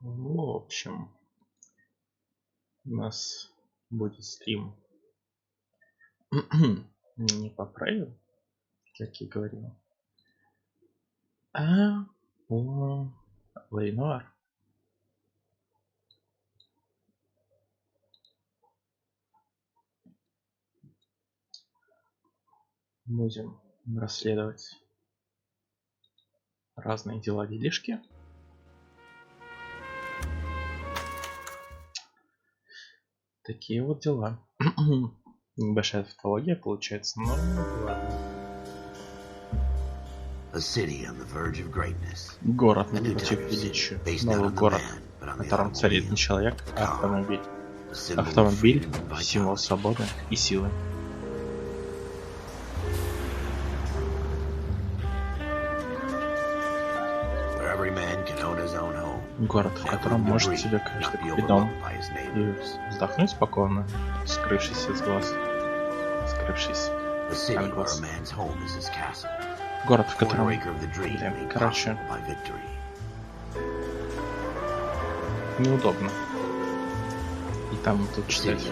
В общем, у нас будет стрим не по правилам, как я говорил, а по Лейнуар. Будем расследовать разные дела-делишки. Такие вот дела. Небольшая тавтология получается, но ладно. Город напротив величия. Новый город, в котором царит не человек, а автомобиль. Автомобиль – символ свободы и силы. Город, в котором может себе каждый купить дом и вздохнуть спокойно, скрывшись из глаз, скрывшись от глаз. Город, в котором, короче, неудобно. И там и тут читать.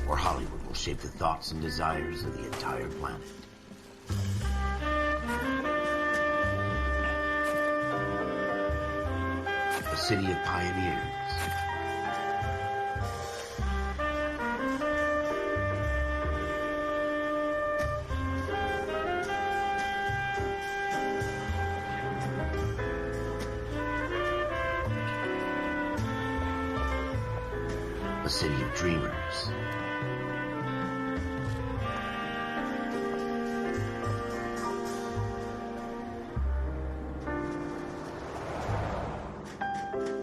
Where Hollywood will shape the thoughts and desires of the entire planet. A city of pioneers. A city of dreamers.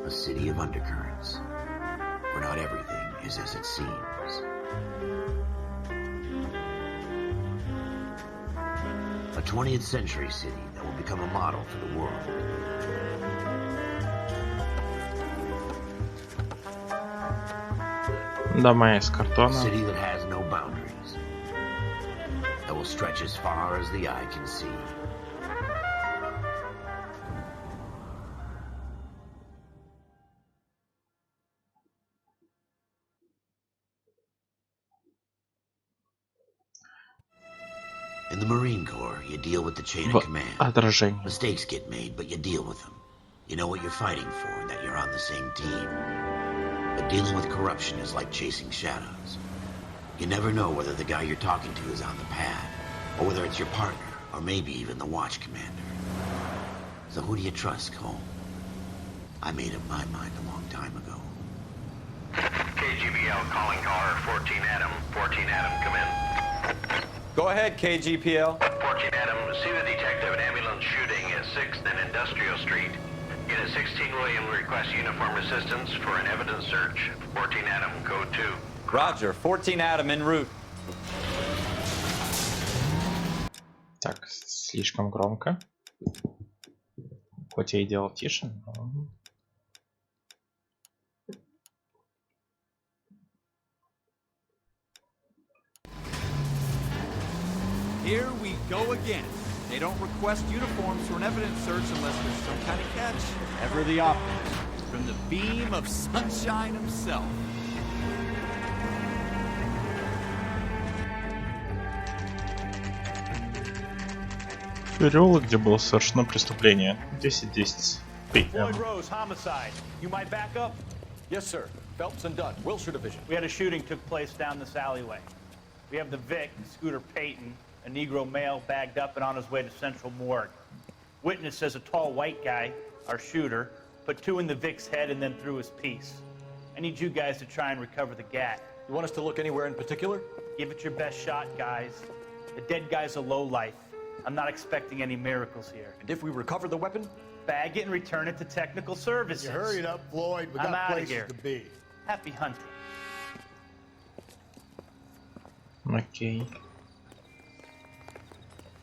A city of undercurrents, where not everything is as it seems. A 20th century city that will become a model for the world. Дома из картона. A city that has no boundaries, that will stretch as far as the eye can see. In the Marine Corps, you deal with the chain of command. Отражение. Mistakes get made, but you deal with them. You know what you're fighting for and that you're on the same team. But dealing with corruption is like chasing shadows. You never know whether the guy you're talking to is on the pad, or whether it's your partner, or maybe even the watch commander. So who do you trust, Cole? I made up my mind a long time ago. KGBL calling caller 14 Adam. 14 Adam, come in. Go ahead, KGPL. 14 Adam, see the detective at ambulance shooting at 6th and Industrial Street. Unit 16 William requests uniform assistance for an evidence search. 14 Adam, code 2. Roger, 14 Adam en route. Так, слишком громко. Хоть я и делал тише, но... Here we go again. They don't request uniforms for an evidence search unless there's some kind of catch. Ever the optimist. From the beam of sunshine himself. Переулок, где было совершено преступление. 10-10. Floyd Rose, homicide. You might back up? Yes, sir. Phelps and Dunn, Wilshire Division. We had a shooting took place down this alleyway. We have the Vic, Scooter Payton, a Negro male bagged up and on his way to Central Morgue. Witness says a tall white guy, our shooter, put 2 in the Vic's head and then threw his piece. I need you guys to try and recover the gat. You want us to look anywhere in particular? Give it your best shot, guys. The dead guy's a lowlife. I'm not expecting any miracles here. And if we recover the weapon? Bag it and return it to technical services. You hurry it up, Floyd. We I'm got outta places here. to be. Happy hunting. Окей.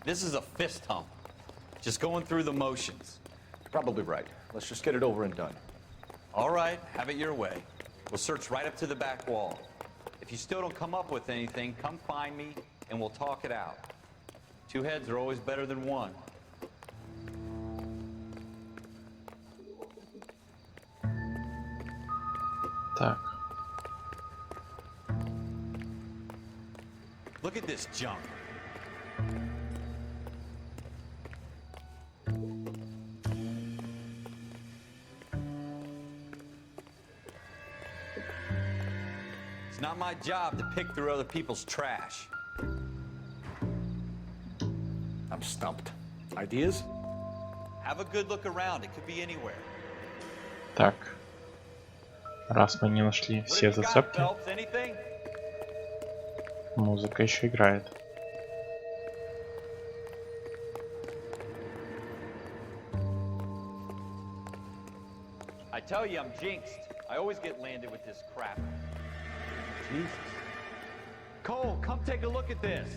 This is a fist hump. Just going through the motions. You're probably right. Let's just get it over and done. All right, have it your way. We'll search right up to the back wall. If you still don't come up with anything, come find me and we'll talk it out. Two heads are always better than one. Так. Look at this junk. It's not my job to pick through other people's trash. I'm stumped. Ideas? Have a good look around. It could be anywhere. Так. Раз мы не нашли What все have you got, зацепки, Phelps? Anything? музыка еще играет. I tell you, I'm jinxed. I always get landed with this crap. Jesus. Cole, come take a look at this.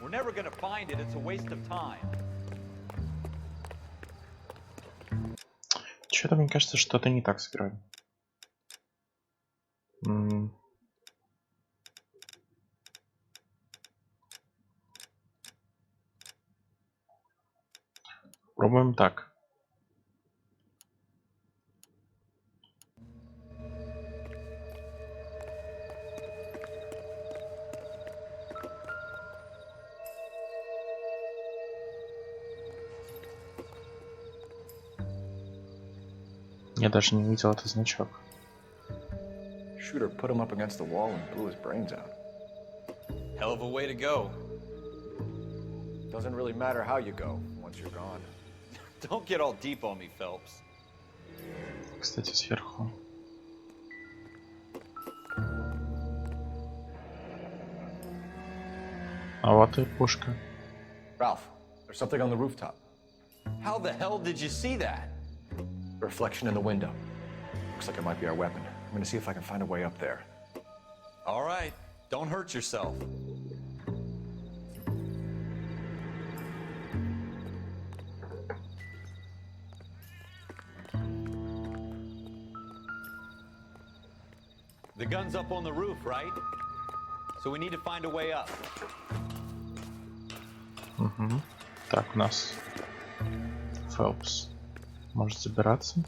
We're never gonna find it. It's a waste of time. Что-то мне кажется, что-то не так сыграли. Пробуем так. Я даже не видел этот значок. Shooter put him up against the wall and blew his brains out. Hell of a way to go. Doesn't really matter how you go once you're gone. Don't get all deep on me, Phelps. Кстати, сверху. А вот и пушка. Ralph, there's something on the rooftop. How the hell did you see that? Reflection in the window. Looks like it might be our weapon. I'm gonna see if I can find a way up there. All right. Don't hurt yourself. The gun's up on the roof, right? So we need to find a way up. Угу. Так, у нас Фелпс может забираться.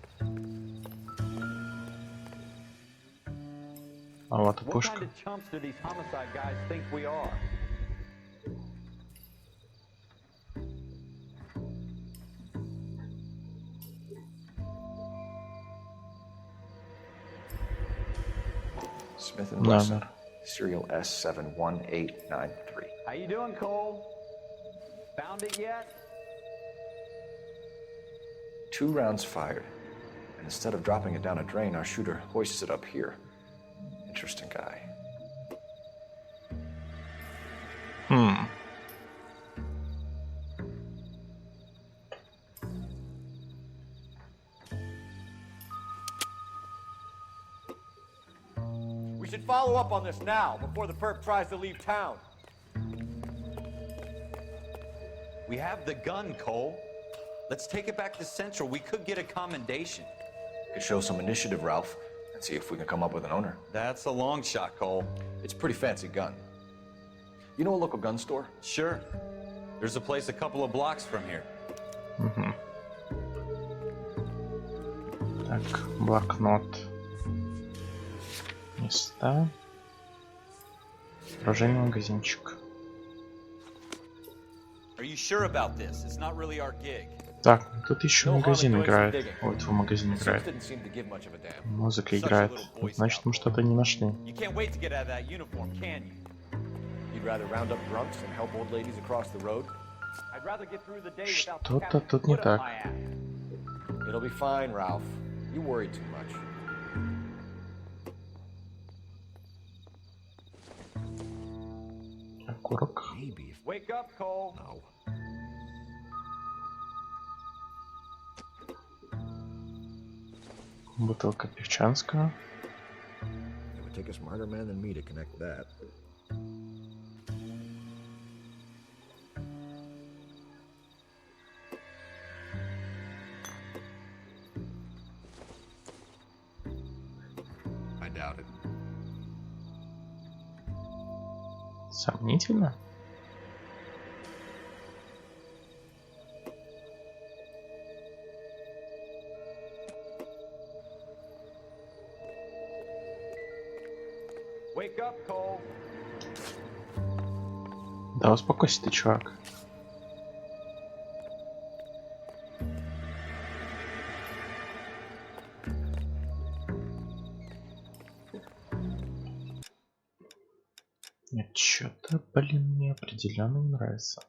А вот и What пушка. kind of chumps do these homicide guys think we are? Smith and Wesson, Номер. serial S71893. How you doing, Cole? Found it yet? 2 rounds fired. And instead of dropping it down a drain, our shooter hoists it up here. Interesting guy. We should follow up on this now, before the perp tries to leave town. We have the gun, Cole. Let's take it back to Central. We could get a commendation. Could show some initiative, Ralph, and see if we can come up with an owner. That's a long shot, Cole. It's a pretty fancy gun. You know a local gun store? Sure. There's a place a couple of blocks from here. Угу. Так, блокнот. Места. Оружейный магазинчик. Are you sure about this? It's not really our gig. Так, тут еще No harm in магазин doing some играет. digging. Ой, твой магазин Smith играет. didn't seem to give much of a damn. Музыка Such a играет. little Boy Значит, мы Scout. что-то не нашли. You can't wait to get out of that uniform, can you? You'd rather round up drunks and help old ladies across the road? I'd rather get through the day without the Что-то captain's тут не foot up так. my ass. It'll be fine, Ralph. You worry too much. Окурок. Wake up, Cole. No. Бутылка певчанского. It would take a smarter man than me to connect that. I doubt it. Сомнительно? Wake up, Cole. Да успокойся ты, чувак. Нет, что-то, блин, мне определенно не нравится.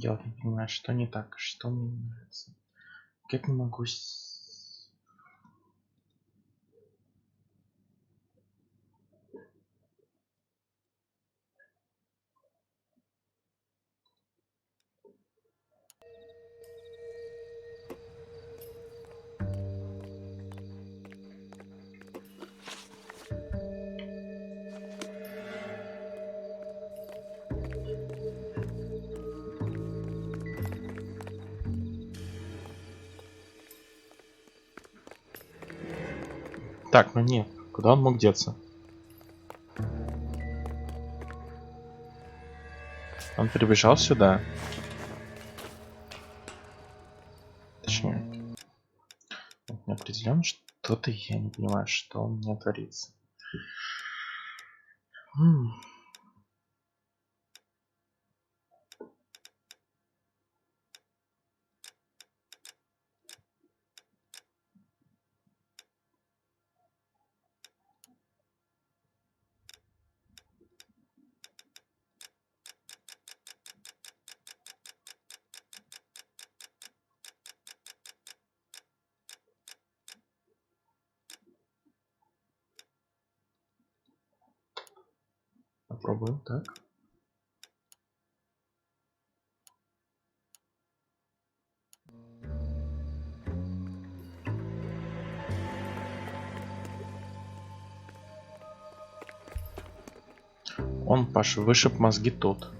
Я вот не понимаю, что не так, что мне не нравится. Как не могу... Так, ну нет, куда он мог деться? Он прибежал сюда. Точнее, определенно что-то я не понимаю, что у меня творится. Попробуем так. Он, Паша, вышиб мозги тут.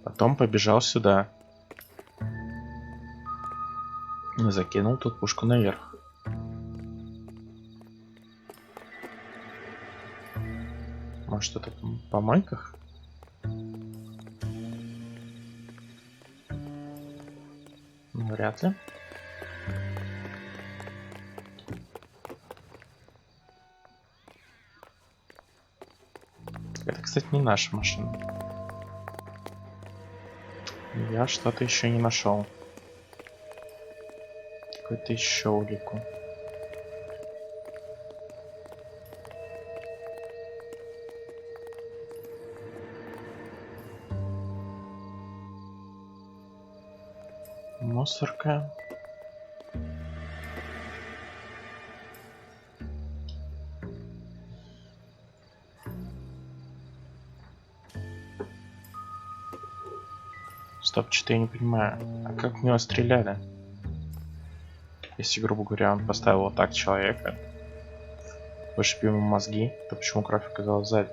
Потом побежал сюда. И закинул тут пушку наверх. Может, это в помойках? Вряд ли. Это, кстати, не наша машина. Я что-то еще не нашел. Какую-то еще улику. Мусорка. Стоп, что-то я не понимаю. А как в него стреляли? Если, грубо говоря, он поставил вот так человека, вышиб ему мозги, то почему кровь оказалась сзади?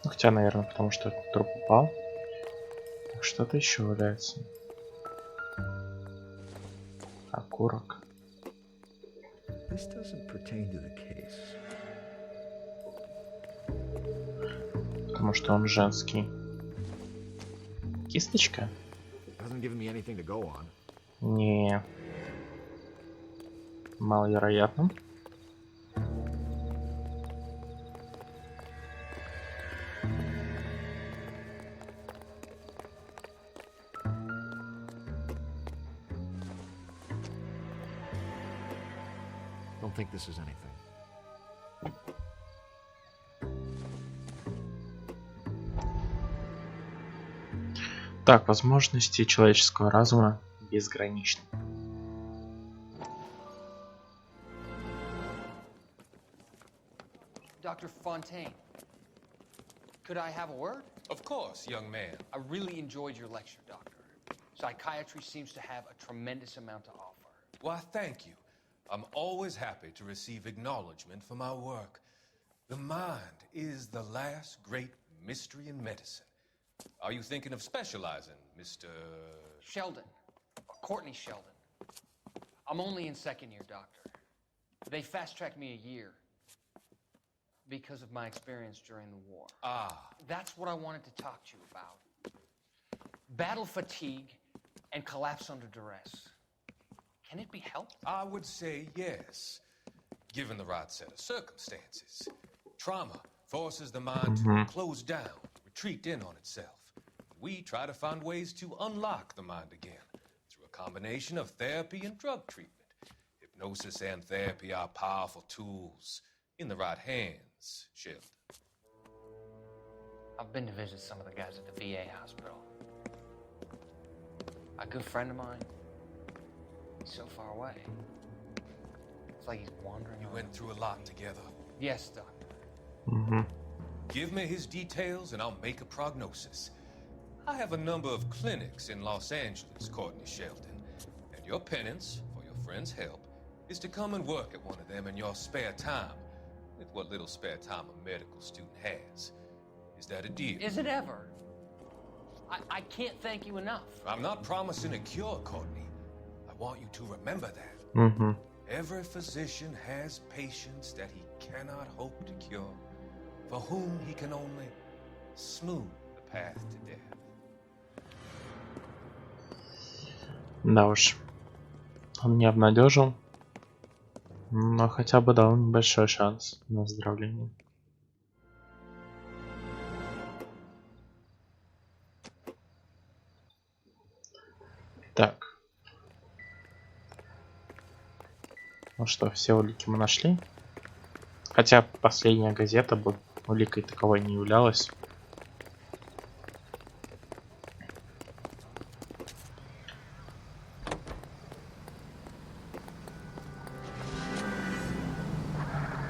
Ну, хотя, наверное, потому что этот труп упал. Что-то еще валяется. Окурок. Потому что он женский. Кисточка? Не. Маловероятно. Don't think this is anything. Так, возможности человеческого разума безграничны. Dr. Fontaine. Could I have a word? Of course, young man. I really enjoyed your lecture, Doctor. Psychiatry seems to have a tremendous amount to offer. Why, thank you. I'm always happy to receive acknowledgement for my work. The mind is the last great mystery in medicine. Are you thinking of specializing, Mr. Sheldon. Courtney Sheldon. I'm only in second year, Doctor. They fast-tracked me a year because of my experience during the war. Ah. That's what I wanted to talk to you about. Battle fatigue and collapse under duress. Can it be helped? I would say yes, given the right set of circumstances. Trauma forces the mind to close down, retreat in on itself. We try to find ways to unlock the mind again through a combination of therapy and drug treatment. Hypnosis and therapy are powerful tools in the right hands, Sheldon. I've been to visit some of the guys at the VA hospital. A good friend of mine, he's so far away. It's like he's wandering You around. went through a lot together. Yes, Doctor. Give me his details and I'll make a prognosis. I have a number of clinics in Los Angeles, Courtney Sheldon, and your penance, for your friend's help, is to come and work at one of them in your spare time, with what little spare time a medical student has. Is that a deal? Is it ever? I can't thank you enough. I'm not promising a cure, Courtney. I want you to remember that. Every physician has patients that he cannot hope to cure, for whom he can only smooth the path to death. Да уж. Он не обнадежил. Но хотя бы дал небольшой шанс на выздоровление. Так. Ну что, все улики мы нашли. Хотя последняя газета бы уликой таковой не являлась.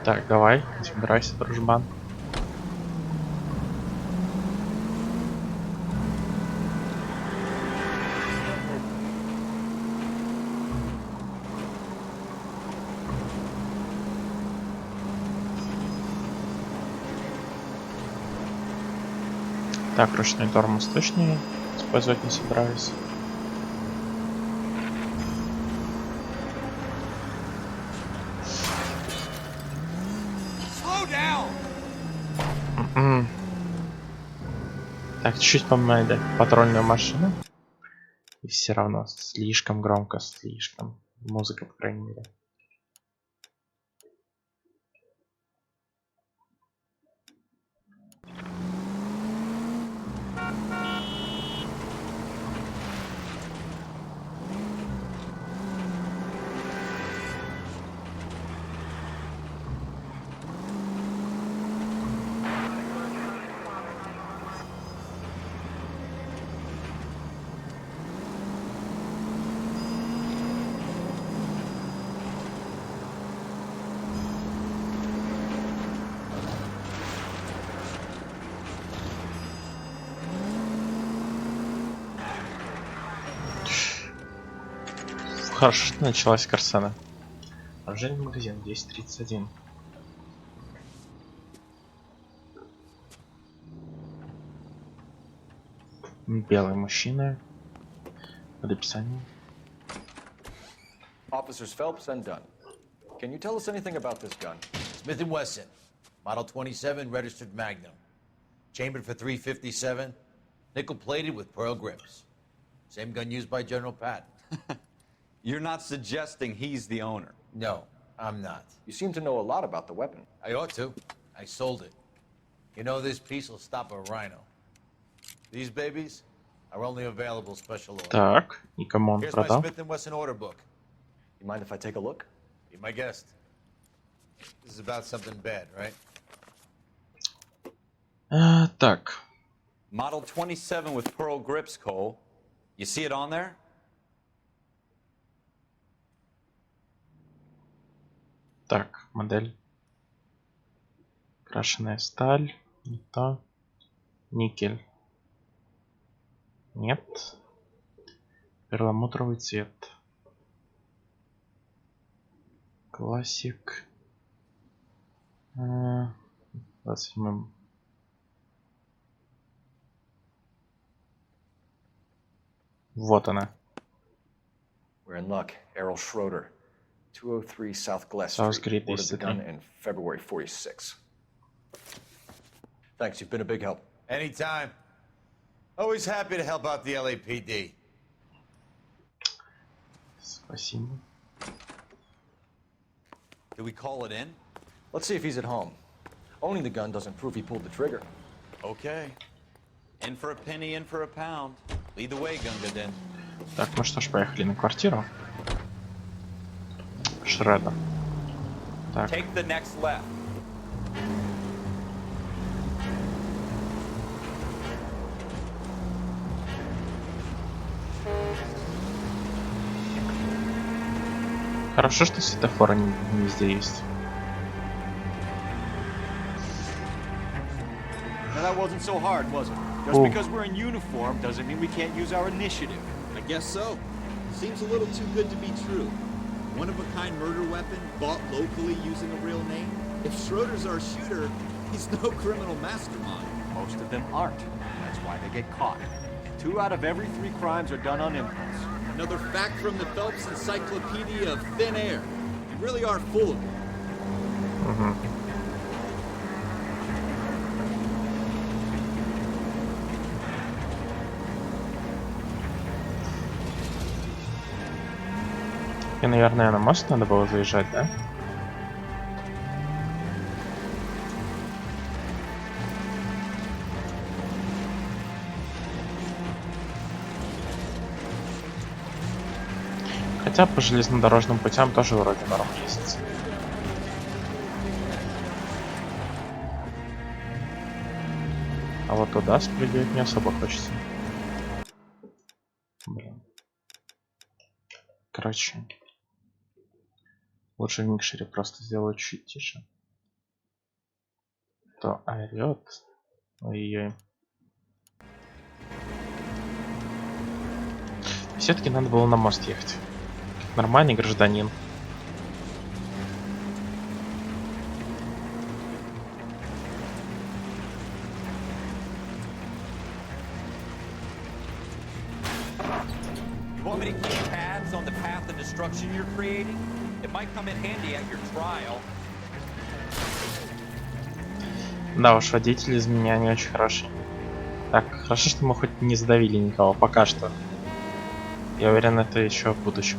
Так, давай, собирайся, дружбан. Так, ручной тормоз точно я использовать не собираюсь. Так, чуть-чуть помнали патрульную машину. И все равно слишком громко, слишком. Музыка, по крайней мере. Хорошо, что началась Корсана. Оружейный магазин 1031. Белый мужчина. Под описанием. Officers Phelps and Dunn. Can you tell us anything about this gun? Smith & Wesson, Model 27, registered Magnum. Chambered for .357, nickel-plated with pearl grips. Same gun used by General Patton. You're not suggesting he's the owner? No, I'm not. You seem to know a lot about the weapon. I ought to. I sold it. You know, this piece will stop a rhino. These babies are only available special order. Так, и кому он Here's my продал? Smith & Wesson order book. You mind if I take a look? Be my guest. This is about something bad, right? Так, Model 27 with pearl grips, Cole. You see it on there? так, модель. Крашеная сталь. Не то. Никель. Нет. Перламутровый цвет. Классик. 27. Вот она. We're in luck. Errol Schroeder, 203 South Glass South Street. Street, Ordered the gun basically. in February 46. Thanks, you've been a big help. Anytime. Always happy to help out the LAPD. Спасибо. Did we call it in? Let's see if he's at home. Owning the gun doesn't prove he pulled the trigger. Okay. In for a penny, in for a pound. Lead the way, Gunga Den. Так, ну что ж, поехали на квартиру. Шредер. Так. Take the next left. Хорошо, что светофоры не везде есть. Now that wasn't so hard, was it? Just because we're in uniform doesn't mean we can't use our initiative. I guess so. Seems a little too good to be true. One-of-a-kind murder weapon bought locally using a real name? If Schroeder's our shooter, he's no criminal mastermind. Most of them aren't. That's why they get caught. 2 out of every 3 crimes are done on impulse. Another fact from the Phelps Encyclopedia of Thin Air. You really are full of it. И, наверное, на мост надо было заезжать, да? Хотя по железнодорожным путям тоже вроде норм есть. А вот туда спрыгивать не особо хочется. Блин. Короче. Лучше в микшере просто сделаю чуть тише. То орёт. Ой-ой. Все-таки надо было на мост ехать. Нормальный гражданин. You want me to keep tabs on the path of destruction you're creating? It might come in handy at your trial. Да уж, водитель из меня не очень хороший. Так, хорошо, что мы хоть не задавили никого, пока что. Я уверен, это еще в будущем.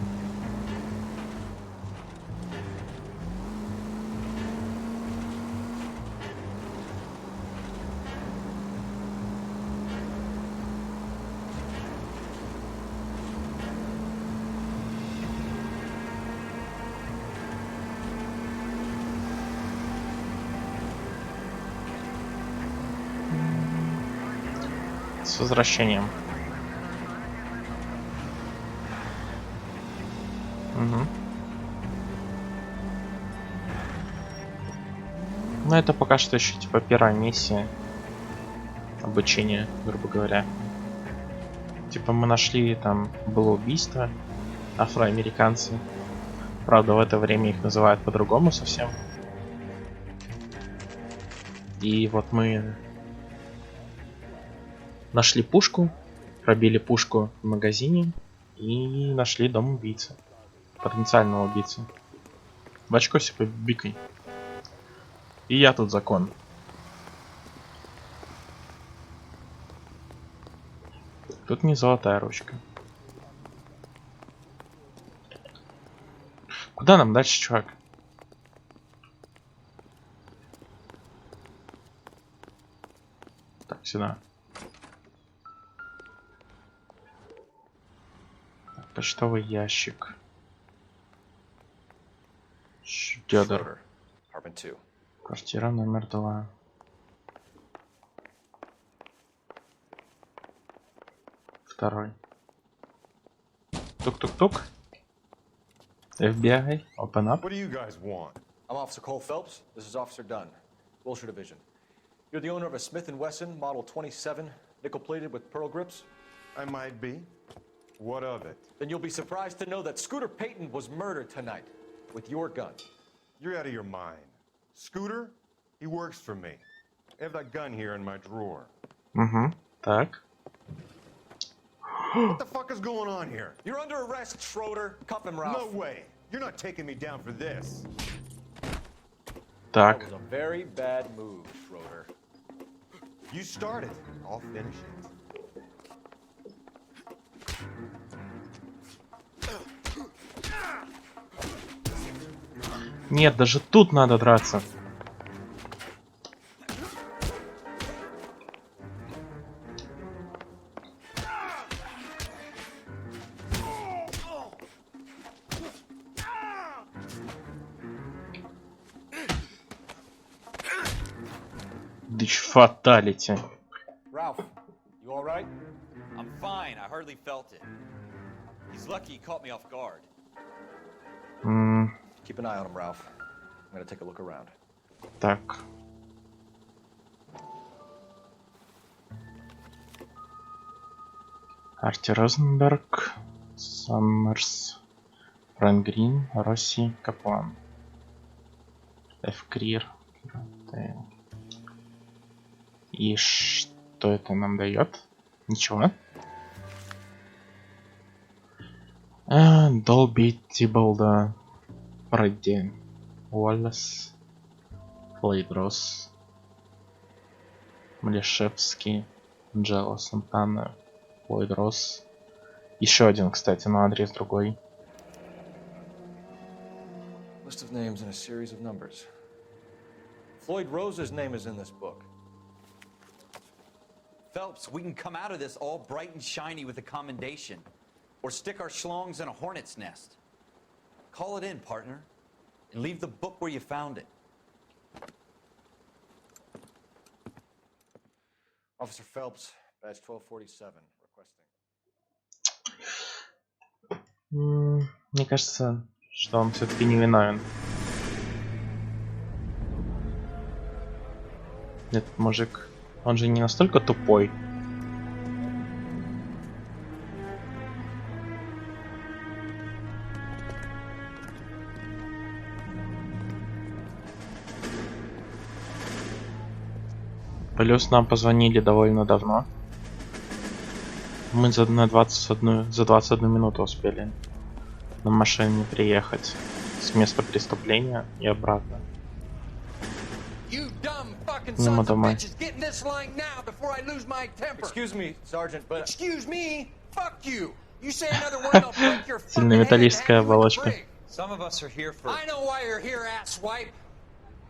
С возвращением. Угу. Ну это пока что еще типа первая миссия обучения, грубо говоря. Типа мы нашли, там было убийство, афроамериканцы. Правда, в это время их называют по-другому совсем. И вот мы нашли пушку, пробили пушку в магазине и нашли дом убийцы. Потенциального убийцы. В очко себе бикай. И я тут закон. Тут не золотая ручка. Куда нам дальше, чувак? Так, сюда. Так, почтовый ящик. Шредер. Квартира номер 2. Второй. Тук-тук-тук. FBI, open up. What do you guys want? I'm Officer Cole Phelps. This is Officer Dunn. Wilshire Division. You're the owner of a Smith & Wesson Model 27, nickel-plated with pearl grips? I might be. What of it? Then you'll be surprised to know that Scooter Payton was murdered tonight with your gun. You're out of your mind. Scooter? He works for me. I have that gun here in my drawer. Так. What the fuck is going on here? You're under arrest, Schroeder. Cuff him, Ralph. No way. You're not taking me down for this. That Так. was a very bad move, Schroeder. You started. I'll finish it. Нет, даже тут надо драться. Дичь фаталити. Ralph, you all right? I'm fine. I hardly felt it. He's lucky he caught me off guard. Keep an eye on him, Ralph. I'm gonna take a look around. Так. Арти Розенберг, Саммерс, Фрэнк Грин, Росси, Каплан. Ф. Крир. И что это нам дает? Ничего. Долби, Тиболда, Фредди, Уоллес, Флейд Росс, Млешевский, Джело Сантана, Флойд Росс. Еще один, кстати, но адрес другой. List of names and a series of numbers. Floyd Rose's name is in this book. Phelps, we can come out of this all bright and shiny with a commendation. Or stick our schlongs in a hornet's nest. Call it in, partner. And leave the book where you found it. Officer Phelps, badge 1247, requesting. Мне кажется, что он все-таки не виновен. Этот мужик, он же не настолько тупой. Плюс нам позвонили довольно давно. Мы за 21 минуту успели на машине приехать с места преступления и обратно. Мимо домой. Excuse me, Sergeant, but... Excuse me? Fuck you! You say another word, I'll break your fucking Сильно металлическая head and hang you in the оболочка. brig. Some of us are here for... I know why you're here, asswipe.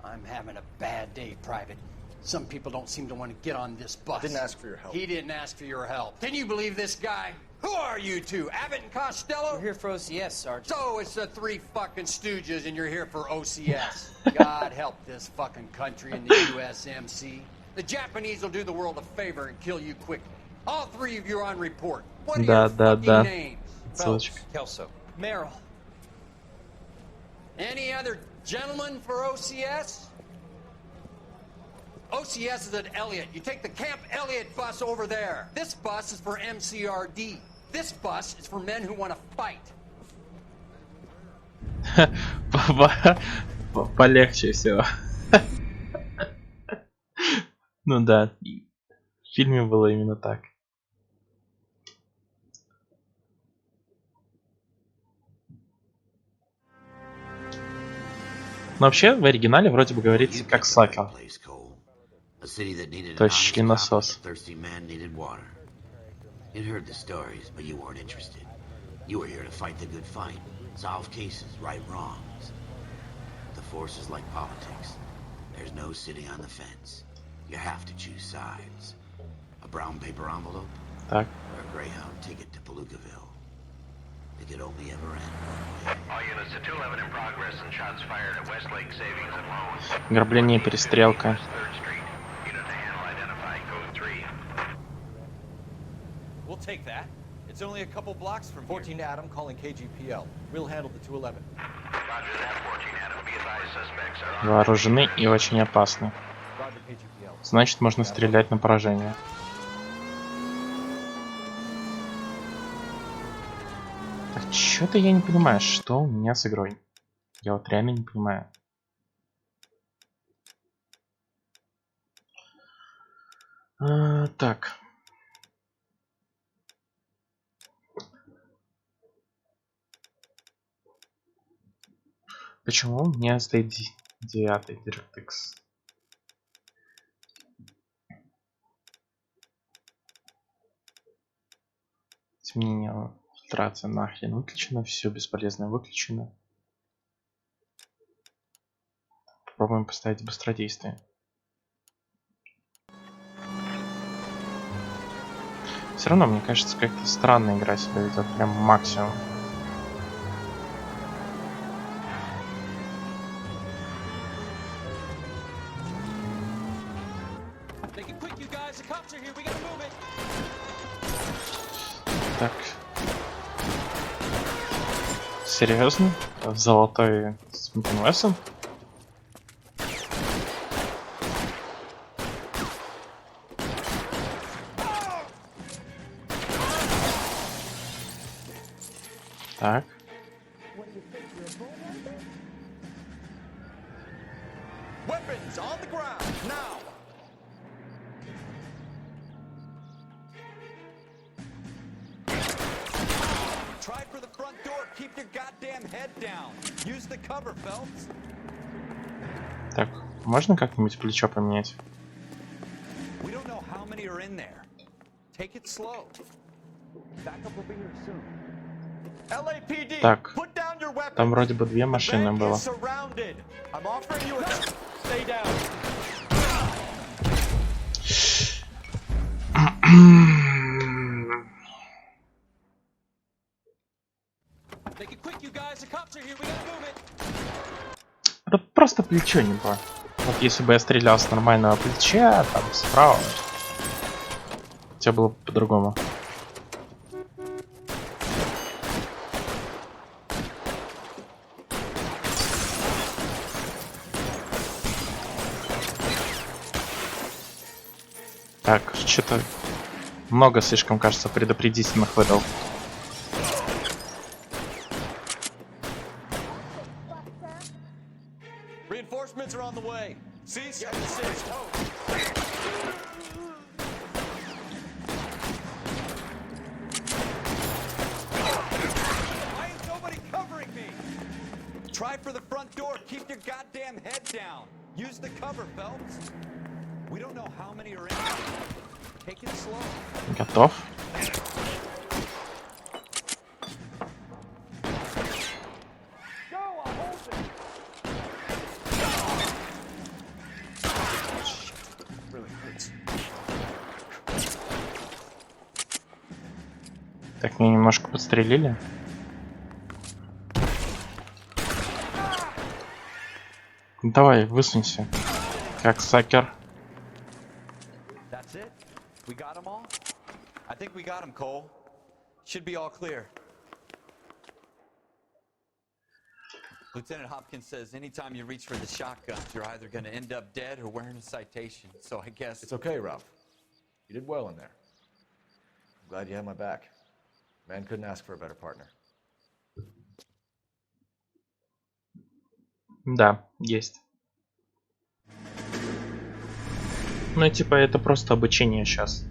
I'm having a bad day, Private. Some people don't seem to want to get on this bus. Didn't ask for your help. He didn't ask for your help. Can you believe this guy? Who are you two? Abbott and Costello? We're here for OCS, Sergeant. So it's the three fucking stooges and you're here for OCS. God help this fucking country and the USMC. The Japanese will do the world a favor and kill you quickly. All three of you are on report. What are your fucking names? Ссылочка. Kelso. Merrill. Any other gentlemen for OCS? OCS is at Elliott. You take the Camp Elliott bus over there. This bus is for MCRD. This bus is for men who want to fight. Полегче всего. Ну да, в фильме было именно так. Но вообще в оригинале вроде бы говорится как сакер. То есть членосос. You'd heard the stories, but you weren't interested. You were here to fight the good fight, solve cases, right wrongs. The force is like politics. There's no sitting on the fence. You have to choose sides. A brown paper envelope Так. or a Greyhound ticket to Palookaville. It could only ever end. All units to 211 in progress and shots fired at Westlake Savings and Loans. Ограбление, перестрелка. 3rd Street. Unit to handle identifying code 3. We'll take that. It's only a couple blocks from 14 here. Adam calling KGPL. We'll handle the 211. Roger that, 14 Adam. Be advised, suspects are on. Вооружены и очень опасны. Значит, можно стрелять на поражение. Так, что-то я не понимаю, что у меня с игрой. Я вот реально не понимаю. Так. Почему у меня стоит 9-й DirectX? Изменение фильтрация нахрен выключено, все бесполезно выключено. Попробуем поставить быстродействие. Все равно, мне кажется, как-то странная игра себя ведет, прям максимум. Так. Серьезно? Золотой Смит & Вессон? Так. Weapons on the ground now. Try for the front door. Keep your goddamn head down. Use the cover, Phelps. Так, можно как-нибудь плечо поменять? We don't know how many are in there. Take it slow. Backup will be here soon. LAPD, Так, put down your weapons. там вроде бы 2 машины The bank было. is surrounded. I'm offering you a... Stay down. Make it quick, you guys. The cops are here. We gotta move it. Это просто плечо не было. Вот если бы я стрелял с нормального плеча, там справа, у тебя было бы по-другому. Так, что-то много слишком, кажется, предупредительных выдал. Reinforcements are on the way. Cease and desist. Why is nobody covering me? Try for the front door. Keep your goddamn head down. Use the cover, Phelps. We don't know how many are in there. Take it slow. Готов. Go, I'll hold it. Really hurts. Так, меня немножко подстрелили. Давай, высунься. Как сакер. That's it? We got them all? I think we got them, Cole. Should be all clear. Lieutenant Hopkins says anytime you reach for the shotguns, you're either going to end up dead or wearing a citation. So I guess... It's okay, Ralph. You did well in there. I'm glad you had my back. Man couldn't ask for a better partner. Да, есть. Ну, типа, это просто обучение сейчас.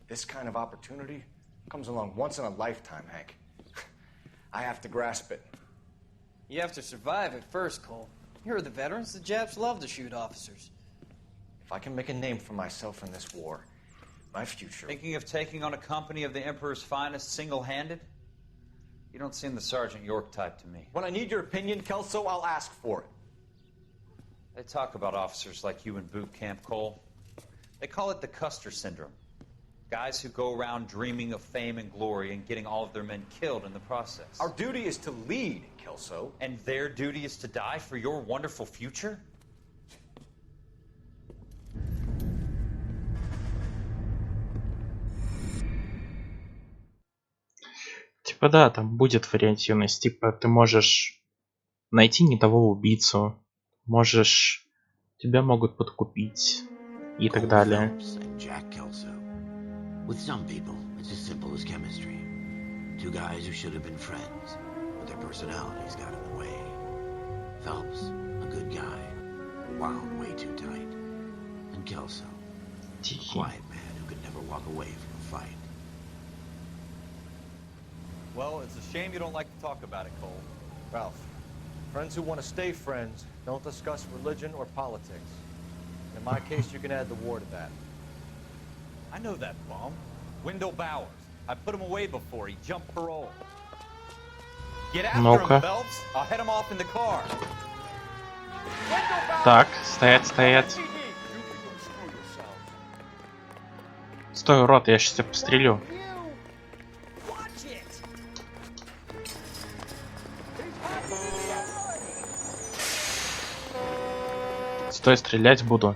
This kind of opportunity comes along once in a lifetime, Hank. I have to grasp it. You have to survive it first, Cole. Here are the veterans. The Japs love to shoot officers. If I can make a name for myself in this war, my future... Thinking of taking on a company of the Emperor's finest single-handed? You don't seem the Sergeant York type to me. When I need your opinion, Kelso, I'll ask for it. They talk about officers like you in boot camp, Cole. They call it the Custer syndrome. Guys who go around dreaming of fame and glory and getting all of their men killed in the process. Our duty is to lead, Kelso. And their duty is to die for your wonderful future? Типа да, там будет вариативность. Типа ты можешь найти не того убийцу. Можешь... Тебя могут подкупить. И так далее. With some people, it's as simple as chemistry. Two guys who should have been friends, but their personalities got in the way. Phelps, a good guy, wound way too tight. And Kelso, a quiet man who could never walk away from a fight. Well, it's a shame you don't like to talk about it, Cole. Ralph, friends who want to stay friends don't discuss religion or politics. In my case, you can add the war to that. I know that bum. Wendell Bowers. I put him away before. He jumped parole. Get after him, Phelps. I'll head him off in the car. Так, стоять. Стой, урод, я сейчас тебя пострелю. Стой, стрелять буду.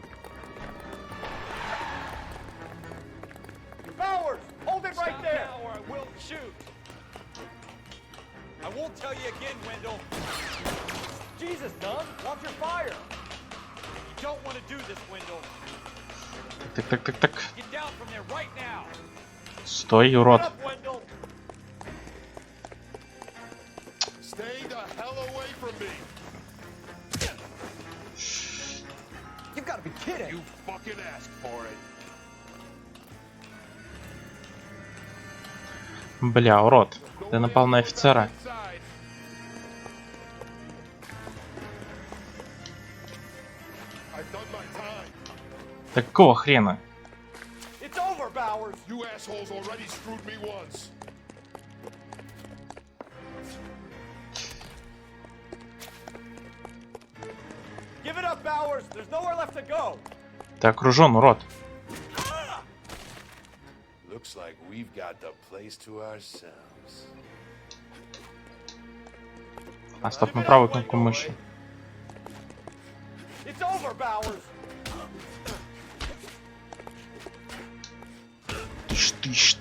Так. Стой, урод. You've got to be kidding. You fucking asked for it. Бля, урод. Ты напал на офицера. Так какого хрена? It's over, Bowers. You assholes already screwed me once. Give it up, Bowers. There's nowhere left to go. Ты окружен, урод. Looks like we've got the place to ourselves. А, стоп, на правую кнопку мыши. It's over, Bowers. Тыщ.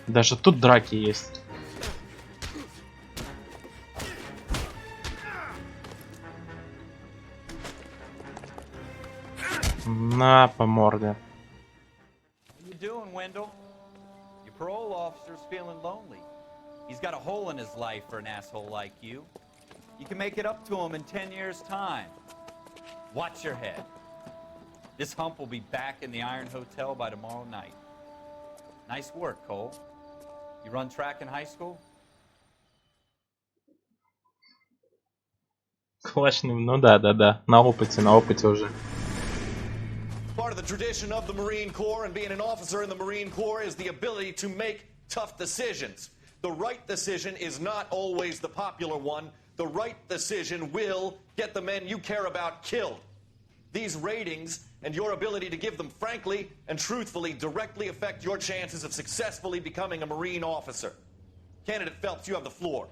Даже тут драки есть. На по морде. How you doing, Wendell? Your parole officer's feeling lonely. He's got a hole in his life for an asshole like you. You can make it up to him in 10 years' time. Watch your head. This hump will be back in the Iron Hotel by tomorrow night. Nice work, Cole. You run track in high school? Классный, ну да. На опыте уже. Part of the tradition of the Marine Corps and being an officer in the Marine Corps is the ability to make tough decisions. The right decision is not always the popular one. The right decision will get the men you care about killed. These ratings and your ability to give them frankly and truthfully directly affect your chances of successfully becoming a Marine officer. Candidate Phelps, you have the floor.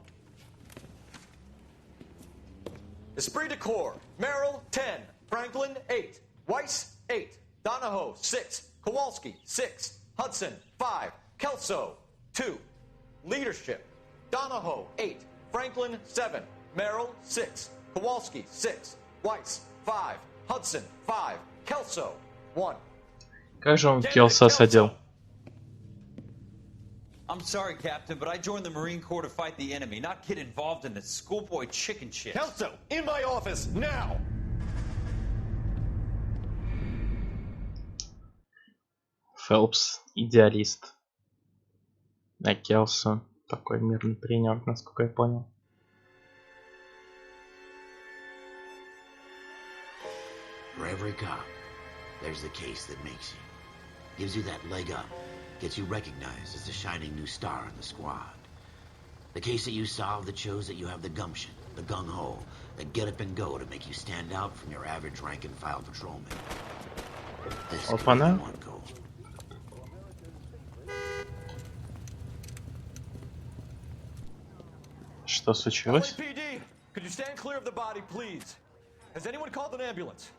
Esprit de Corps, Merrill, 10. Franklin, 8. Weiss, 8. Donahoe, 6. Kowalski, 6. Hudson, 5. Kelso, 2. Leadership, Donahoe, 8. Franklin, 7. Merrill, 6. Kowalski, 6. Weiss, 5. Hudson, 5. Kelso, 1. Как же он Келса садил? I'm sorry, Captain, but I joined the Marine Corps to fight the enemy, not get involved in this schoolboy chicken shit. Kelso, in my office, now! Фелпс идеалист. А Келсо такой мирный паренек, насколько я понял. For every cop, there's the case that makes you. Gives you that leg up. Gets you recognized as the shining new star in the squad. The case that you solve that shows that you have the gumption, the gung-ho, the get up and go to make you stand out from your average rank-and-file patrolman. This could be one goal. Что случилось? LAPD, could you stand clear of the body, please? Has anyone called an ambulance?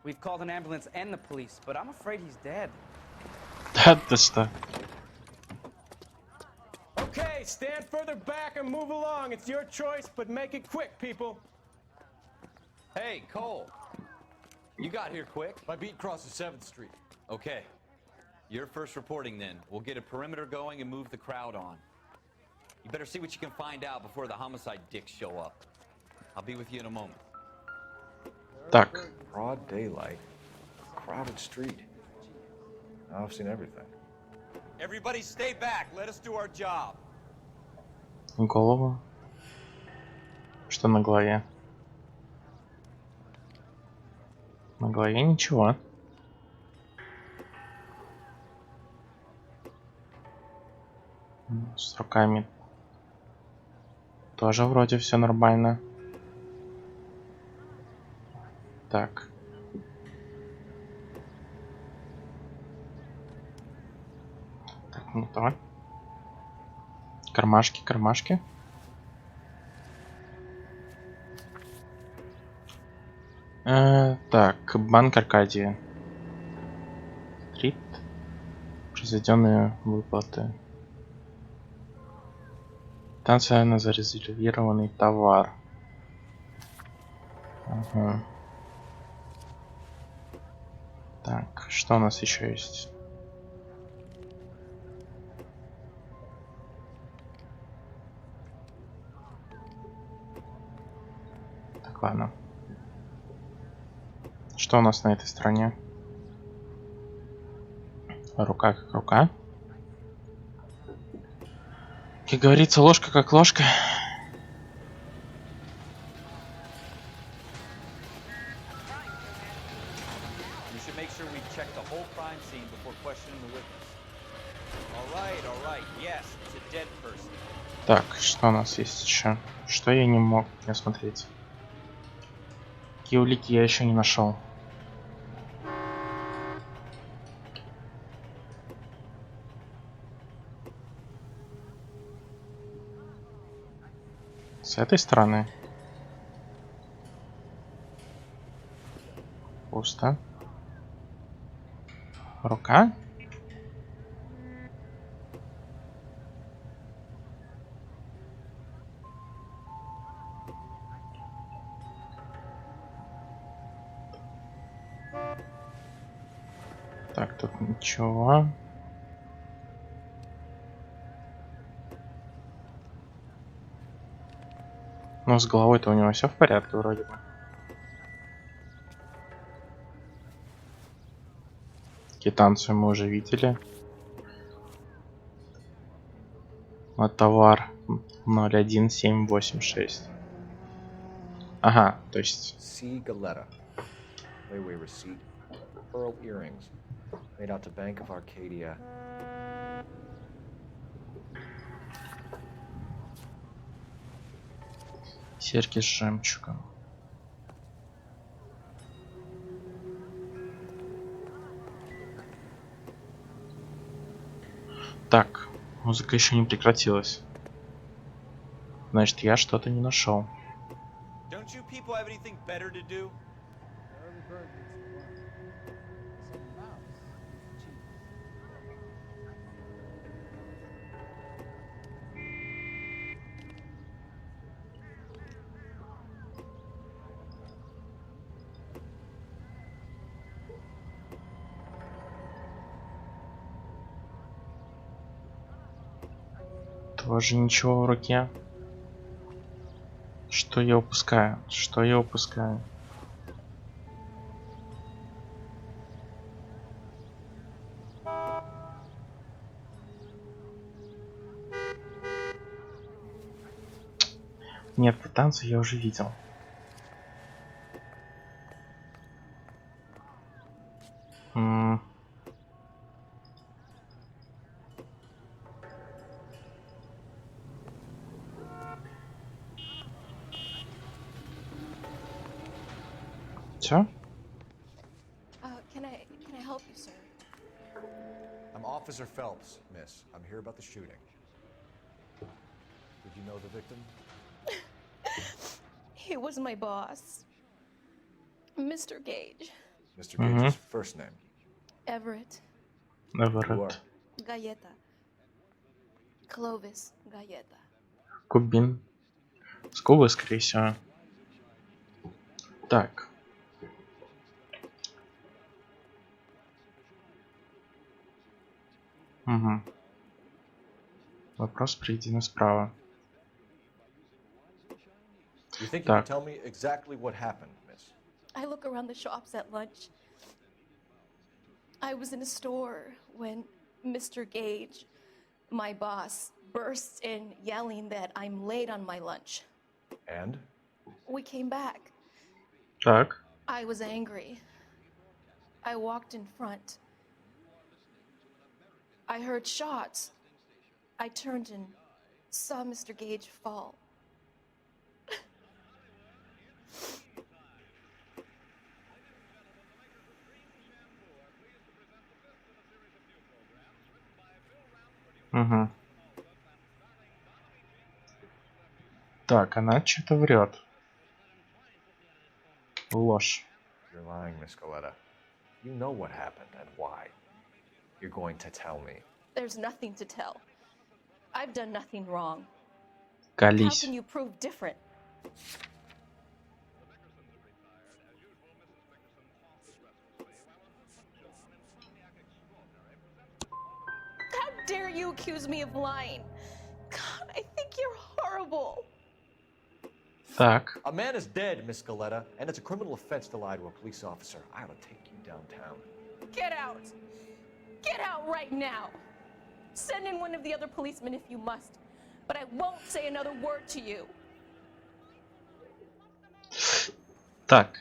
We've called an ambulance and the police, but I'm afraid he's dead. Да ты что? Okay, Okay, stand further back and move along. It's your choice, but make it quick, people. Hey, Cole. You got here quick. My beat crosses 7th Street. Okay. You're first reporting then. We'll get a perimeter going and move the crowd on. You better see what you can find out before the homicide dicks show up. I'll be with you in a moment. Так. Broad daylight. Crowded street. I've seen everything. Everybody stay back. Let us do our job. Голову. Что на голове? На голове ничего. С руками тоже вроде все нормально. Так. Так, ну то. Кармашки, кармашки. Так, банк Аркадия. Стрит. Произведенные выплаты. Станция на зарезервированный товар. Ага. Так, что у нас еще есть? Так, ладно. Что у нас на этой стороне? Рука как рука. Как говорится, ложка как ложка. Так, что у нас есть еще? Что я не мог не смотреть? Какие улики я еще не нашел? С этой стороны. Пусто. Рука. Так, тут ничего. Ну, с головой-то у него все в порядке вроде бы. Квитанцию мы уже видели. А товар 01786. Ага, то есть... Layaway receipt. Pearl earrings. Made out to Bank of Arcadia. Серьги с жемчугом. Так, музыка еще не прекратилась. Значит, я что-то не нашел. Тоже ничего в руке. Что я упускаю? Что я упускаю? Нет, квитанцию я уже видел. Все? Can I help you, sir? I'm Officer Phelps, miss. I'm here about the shooting. Did you know the victim? He was my boss. Mr. Gage. Mr. Gage's first name? Everett. Everett. Galleta. Clovis Galleta. Кубин. С Кубы, скорее всего. Так. Угу. Вопрос приведены справа. You think you can Так. tell me exactly what happened, miss? I look around the shops at lunch. I was in a store when Mr. Gage, my boss, bursts in yelling that I'm late on my lunch. And? We came back. Так. I was angry. I walked in front. I heard shots. I turned and saw Mr. Gage fall. Угу. Так, она что-то врет. Ложь. You're lying, Miss Coletta. You know what happened and why. You're going to tell me. There's nothing to tell. I've done nothing wrong. How Колись. can you prove different? How dare you accuse me of lying? God, I think you're horrible. Так. A man is dead, Miss Coletta, and it's a criminal offense to lie to a police officer. I ought to take you downtown. Get out. Get out right now. Send in one of the other policemen if you must, but I won't say another word to you. Так.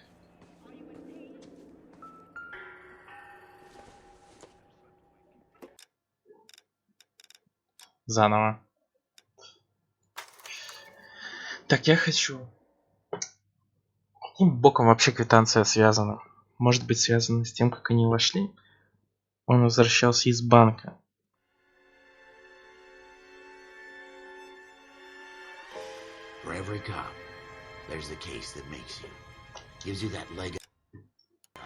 Заново. Так, я хочу... Каким боком вообще квитанция связана? Может быть, связана с тем, как они вошли? Он возвращался из банка. For every cop, there's the case that makes you. Gives you that leg up.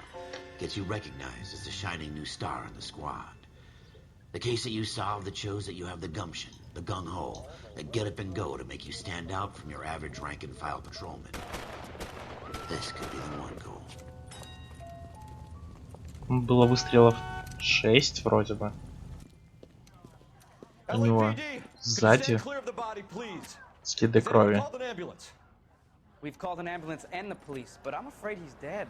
Gets you recognized as the shining new star in the squad. The case that you solve that shows that you have the gumption, the gung-ho, the get up and go to make you stand out from your average rank-and-file patrolman. This could be the one goal. Было выстрелов 6 вроде бы. У него сзади следы крови. We've called an ambulance and the police, but I'm afraid he's dead.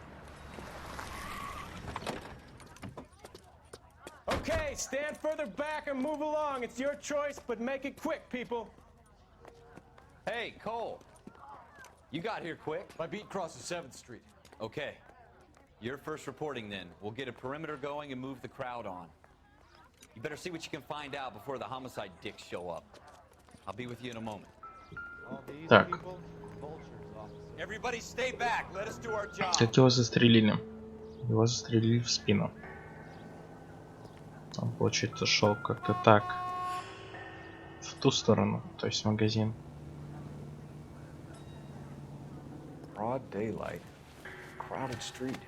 Okay, stand further back and move along. It's your choice, but make it quick, people. Hey, Cole. You got here quick. My beat crosses 7th Street. Okay. You're first reporting then. We'll get a perimeter going and move the crowd on. You better see what you can find out before the homicide dicks show up. I'll be with you in a moment. Так. Everybody stay back. Let us do our job. Как его застрелили? Его застрелили в спину. Он, получается, шел как-то так. В ту сторону, то есть магазин. Broad daylight. Crowded street.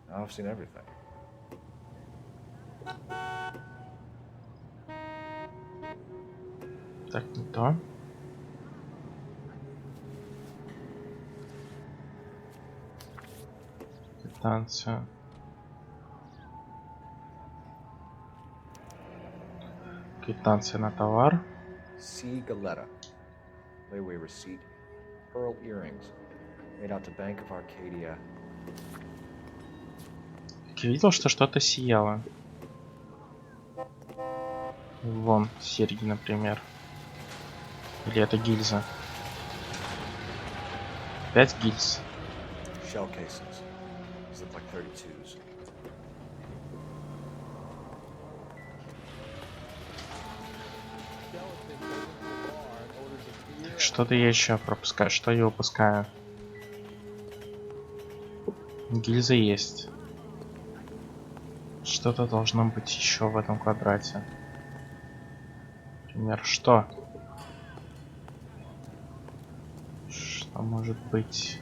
Now I've seen everything. Так, не то. Квитанция. Квитанция на товар. C. Galetta. Layaway receipt. Pearl earrings. Made out to Bank of Arcadia. Я видел, что что-то сияло. Вон, серьги, например. Или это гильза? 5 гильз. Shell cases. These look like 32s. Что-то я еще пропускаю. Что я упускаю? Гильза есть. Что-то должно быть еще в этом квадрате. Например, что? Что может быть?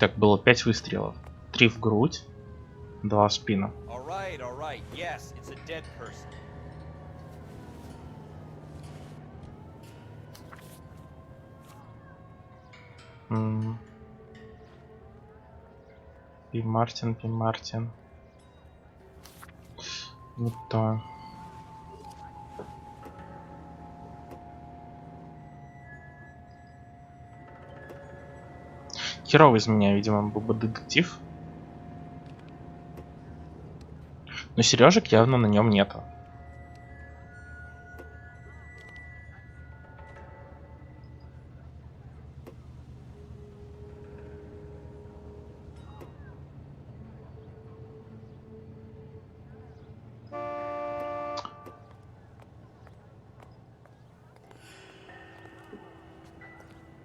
Так, было 5 выстрелов. 3 в грудь, 2 в спину. All right. Yes, it's a dead person. Пи Мартин. Не то. Херовый из меня, видимо, был бы детектив. Но сережек явно на нем нету.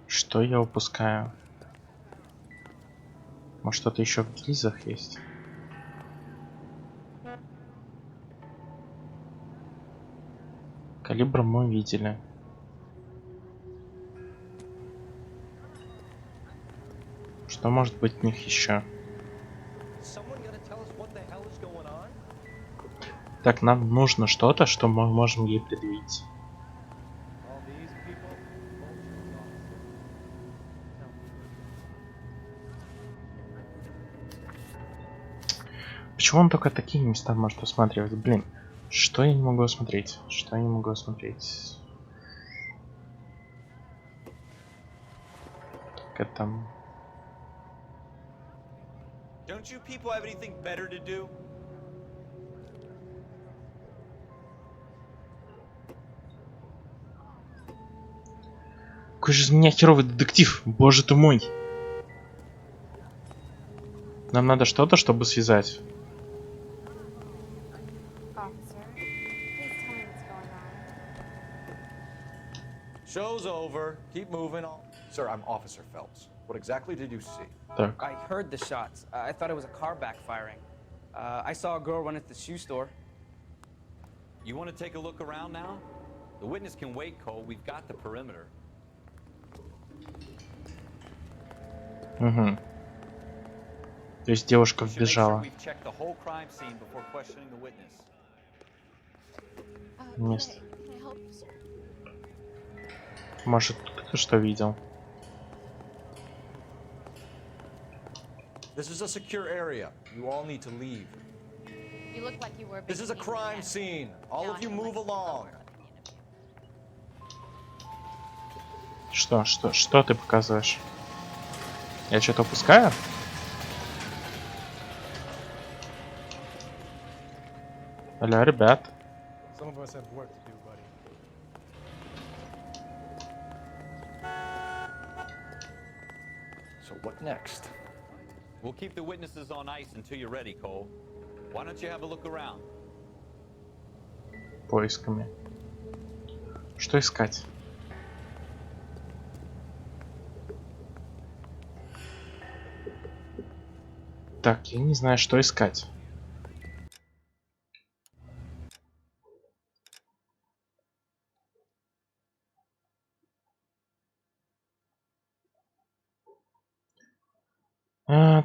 Что я упускаю? Может, что-то еще в гильзах есть? Калибр мы видели. Что может быть в них еще? Так, нам нужно что-то, что мы можем ей предъявить. Почему он только такие места может осматривать? Блин, что я не могу осмотреть? Что я не могу осмотреть? Так, это... Don't you people have anything better to do? Какой же из меня херовый детектив, боже ты мой. Нам надо что-то, чтобы связать. Show's over. Keep moving on. Sir, I'm Officer Phelps. What exactly did you see? Так. I heard the shots. I thought it was a car backfiring. I saw a girl run at the shoe store. You want to take a look around now? The witness can wait, Cole. We've got the perimeter. Угу. То есть девушка вбежала. Место. Может, кто что видел? This is a secure area. You all need to leave. You look like you were. This is a crime scene. All of you move along. Что ты показываешь? Я что-то упускаю? Алло, ребят. Some of us have work to do, buddy. So what next? We'll keep the witnesses on ice until you're ready, Cole. Why don't you have a look around? Поисками. Что искать? Так, я не знаю, что искать.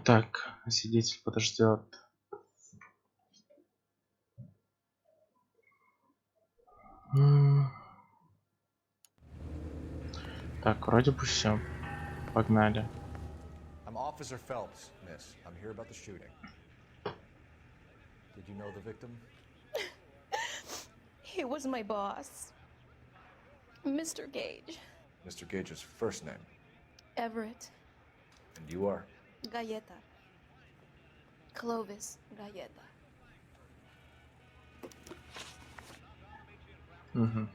Так, свидетель подождет. Так, вроде бы все. Погнали. I'm Officer Phelps, miss. I'm here about the shooting. Did you know the victim? He was my boss, Mr. Gage. Mr. Gage's first name. Everett. And you are? Galleta. Clovis Galleta. Угу.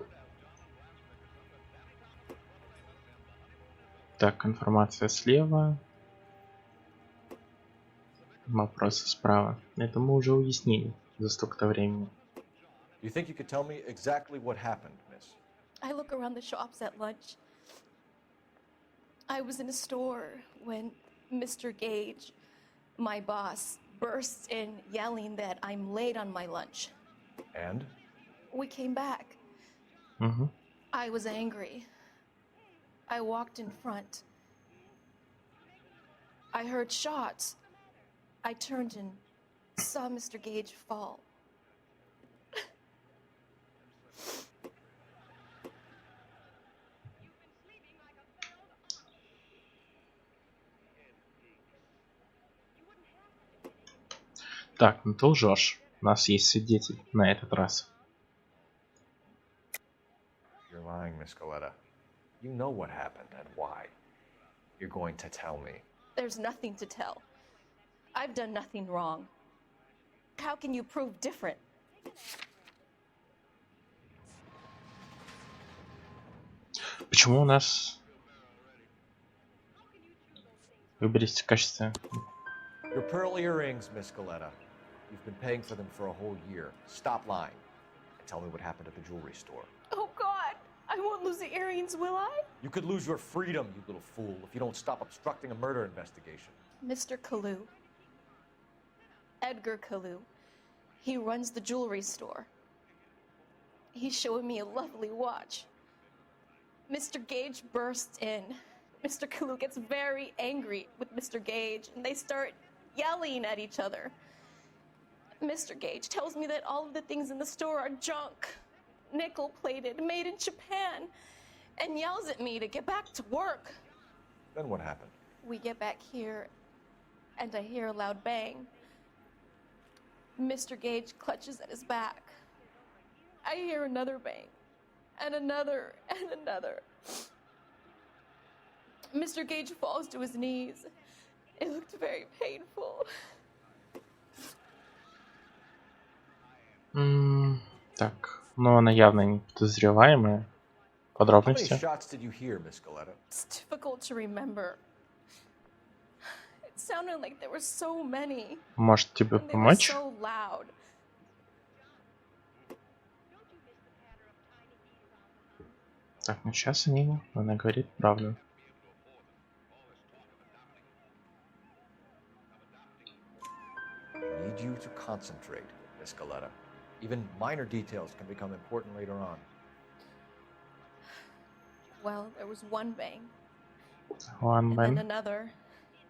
Так, информация слева. Вопросы справа. Это мы уже уяснили за столько-то времени. You think you could tell me exactly what happened, miss? I look around the shops at lunch. I was in a store when Mr. Gage, my boss, bursts in yelling that I'm late on my lunch. And? We came back. Угу. I was angry. I walked in front. I heard shots. I turned and saw Mr. Gage fall. Так, ну ты лжешь. У нас есть свидетель на этот раз. You're lying, Miss Coletta. You know what happened and why. You're going to tell me. There's nothing to tell. I've done nothing wrong. How can you prove different? Почему у нас... Выберите качество. Your pearl earrings, Miss Coletta. You've been paying for them for a whole year. Stop lying and tell me what happened at the jewelry store. Oh, God! I won't lose the earrings, will I? You could lose your freedom, you little fool, if you don't stop obstructing a murder investigation. Mr. Kalu. Edgar Kalu. He runs the jewelry store. He's showing me a lovely watch. Mr. Gage bursts in. Mr. Kalu gets very angry with Mr. Gage, and they start yelling at each other. Mr. Gage tells me that all of the things in the store are junk, nickel-plated, made in Japan, and yells at me to get back to work. Then what happened? We get back here, and I hear a loud bang. Mr. Gage clutches at his back. I hear another bang, and another, and another. Mr. Gage falls to his knees. It looked very painful. Так, но она явно не подозреваемая. How many Подробности. shots did you hear, Miss Coletta? It's difficult to remember. It sounded like there were so many. Может тебе And they were помочь? so loud. Так, ну сейчас она говорит правду. I need you to concentrate, Miss Coletta. Even minor details can become important later on. Well, there was one bang, One and then bang. another,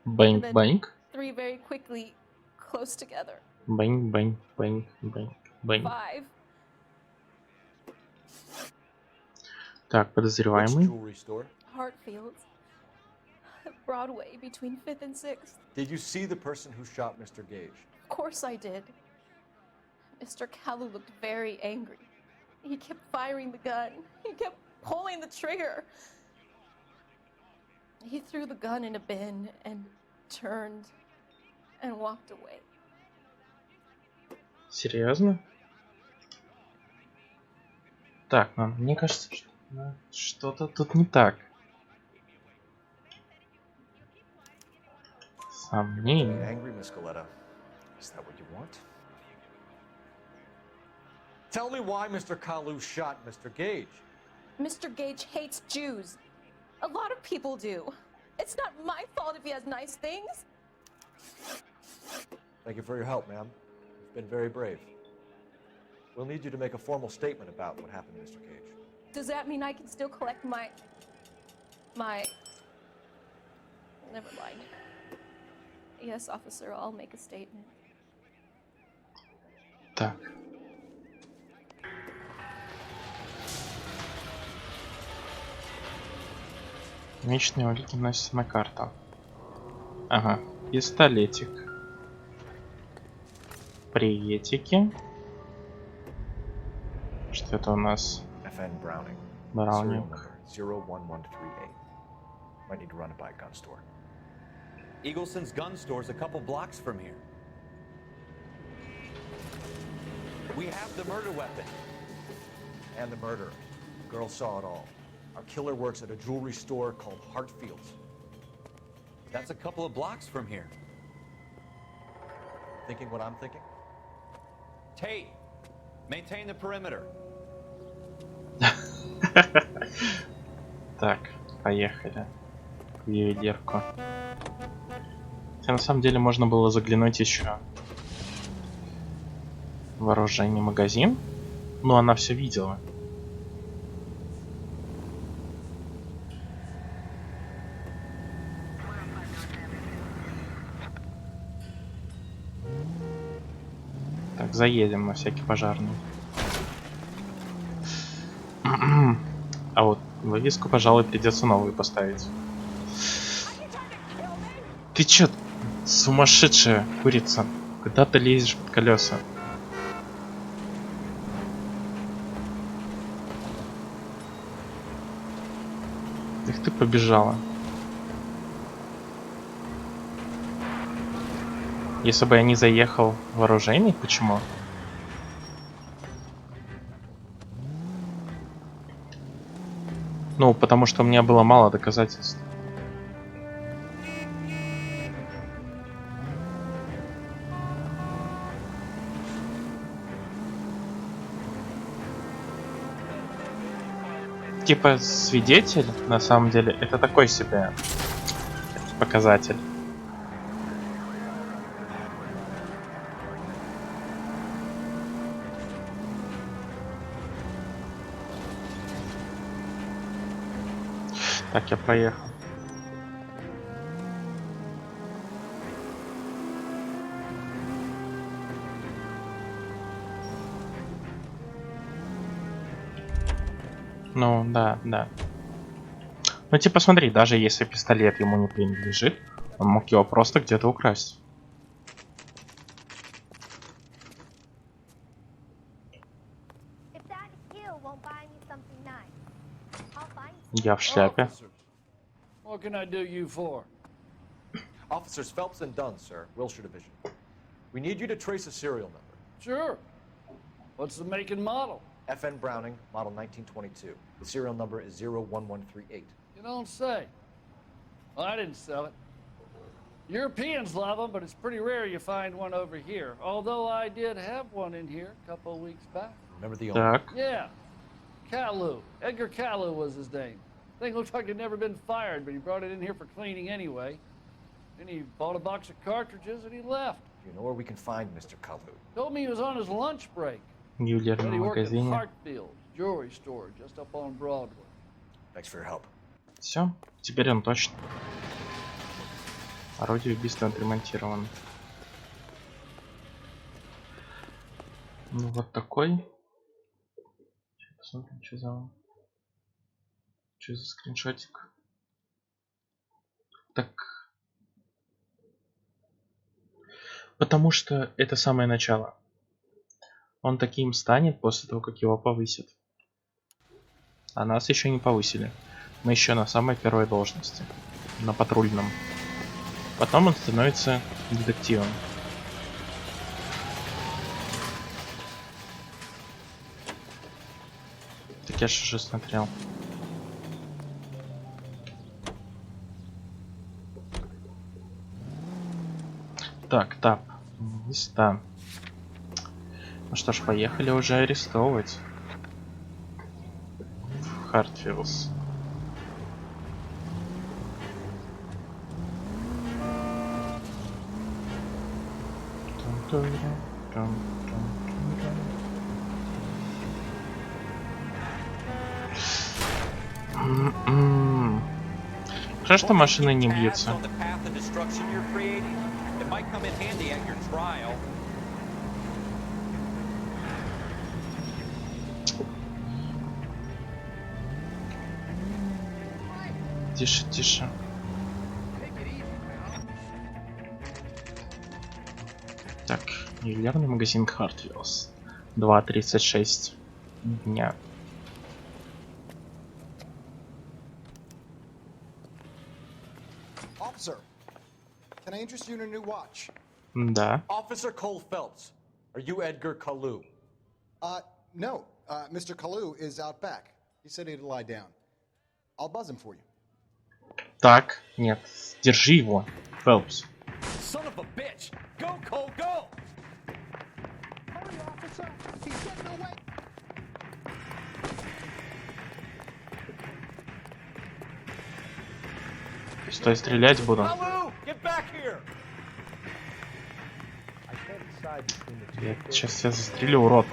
Bang, and then bang. three very quickly close together. Bang, bang, bang, bang, bang. 5. Так, подозреваемый. Jewelry store. Hartfields. Broadway between 5th and 6th. Did you see the person who shot Mr. Gage? Of course I did. Mr. Kalu looked very angry. He kept firing the gun. He kept pulling the trigger. He threw the gun in a bin and turned and walked away. Серьезно? Так, ну, мне кажется, что что-то тут не так. Сомнение. Angry, Miss Coletta. Is that what you want? Tell me why Mr. Kalu shot Mr. Gage. Mr. Gage hates Jews. A lot of people do. It's not my fault if he has nice things. Thank you for your help, ma'am. You've been very brave. We'll need you to make a formal statement about what happened to Mr. Gage. Does that mean I can still collect my... Never mind. Yes, officer, I'll make a statement. Так. Личные улики носят на карту. Ага, пистолетик. Приветики. Что это у нас? FN Browning. Браунинг. 01138. Might need to run it by a gun store. Eagleson's gun store's a couple blocks from here. We have the murder weapon. And the murderer. The girl saw it all. Our killer works at a jewelry store called Hartfields. That's a couple of blocks from here. Thinking what I'm thinking? Tate, maintain the perimeter. Так, поехали. В ювелирку. Хотя на самом деле можно было заглянуть еще в оружейный магазин. Но она все видела. Так, заедем на всякий пожарный. А вот вывеску, пожалуй, придется новую поставить. Ты чё, сумасшедшая курица? Куда ты лезешь под колеса? Эх, ты побежала. Если бы я не заехал в оружейный, почему? Ну, потому что у меня было мало доказательств. Типа свидетель, на самом деле, это такой себе показатель. Так, я проехал. Ну, да, да. Ну, типа, смотри, даже если пистолет ему не принадлежит, он мог его просто где-то украсть. Я в шляпе. What can I do you for? Officers Phelps and Dunn, sir, Wilshire Division. We need you to trace a serial number. Sure. What's the make and model? FN Browning, model 1922. The serial number is 01138. You don't say. Well, I didn't sell it. Europeans love them, but it's pretty rare you find one over here. Although I did have one in here a couple of weeks back. Remember the owner? Yeah. Kalu. Edgar Kalu was his name. Thing looked like it'd never been fired, but he brought it in here for cleaning anyway. Then he bought a box of cartridges and he left. Do you know where we can find Mr. Kalu? Told me he was on his lunch break. Ювелирном He worked at магазине. Hartfield's jewelry store just up on Broadway. Thanks for your help. Все, теперь он точно. Орудие убийства отремонтировано. Ну вот такой. Сейчас посмотрим, что за скриншотик. Так. Потому что это самое начало. Он таким станет после того, как его повысят. А нас еще не повысили. Мы еще на самой первой должности. На патрульном. Потом он становится детективом. Так я же уже смотрел. Так, тап. Места. Ну что ж, поехали уже арестовывать. Хартфилдс. Хорошо, что машины не бьются. Тише, тише. Так, ювелирный магазин Хартфилдс. 2:36 дня. Officer, can I interest you in a new watch? Да. Officer Cole Phelps, are you Edgar Kalu? No. Mr. Kalu is out back. He said he'd lie down. I'll buzz him for you. Так, нет, держи его, Фелпс. Son of a bitch! Go, Cole, go! Hurry, officer! He's getting away! Стой, стрелять буду. Get back here! Я сейчас тебя застрелю, урод.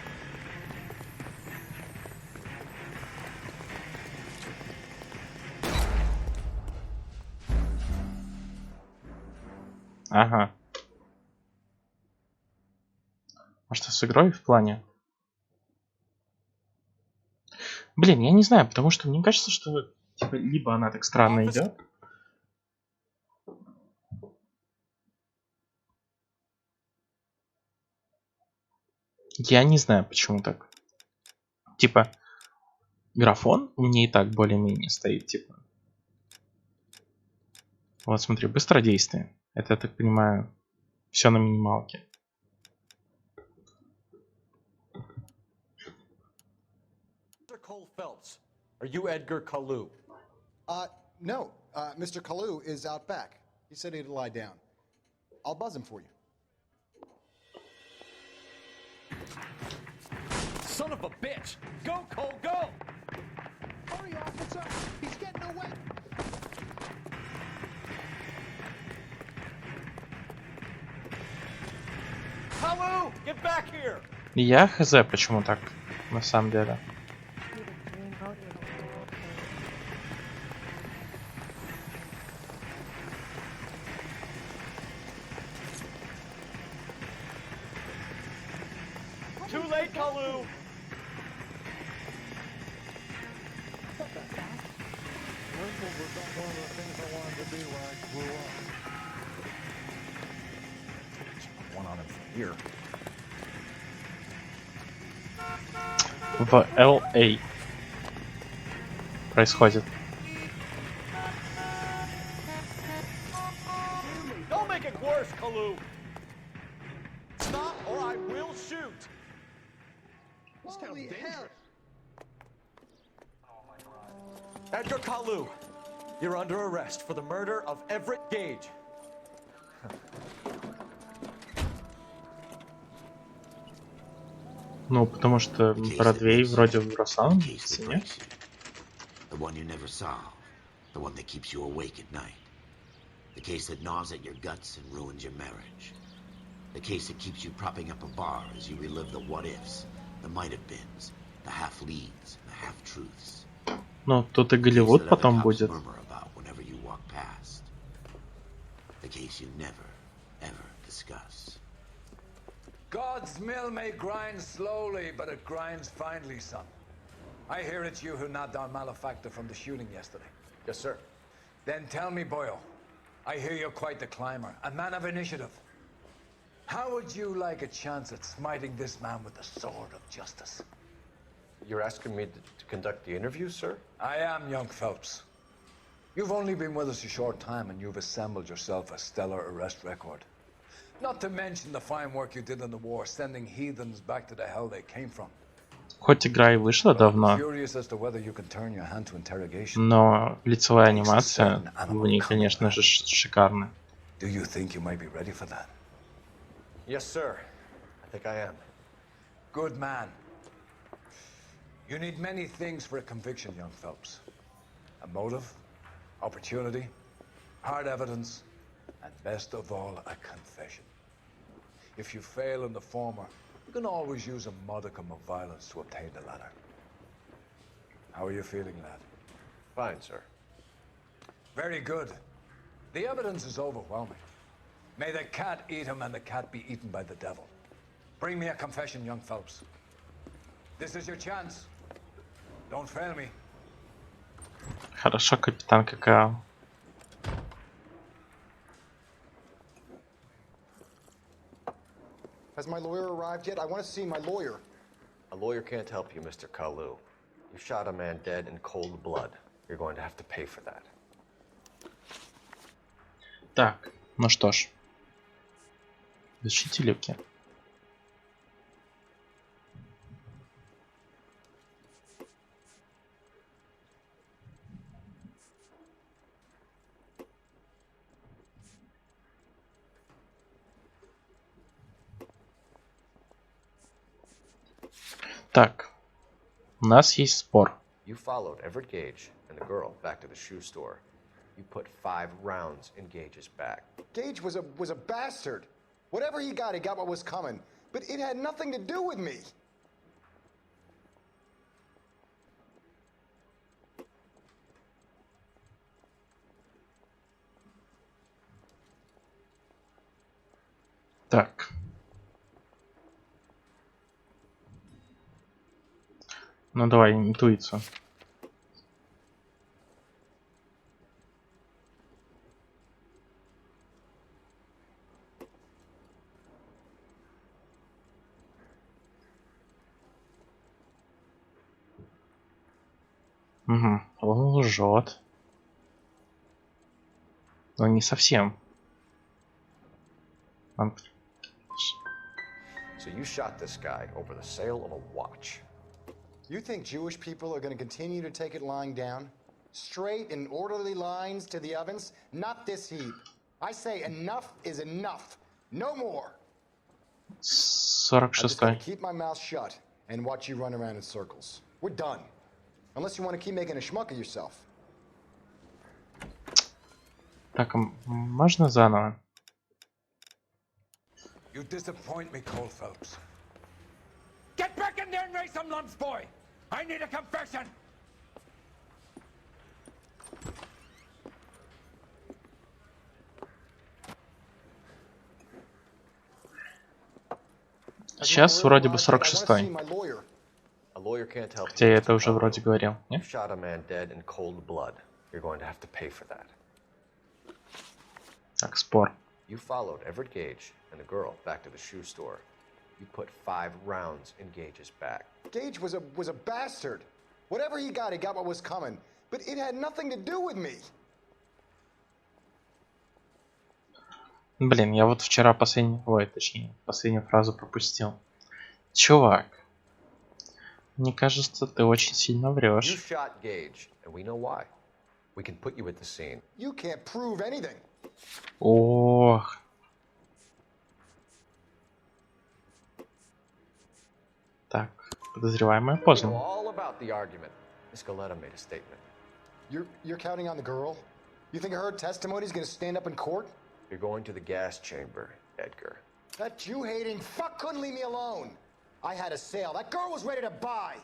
Ага. Может, с игрой в плане? Блин, я не знаю, потому что мне кажется, что типа либо она так странно идет. Я не знаю, почему так. Типа, графон у меня и так более-менее стоит, типа. Вот смотри, быстродействие. Это, я так понимаю, все на минималке. Mr. Cole Phelps, are you Edgar Kalu? No. Mr. Kalu is out back. He said he'd lie down. I'll buzz him for you. Son of a bitch! Go, Cole, go! Hurry, officer! He's getting away! Hello! Get back here! Я хз, почему так, на самом деле. Too late, Kalu! One on him from here. В LA происходит. Don't make it worse, Kalu! Stop or I will shoot! Holy hell! Edgar Kalu, you're under arrest for the murder of Everett Gage. Ну, потому что Бродвей вроде врос в цене. The one you never solve. The one that keeps you awake at night. The case that gnaws at your guts and ruins your marriage. The case that keeps you propping up a bar as you relive the what-ifs, the might-have-beens, the half-leads, the half-truths. Ну, тут и Голливуд потом будет. Whenever you walk past. The case you never, ever discuss. God's mill may grind slowly, but it grinds finely, son. I hear it's you who nabbed our malefactor from the shooting yesterday. Yes, sir. Then tell me, Boyle, I hear you're quite the climber, a man of initiative. How would you like a chance at smiting this man with the sword of justice? You're asking me to conduct the interview, sir? I am, young Phelps. You've only been with us a short time, and you've assembled yourself a stellar arrest record. Not to mention the fine work you did in the war, sending heathens back to the hell they came from. Хоть игра и вышла давно, Curious as to whether you can turn your hand to interrogation. но лицевая анимация в ней, конечно же, шикарная. Do you think you might be ready for that? Yes, sir. I think I am. Good man. You need many things for a conviction, young Phelps. A motive, opportunity, hard evidence, and best of all, a confession. If you fail in the former, you can always use a modicum of violence to obtain the latter. How are you feeling, lad? Fine, sir. Very good. The evidence is overwhelming. May the cat eat him and the cat be eaten by the devil. Bring me a confession, young Phelps. This is your chance. Don't fail me. Хорошо, капитан Какао. Has my lawyer arrived yet? I want to see my lawyer. A lawyer can't help you, Mr. Kalu. You shot a man dead in cold blood. You're going to have to pay for that. Так, ну что ж. Защити люки. Так, у нас есть спор. You followed Everett Gage and the girl back to the shoe store. You put 5 rounds in Gage's back. Gage was a bastard. Whatever he got what was coming. But it had nothing to do with me. Так. Ну давай, интуицию. Угу, он лжет. Но не совсем. Он... So you shot this guy over the sale of a watch. You think Jewish people are going to continue to take it lying down? Straight and orderly lines to the ovens? Not this heap. I say enough is enough. No more. I just gotta 46-й. keep my mouth shut and watch you run around in circles. We're done. Unless you want to keep making a schmuck of yourself. Так, можно заново? You disappoint me, Cole Phelps. Get back in there and raise some lumps, boy! I need a confession! Сейчас вроде бы 46-й. A lawyer can't help Хотя you, я это Mr. уже Cole. вроде говорил, You нет? shot a man dead in cold blood. You're going to have to pay for that. Так, спор. You followed Everett Gage and the girl back to the shoe store. You put 5 rounds in Gage's back. Gage was a bastard. Whatever he got what was coming. But it had nothing to do with me. Блин, я вот вчера последнюю фразу пропустил. Чувак, мне кажется, ты очень сильно You врешь. shot Gage, and we know why. We can put you at the scene. You can't prove anything. Ох. Так, подозреваемая We know поздно. all about the argument. Miss Galetta made a statement. You're counting on the girl? You think her testimony is going to stand up in court? You're going to the gas chamber, Edgar. That Jew-hating fuck couldn't leave me alone. I had a sale. That girl was ready to buy.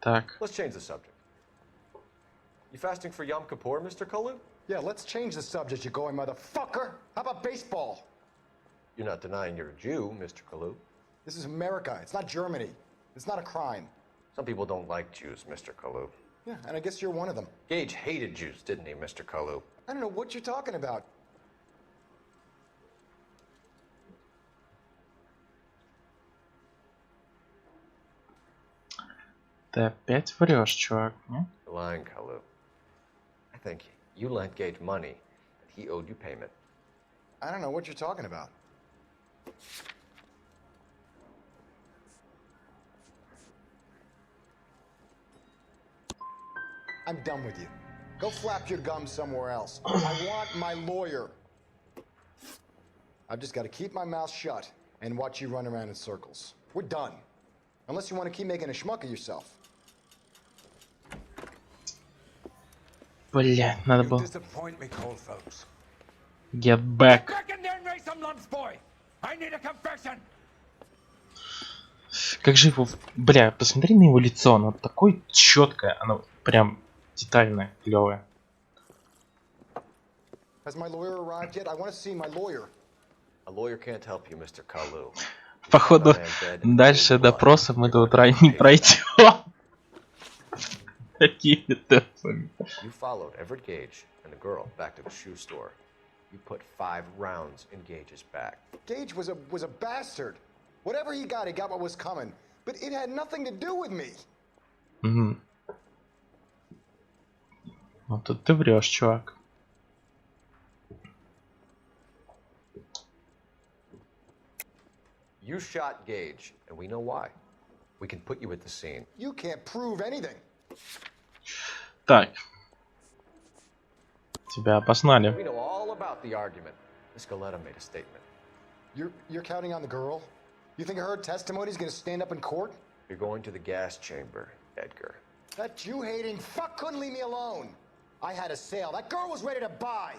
Так, Let's change the subject. You fasting for Yom Kippur, Mr. Kalu? Yeah, let's change the subject, you going motherfucker. How about baseball? You're not denying you're a Jew, Mr. Kalu. This is America. It's not Germany. It's not a crime. Some people don't like Jews, Mr. Kalu. Yeah, and I guess you're one of them. Gage hated Jews, didn't he, Mr. Kalu? I don't know what you're talking about. ты опять врешь, чувак, не? You're lying, Kalu. I think you lent Gage money, and he owed you payment. I don't know what you're talking about. I'm done with you. Go flap your gums somewhere else. I want my lawyer. I've just got to keep my mouth shut and watch you run around in circles. We're done. Unless you want to keep making a schmuck of yourself. Бля, надо You было... disappoint me, Cole Phelps. Get back. Back in there and raise some lumps, boy! I need a confession! Как же его... Бля, посмотри на его лицо, оно такое четкое, оно прям детальное, клевое. Has my lawyer arrived yet? I want to see my lawyer. A lawyer can't help you, Mr. Kalu. Походу, дальше допроса мы до утра не пройдем. Такие темпами. You followed Everett Gage and the girl back to the shoe store. You put 5 rounds in Gage's back. Gage was a bastard. Whatever he got what was coming. But it had nothing to do with me. Угу. Ну тут ты врешь, чувак. You shot Gage, and we know why. We can put you at the scene. You can't prove anything. Так. Тебя опознали. We know all about the argument. Miss Galetta made a statement. You're counting on the girl? You think her testimony is going to stand up in court? You're going to the gas chamber, Edgar. That Jew-hating fuck couldn't leave me alone. I had a sale. That girl was ready to buy.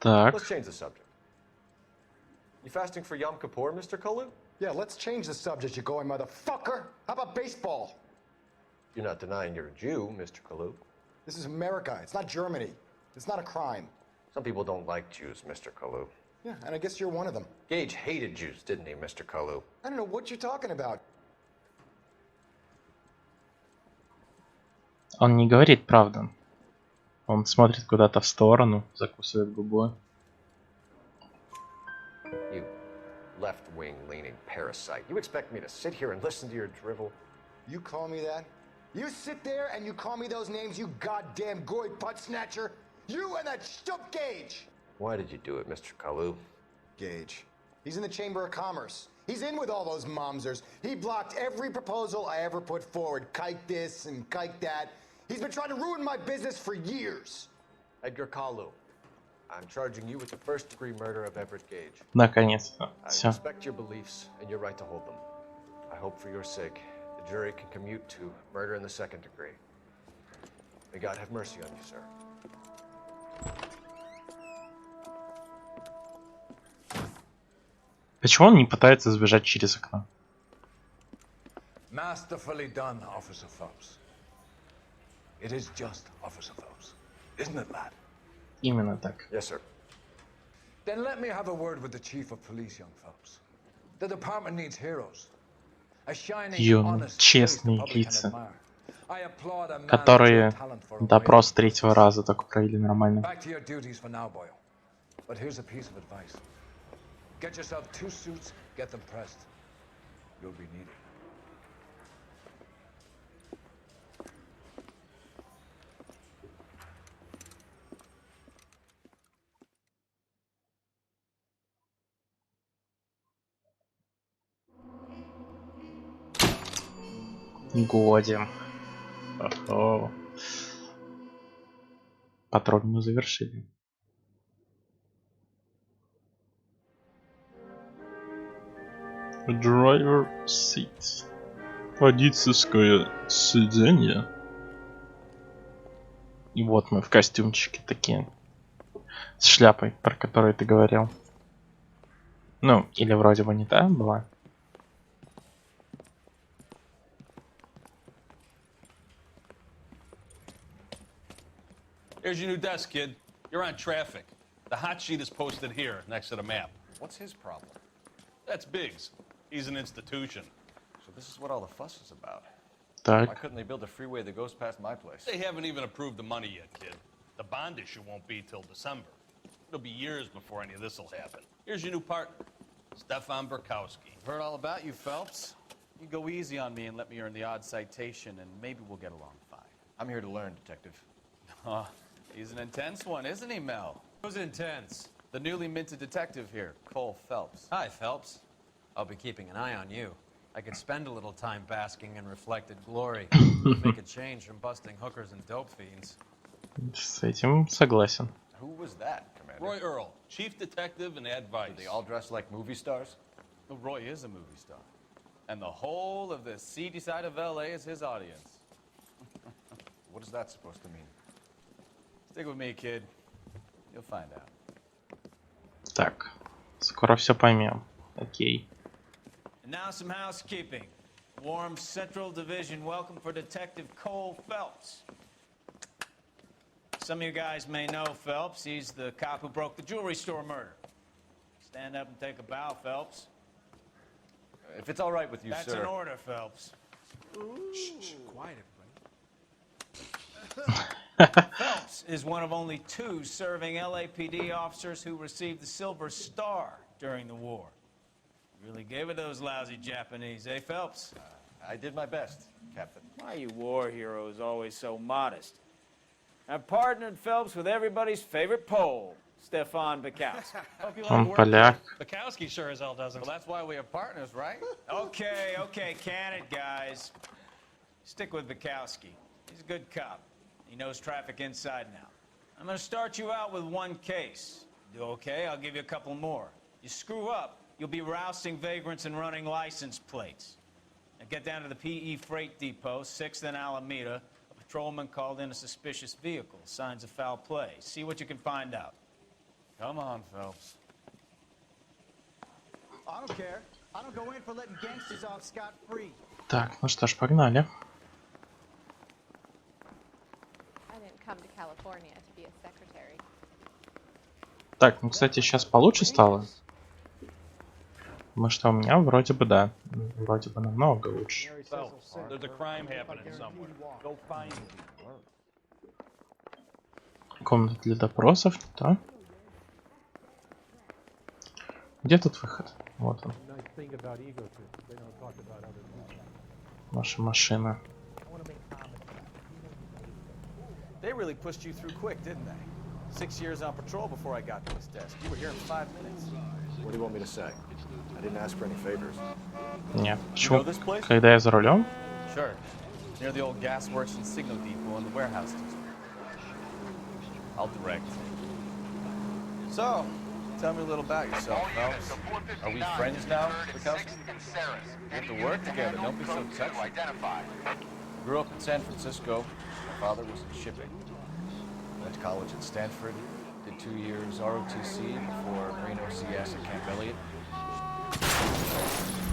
Так. Let's change the subject. You fasting for Yom Kippur, Mr. Kalu? Yeah, let's change the subject, you going motherfucker. How about baseball? You're not denying you're a Jew, Mr. Kalu. This is America. It's not Germany. It's not a crime. Some people don't like Jews, Mr. Kalu. Yeah, and I guess you're one of them. Gage hated Jews, didn't he, Mr. Kalu? I don't know what you're talking about. Он не говорит правду. Он смотрит куда-то в сторону, закусывает губу. You left-wing leaning parasite. You expect me to sit here and listen to your drivel? You call me that? You sit there and you call me those names, you goddamn goy butt snatcher? You and that stup Gage! Why did you do it, Mr. Kalu? Gage. He's in the Chamber of Commerce. He's in with all those momsers. He blocked every proposal I ever put forward. Kike this and kike that. He's been trying to ruin my business for years. Edgar Kalu, I'm charging you with the first-degree murder of Everett Gage. Наконец-то. I Все. respect your beliefs and your right to hold them. I hope for your sake the jury can commute to murder in the second degree. May God have mercy on you, sir. Почему он не пытается сбежать через окно? Masterfully done, Officer Phelps. It is just, Officer Phelps. Isn't it, lad? Именно так. Yes, sir. Then let me have a word with the Chief of Police, young Phelps. The department needs heroes. A shining, Юные, honest face the честные public can лица, admire. I applaud a man with которые your talent for a допрос третьего раза только провели нормально. Back to your duties for now, Boyle. But here's a piece of advice. Get yourself 2 suits, get them pressed. You'll be needed. Годим. О-о. Патруль мы завершили. Driver seat. Водительское сиденье. И вот мы в костюмчике такие. С шляпой, про которую ты говорил. Ну, или вроде бы не та была. Here's your new desk, kid. You're on traffic. The hot sheet is posted here, next to the map. What's his problem? That's Biggs. He's an institution. So this is what all the fuss is about. Так. Why couldn't they build a freeway that goes past my place? They haven't even approved the money yet, kid. The bond issue won't be till December. It'll be years before any of this will happen. Here's your new partner, Stefan Burkowski. I've heard all about you, Phelps. You go easy on me and let me earn the odd citation, and maybe we'll get along fine. I'm here to learn, Detective. Oh, he's an intense one, isn't he, Mel? Who's intense? The newly minted detective here, Cole Phelps. Hi, Phelps. I'll be keeping an eye on you. I could spend a little time basking in reflected glory. Make a change from busting hookers and dope fiends. С этим согласен. Who was that, Commander? Roy Earl, chief detective and advice. Do they all dress like movie stars? Well, Roy is a movie star. And the whole of the seedy side of LA is his audience. What is that supposed to mean? Stick with me, kid. You'll find out. Так, скоро все поймем. Окей. And now some housekeeping. Warm Central Division welcome for Detective Cole Phelps. Some of you guys may know Phelps. He's the cop who broke the jewelry store murder. Stand up and take a bow, Phelps. If it's all right with you, That's sir. an order, Phelps. Shh, quiet, Phelps is one of only 2 serving LAPD officers who received the Silver Star during the war. Really gave it those lousy Japanese, eh, Phelps? I did my best, Captain. Why you war heroes always so modest? I've partnered Phelps with everybody's favorite Pole, Stefan Burkowski. Он поляк. Bukowski sure as hell doesn't. Well, that's why we have partners, right? Okay, can it, guys. Stick with Bukowski. He's a good cop. He knows traffic inside now. I'm going to start you out with 1 case. Do okay? I'll give you a couple more. You screw up, you'll be rousting vagrants and running license plates. Now get down to the PE Freight Depot, 6th and Alameda. A patrolman called in a suspicious vehicle. Signs of foul play. See what you can find out. Come on, Phelps. I don't care. I don't go in for letting gangsters off scot-free. Так, ну что ж, погнали. I didn't come to California to be a secretary. Так, ну, кстати, сейчас получше стало. Потому что у меня вроде бы, да. Вроде бы намного лучше. Phelps, there's a crime happening somewhere. Go find it. Комната для допросов, да? Где тут выход? Вот он. Наша машина. They really pushed you through quick, didn't they? 6 years on patrol before I got to this desk. You were here in 5 minutes. What do you want me to say? I didn't ask for any favors. Нет, You know почему? this place? Когда я за рулем? Sure. Near the old gas works and signal depot in the warehouse district. I'll direct. So, tell me a little about yourself, Phelps. Are we friends now, Bukowski? We have to work together, don't be so touchy. Grew up in San Francisco. My father was in shipping. Went to college at Stanford. Did 2 years ROTC before Marine OCS at Camp Elliott.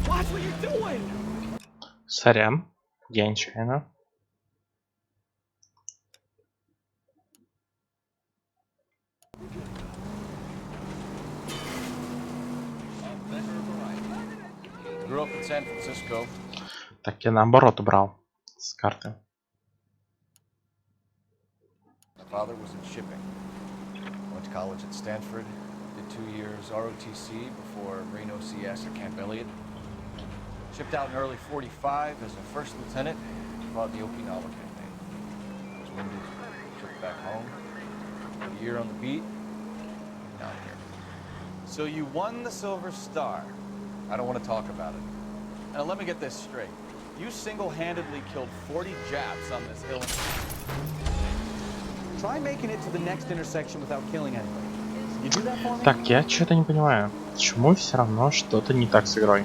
Watch what you're doing! Сорян, я нечаянно. Grew up in San Francisco. Так, я наоборот убрал с карты. My father was in shipping. Went to college at Stanford. Did 2 years ROTC before Marine OCS at Camp Elliott. Shipped out in early 45 as a first lieutenant. Fought the Okinawa campaign. Was wounded. Shipped back home. A year on the beat. Now here. So you won the Silver Star. I don't want to talk about it. Now let me get this straight. You single-handedly killed 40 Japs on this hill. Try making it to the next intersection without killing anybody. You do that for me? Так, я что-то не понимаю. Почему все равно что-то не так с игрой?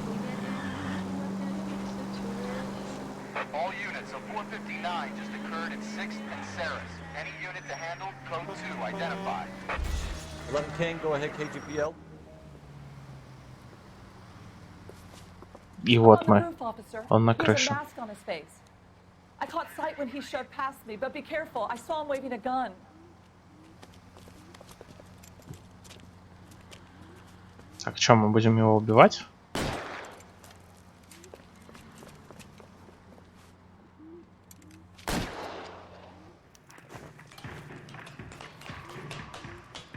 All units of 459 just occurred in 6th and Saris. Any unit to handle, code 2, identify. 11 King, go ahead, KGPL. И вот мы. Он на He has a крыше. mask on his face. I caught sight when he shoved past me, but be careful. I saw him waving a gun. Так, что, мы будем его убивать?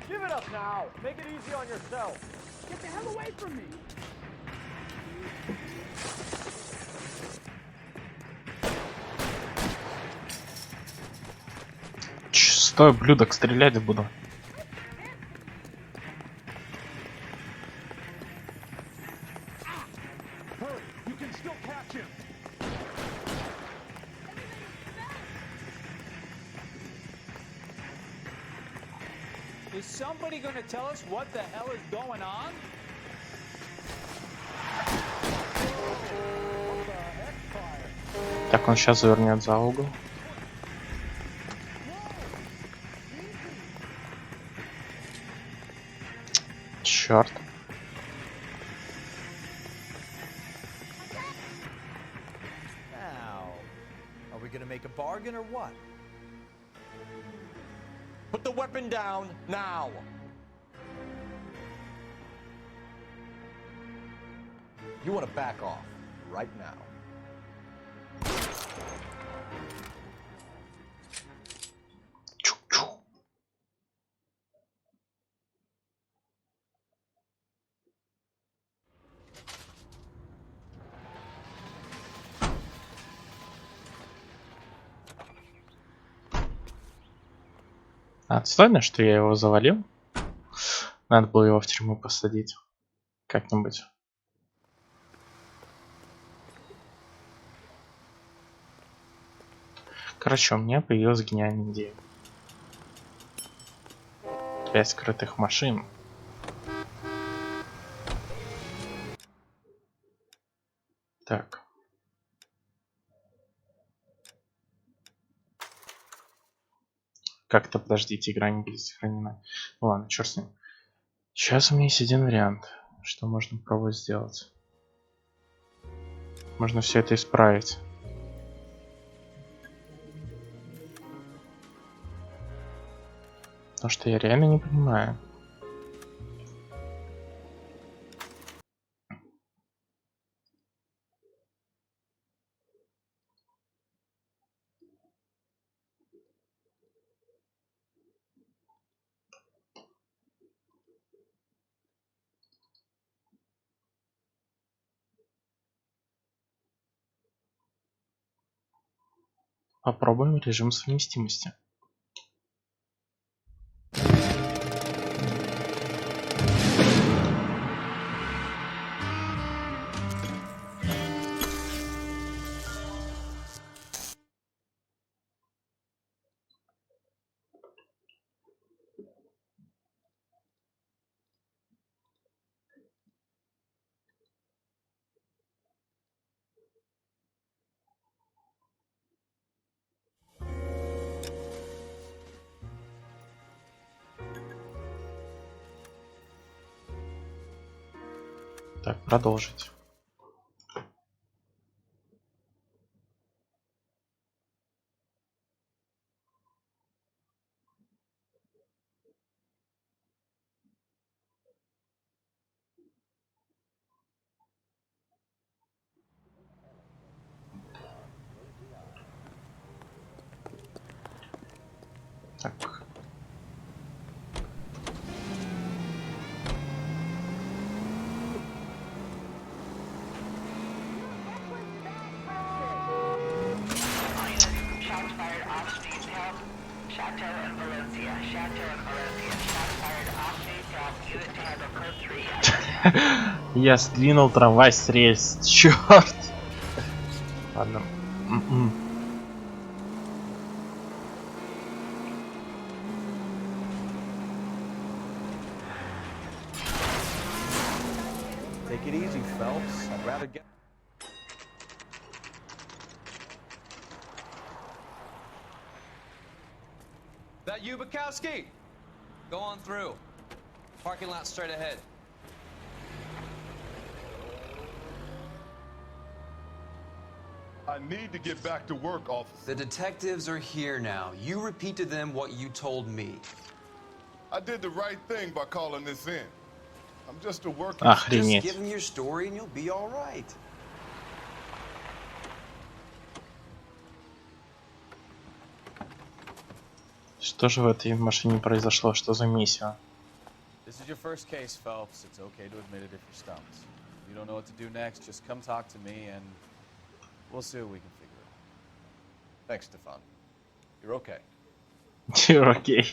Give it up now. Make it easy on yourself. Get the hell away from me. Стой, блюдок, стрелять буду. Hurry, you can still catch him. Is somebody going to tell us what the hell is going on? Так, он сейчас завернет за угол. Черт. Now, are we gonna make a bargain or what? Put the weapon down now. You want to back off right now. Отстойно, что я его завалил. Надо было его в тюрьму посадить. Как-нибудь. Короче, у меня появилась гениальная идея. 5 скрытых машин. Так. Как-то, подождите, игра не будет сохранена. Ну ладно, черт с ним. Сейчас у меня есть один вариант. Что можно попробовать сделать? Можно все это исправить. Потому что я реально не понимаю. Попробуем режим совместимости. Так, продолжить. Так. Я сдвинул трамвай с рельс. Черт. Ладно. Take it easy, Phelps. I'd rather get... That you, Bukowski? Go on through. Parking lot straight ahead. I need to get back to work, officer. The detectives are here now. You repeat to them what you told me. I did the right thing by calling this in. I'm just a working... Just give them your story and you'll be all right. Что же в этой машине произошло? Что за миссия? This is your first case, Phelps. It's okay to admit it if you're stumped. If you don't know what to do next, just come talk to me and we'll see what we can figure out. Thanks, Stefan. You're okay. You're okay.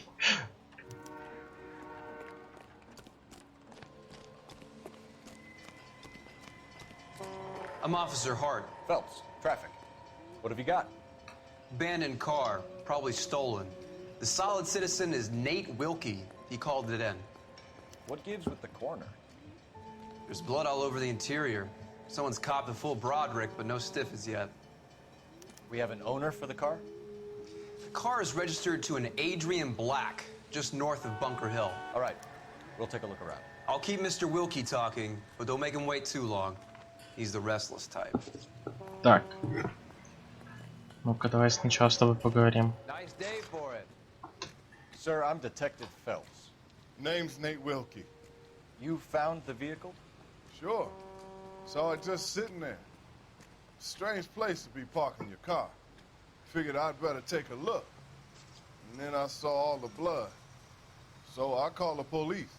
I'm Officer Hart. Phelps, traffic. What have you got? Abandoned car, probably stolen. The solid citizen is Nate Wilkie. He called it in. What gives with the corner? There's blood all over the interior. Someone's copped a full Broderick, but no stiff as yet. We have an owner for the car? The car is registered to an Adrian Black, just north of Bunker Hill. All right, we'll take a look around. I'll keep Mr. Wilkie talking, but don't make him wait too long. He's the restless type. Так. Ну-ка, давай сначала с тобой поговорим. Nice day for it. Sir, I'm Detective Phelps. Name's Nate Wilkie. You found the vehicle? Sure. Saw it just sitting there. Strange place to be parking your car. Figured I'd better take a look. And then I saw all the blood. So I called the police.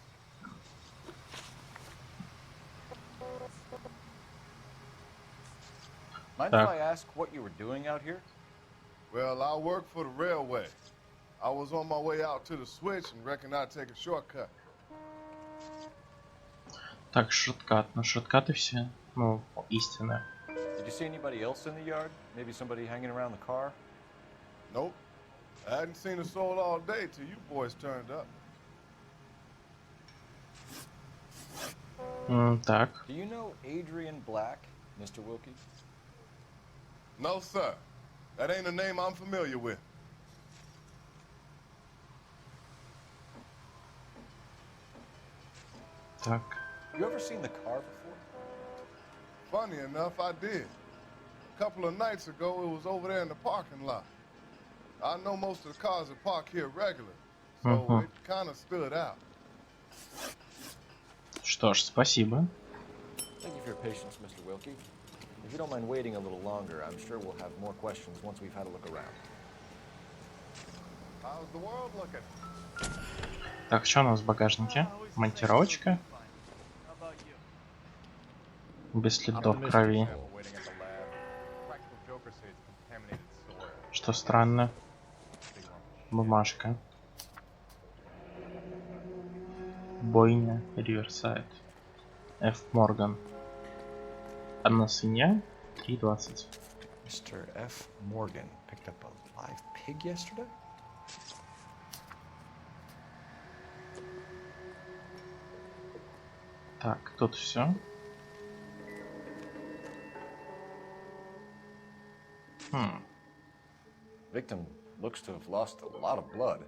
Mind if I ask what you were doing out here? Well, I work for the railway. I was on my way out to the switch and reckoned I'd take a shortcut. Так, шорткат. Ну, шорткаты все, ну, истинные. Did you see anybody else in the yard? Maybe somebody hanging around the car? Nope. I hadn't seen a soul all day till you boys turned up. Так. Do you know Adrian Black, Mr. Wilkie? No, sir. That ain't a name I'm familiar with. Так. You ever seen the car before? Funny enough, I did. A couple of nights ago, it was over there in the parking lot. I know most of the cars that park here regular, so it kind of stood out. Что ж, спасибо. Thank you for your patience, Mr. Wilkie. If you don't mind waiting a little longer, I'm sure we'll have more questions once we've had a look around. How's the world looking? Так, что у нас в багажнике? Монтировочка. Без следов крови. что странно. Бумажка. Бойня, Риверсайд. Ф. Морган. Одна свинья, 3:20. Mr. F. Morgan picked up a live pig yesterday? Так, тут все. Victim looks to have lost a lot of blood.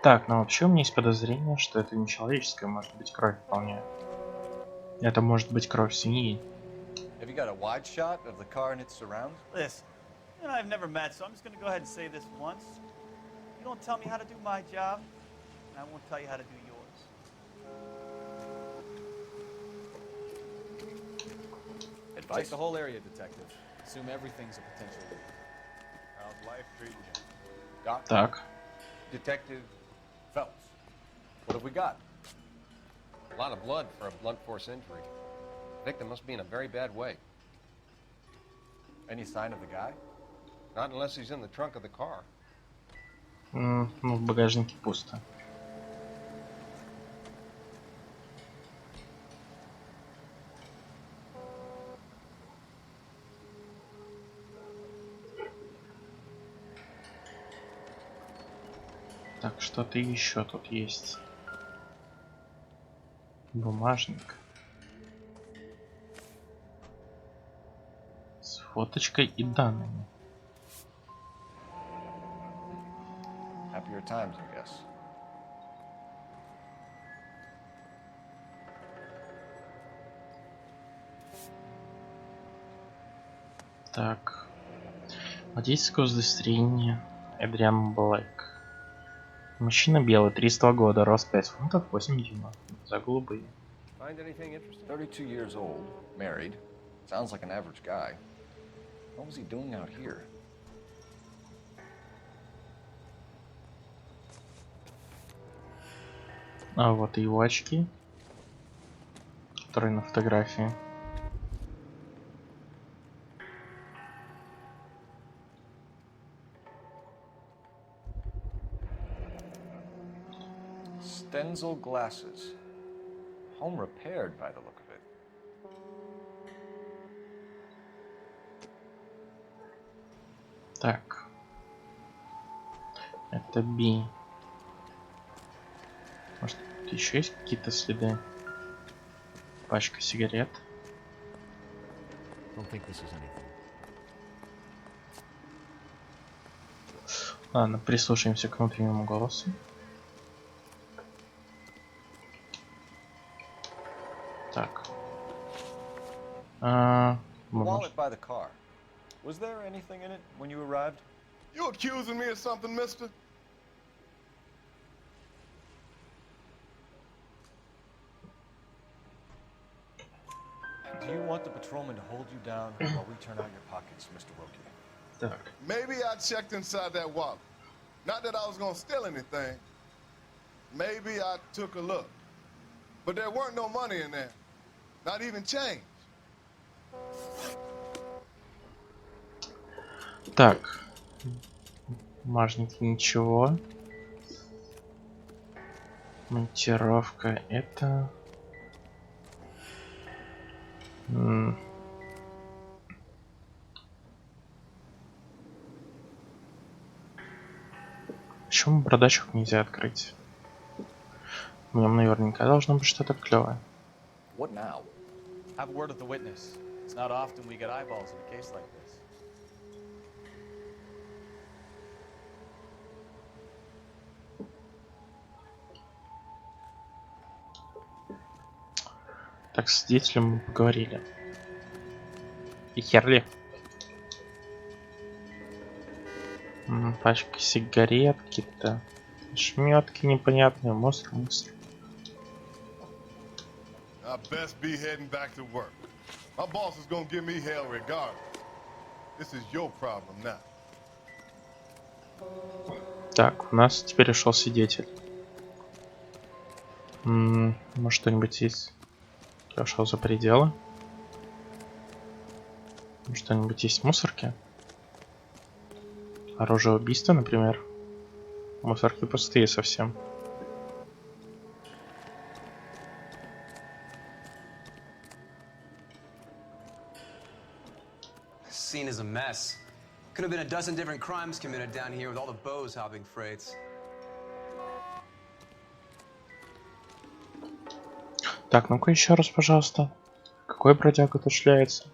Так, но вообще у меня есть подозрение, что это не человеческая, может быть кровь вполне. Это может быть кровь свиньи. Have you got a wide shot of the car and its surrounds? Listen, you know, I've never met, so I'm just going to go ahead and say this once. You don't tell me how to do my job, and I won't tell you how to do yours. Advice? Take the whole area, detective. Assume everything's a potential lead. How's life treating you? Doc? Так. Detective Phelps. What have we got? A lot of blood for a blunt force injury. Victim must be in a very bad way. Any sign of the guy? Not unless he's in the trunk of the car. Ну, в багажнике пусто. Так, что-то еще тут есть. Бумажник. С фоточкой и данными. Happier times, I guess. Так. Водительское удостоверение. Эдриан Блэк. Мужчина белый, 32 года, рост 5 фунтов, 8 дюймов. За голубые. Find anything interesting? 32 years old, married. Sounds like an average guy. What was he doing out here? А вот и его очки, которые на фотографии. Stenzel glasses. Home repaired by the look of it. Так. Это Би. Может, тут еще есть какие-то следы? Пачка сигарет. Don't think this is anything. Ладно, прислушаемся к внутреннему голосу. Так. Wallet by the car. Was there anything in it when you arrived? You accusing me of something, mister? Do you want the patrolman to hold you down while we turn out your pockets, Mr. Wilkie? Так. Maybe I checked inside that wallet. Not that I was gonna steal anything. Maybe I took a look. But there weren't no money in there. Not even change. Так. Бумажники ничего. Монтировка это... Почему бардачок нельзя открыть? В нем наверняка должно быть что-то клевое. What now? Have a word with the witness. It's not often we get eyeballs in a case like this. Так, с свидетелем мы поговорили. И херли. Пачка сигарет, какие-то шметки непонятные, мусор. I best be heading back to work. My boss is gonna give me hell regardless. This is your problem now. Так, у нас теперь ушел свидетель. Может, что-нибудь есть? Я ушел за пределы. Что-нибудь есть в мусорке? Оружие убийства, например. Мусорки пустые совсем. Scene is a mess. Could have been a dozen different crimes committed down here with all the bows hopping freights. Так, ну-ка еще раз, пожалуйста. Какой бродяга тут шляется?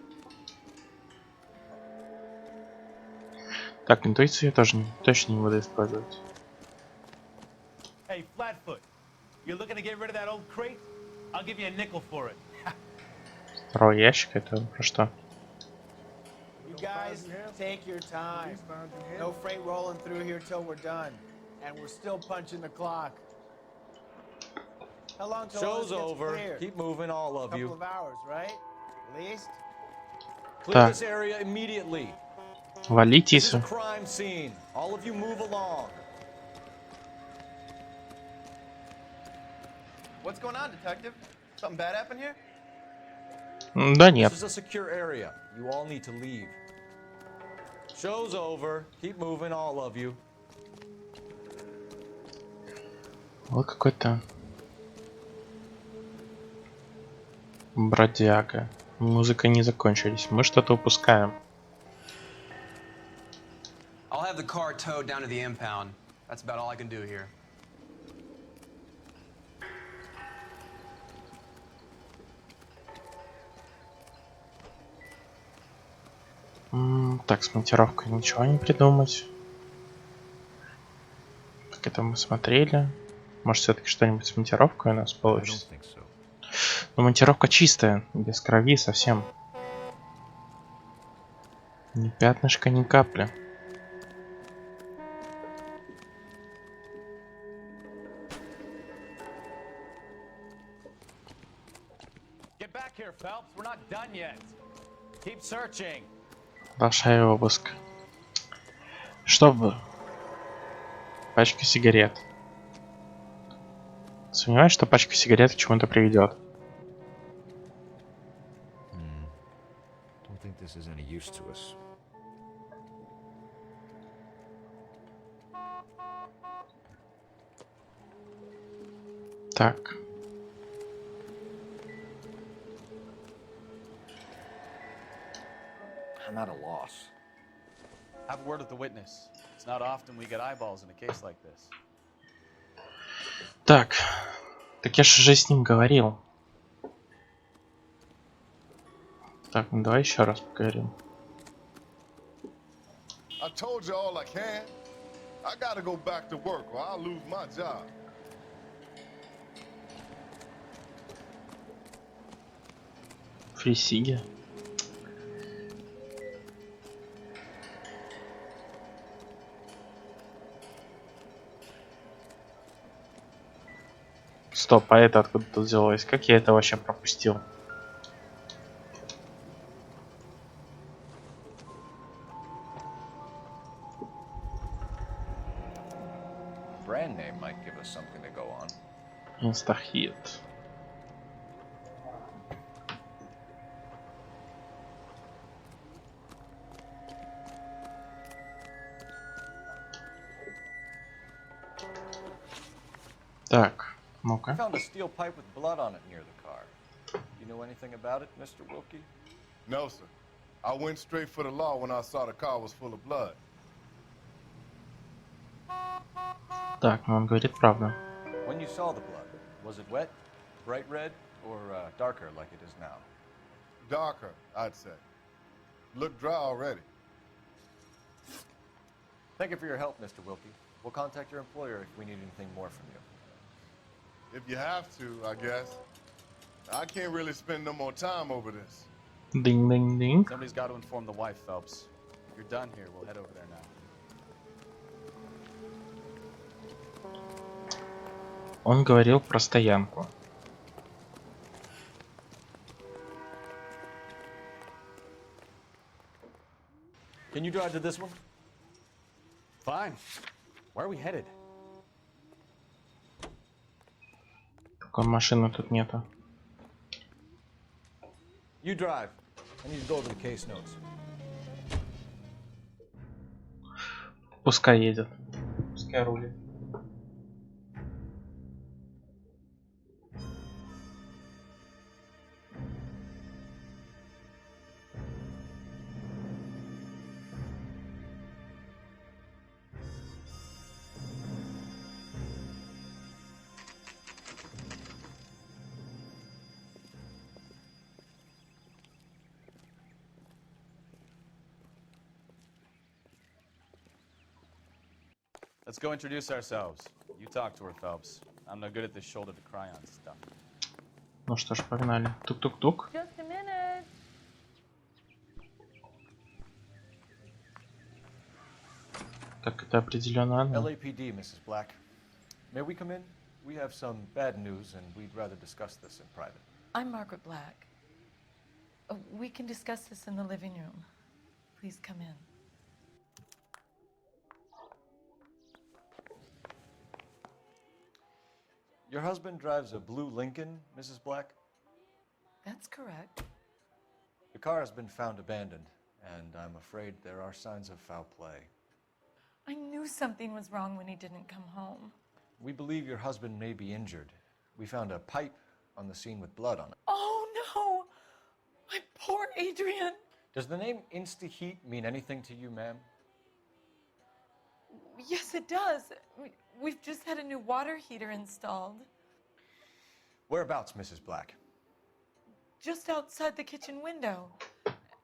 Так, интуицию я тоже точно не буду использовать. Hey, Flatfoot, you're looking to get rid of that old crate? I'll give you a nickel for it. Про ящик это про что? You guys, take your time. No freight rolling through here till we're done. And we're still punching the clock. How long till all this Show's gets over. cleared? Keep moving, all of you. Couple of hours, right? At least? Clear this area immediately. Валите This is a их. crime scene. All of you move along. What's going on, detective? Something bad happened here? Да нет. This is a secure area. You all need to leave. Show's over. Keep moving, all of you. Вот какой-то бродяга. Музыка не закончились. Мы что-то упускаем. I'll have the car towed down to the impound. That's about all I can do here. Так, с монтировкой ничего не придумать. Как это мы смотрели? Может, все-таки что-нибудь с монтировкой у нас получится? Но монтировка чистая, без крови совсем. Ни пятнышка, ни капли. Get back here, Phelps. We're not done yet. Keep searching. Большой обыск. Чтобы пачка сигарет. Сомневаюсь, что пачка сигарет к чему-то приведет. Don't think this is any use to us. Так. I'm at a loss. Have a word with the witness. It's not often we get eyeballs in a case like this. Так. Так я же с ним говорил. Так, ну давай еще раз поговорим. I told you all I can. I gotta go back to work or I'll lose my job. Фрисиги. Стоп, а это откуда тут взялось? Как я это вообще пропустил? Brand name might give us something to go on. Инстахит. Так, I ну-ка. found a steel pipe with blood on it near the car. You know anything about it, Mr. Wilkie? No, sir. I went straight for the law when I saw the car was full of blood. Так, ну он говорит правду. When you saw the blood, was it wet, bright red, or darker like it is now? Darker, I'd say. Looked dry already. Thank you for your help, Mr. Wilkie. We'll contact your employer if we need anything more from you. If you have to, I guess. I can't really spend no more time over this. Ding, ding, ding. Somebody's got to inform the wife, Phelps. If you're done here, we'll head over there now. Он говорил про стоянку. Can you drive to this one? Fine. Where are we headed? Только машины тут нету. You drive. I need to go over the case notes. Пускай едет. Пускай рулит. Let's go introduce ourselves. You talk to her, Phelps. I'm no good at this shoulder to cry on stuff. Ну что ж, погнали. Тук-тук-тук. Just a minute. Так, это определенно она. LAPD, Mrs. Black. May we come in? We have some bad news, and we'd rather discuss this in private. I'm Margaret Black. We can discuss this in the living room. Please come in. Your husband drives a blue Lincoln, Mrs. Black? That's correct. The car has been found abandoned, and I'm afraid there are signs of foul play. I knew something was wrong when he didn't come home. We believe your husband may be injured. We found a pipe on the scene with blood on it. Oh, no! My poor Adrian! Does the name Insta-Heat mean anything to you, ma'am? Yes, it does. We've just had a new water heater installed. Whereabouts, Mrs. Black? Just outside the kitchen window,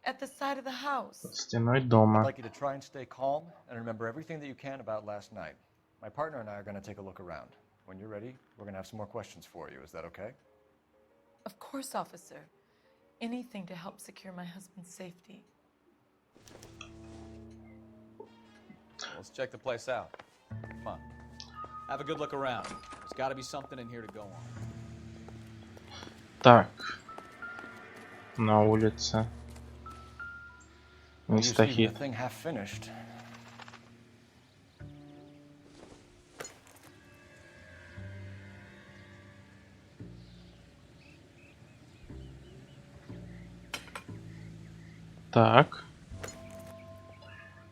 at the side of the house. Стеной дома. I'd like you to try and stay calm and remember everything that you can about last night. My partner and I are going to take a look around. When you're ready, we're going to have some more questions for you. Is that okay? Of course, officer. Anything to help secure my husband's safety. Let's check the place out. Come on. Have a good look around. There's got to be something in here to go on. Так. На улице. You see the Инста-хит. thing half finished. Так.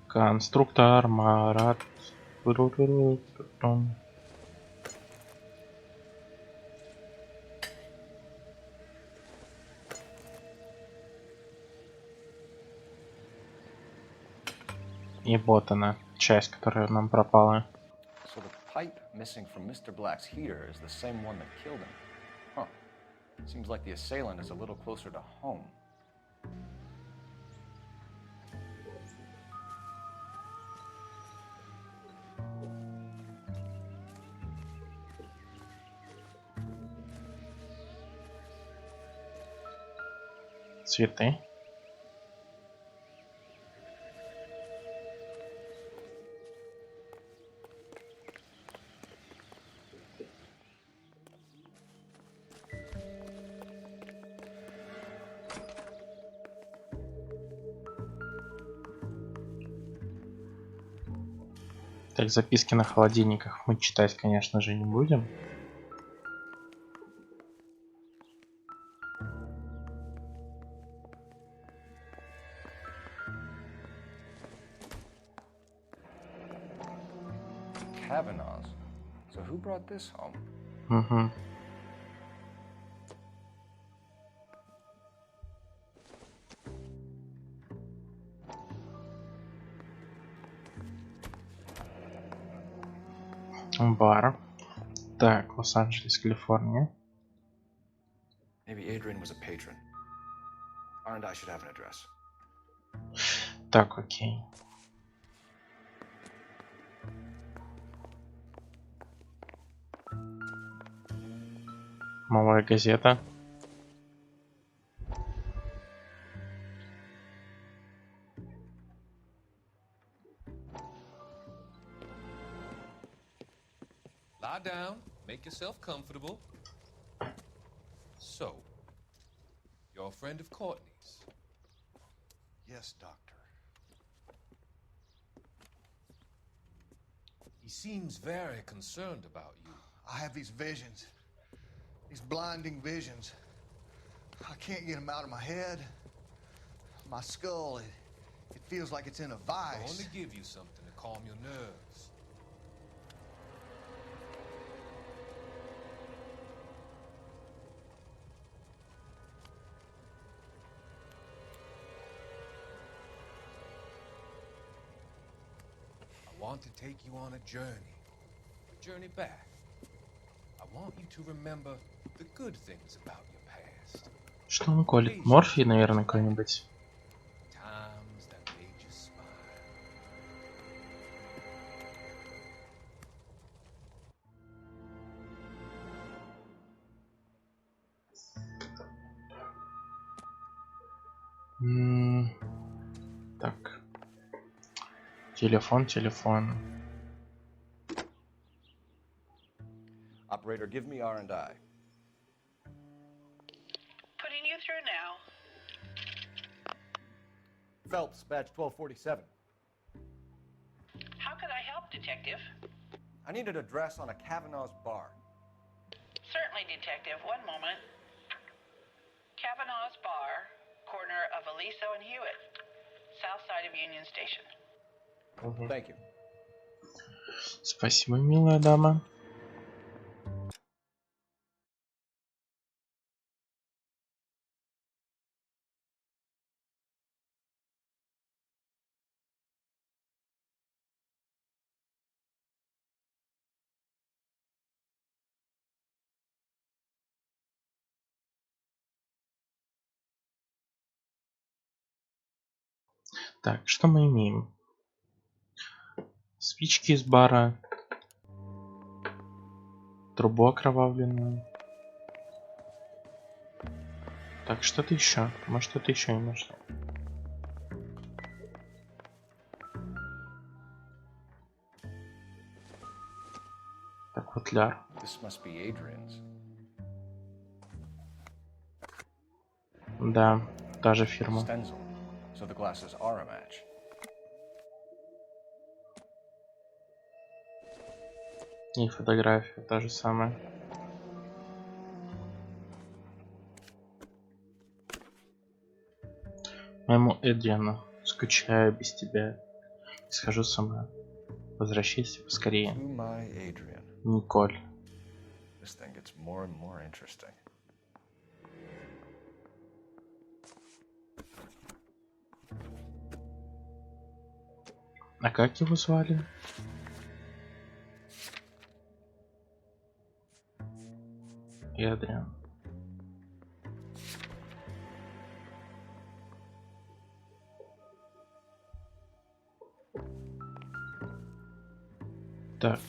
Конструктор, Марат. И вот она, часть, которая нам пропала. So the pipe missing from Mr. Black's heater is the same one that killed him. Huh. Seems like the assailant is a little closer to home. Цветы. Так, записки на холодильниках мы читать, конечно же, не будем. Kavanaugh's. So who brought this home? Угу. Бар. Так, Лос-Анджелес, Калифорния. Maybe Adrian was a patron. R&I should have an address. Так, окей. Малая газета. Lie down, make yourself comfortable. So, you're a friend of Courtney's? Yes, Doctor. He seems very concerned about you. I have these visions. These blinding visions. I can't get them out of my head. My skull, it feels like it's in a I want vice. to give you something to calm your nerves. I want to take you on a journey back. I want you to remember the good things about your past. Что он колет? Морфий, наверное, какой-нибудь. Times that made you smile. Так. Телефон. Operator, give me R&I. Putting you through now. Phelps, badge 1247. How could I help, Detective? I need an address on a Kavanaugh's bar. Certainly, Detective. One moment. Kavanaugh's Bar, corner of Aliso and Hewitt, south side of Union Station. Thank you. Спасибо, милая дама. Так, что мы имеем? Спички из бара. Трубу окровавленную. Так, что-то еще. Может, что-то еще не нашли. Так, футляр. This must be Adrian's. Да, та же фирма. Stenzel. So the glasses are a match. И фотография та же самая. Моему Эдриану, скучаю без тебя. Схожу сама. Возвращайся поскорее. To my Adrian. Николь. This thing gets more and more interesting. А как его звали? Эдриан. Так.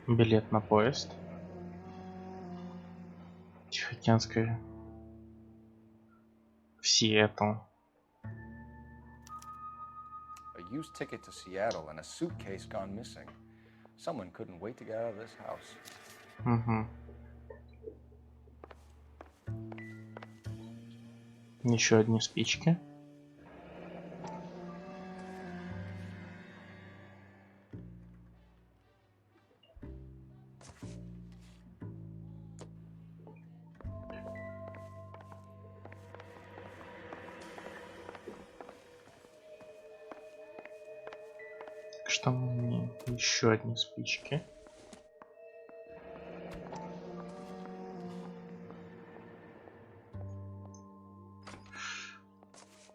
Билет на поезд. Тихоокеанская. В Сиэтл. A used ticket to Seattle and a suitcase gone missing. Someone couldn't wait to get out of this house. Угу. Еще одни спички. Что мне? Еще одни спички.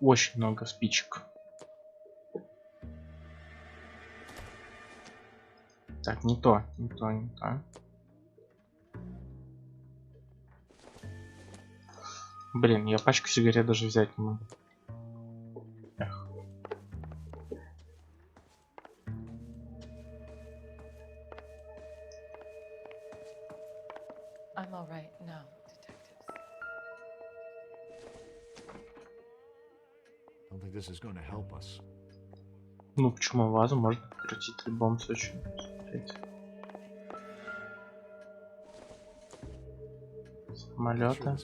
Очень много спичек. Так, не то. Блин, я пачку сигарет даже взять не могу. Эх. I'm all right now, detectives. Don't think this is going to help us. Ну почему вазу можно крутить в любом случае? Самолеты.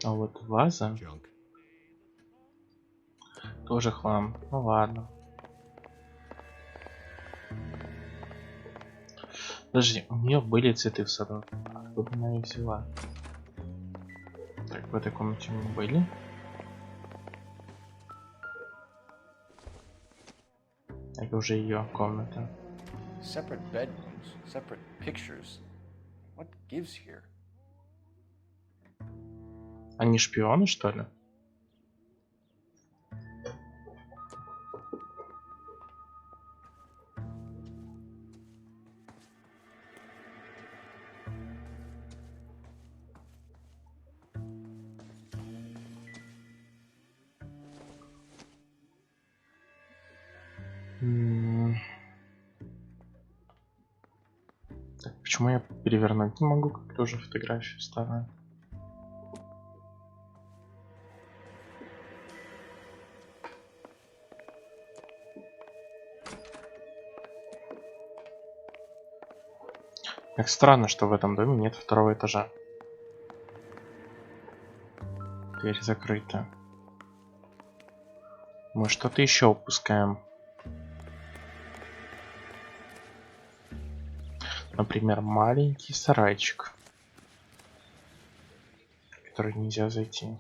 А вот ваза тоже хлам. Ну ладно. Подожди, у нее были цветы в саду. Откуда она их взяла? Так. В этой комнате мы были. Это уже ее комната. Separate bedrooms, separate pictures. What gives here? Они шпионы, что ли? Так, почему я перевернуть не могу, как тоже фотографию вставлю? Как странно, что в этом доме нет второго этажа. Дверь закрыта. Мы что-то еще упускаем. Например, маленький сарайчик, в который нельзя зайти.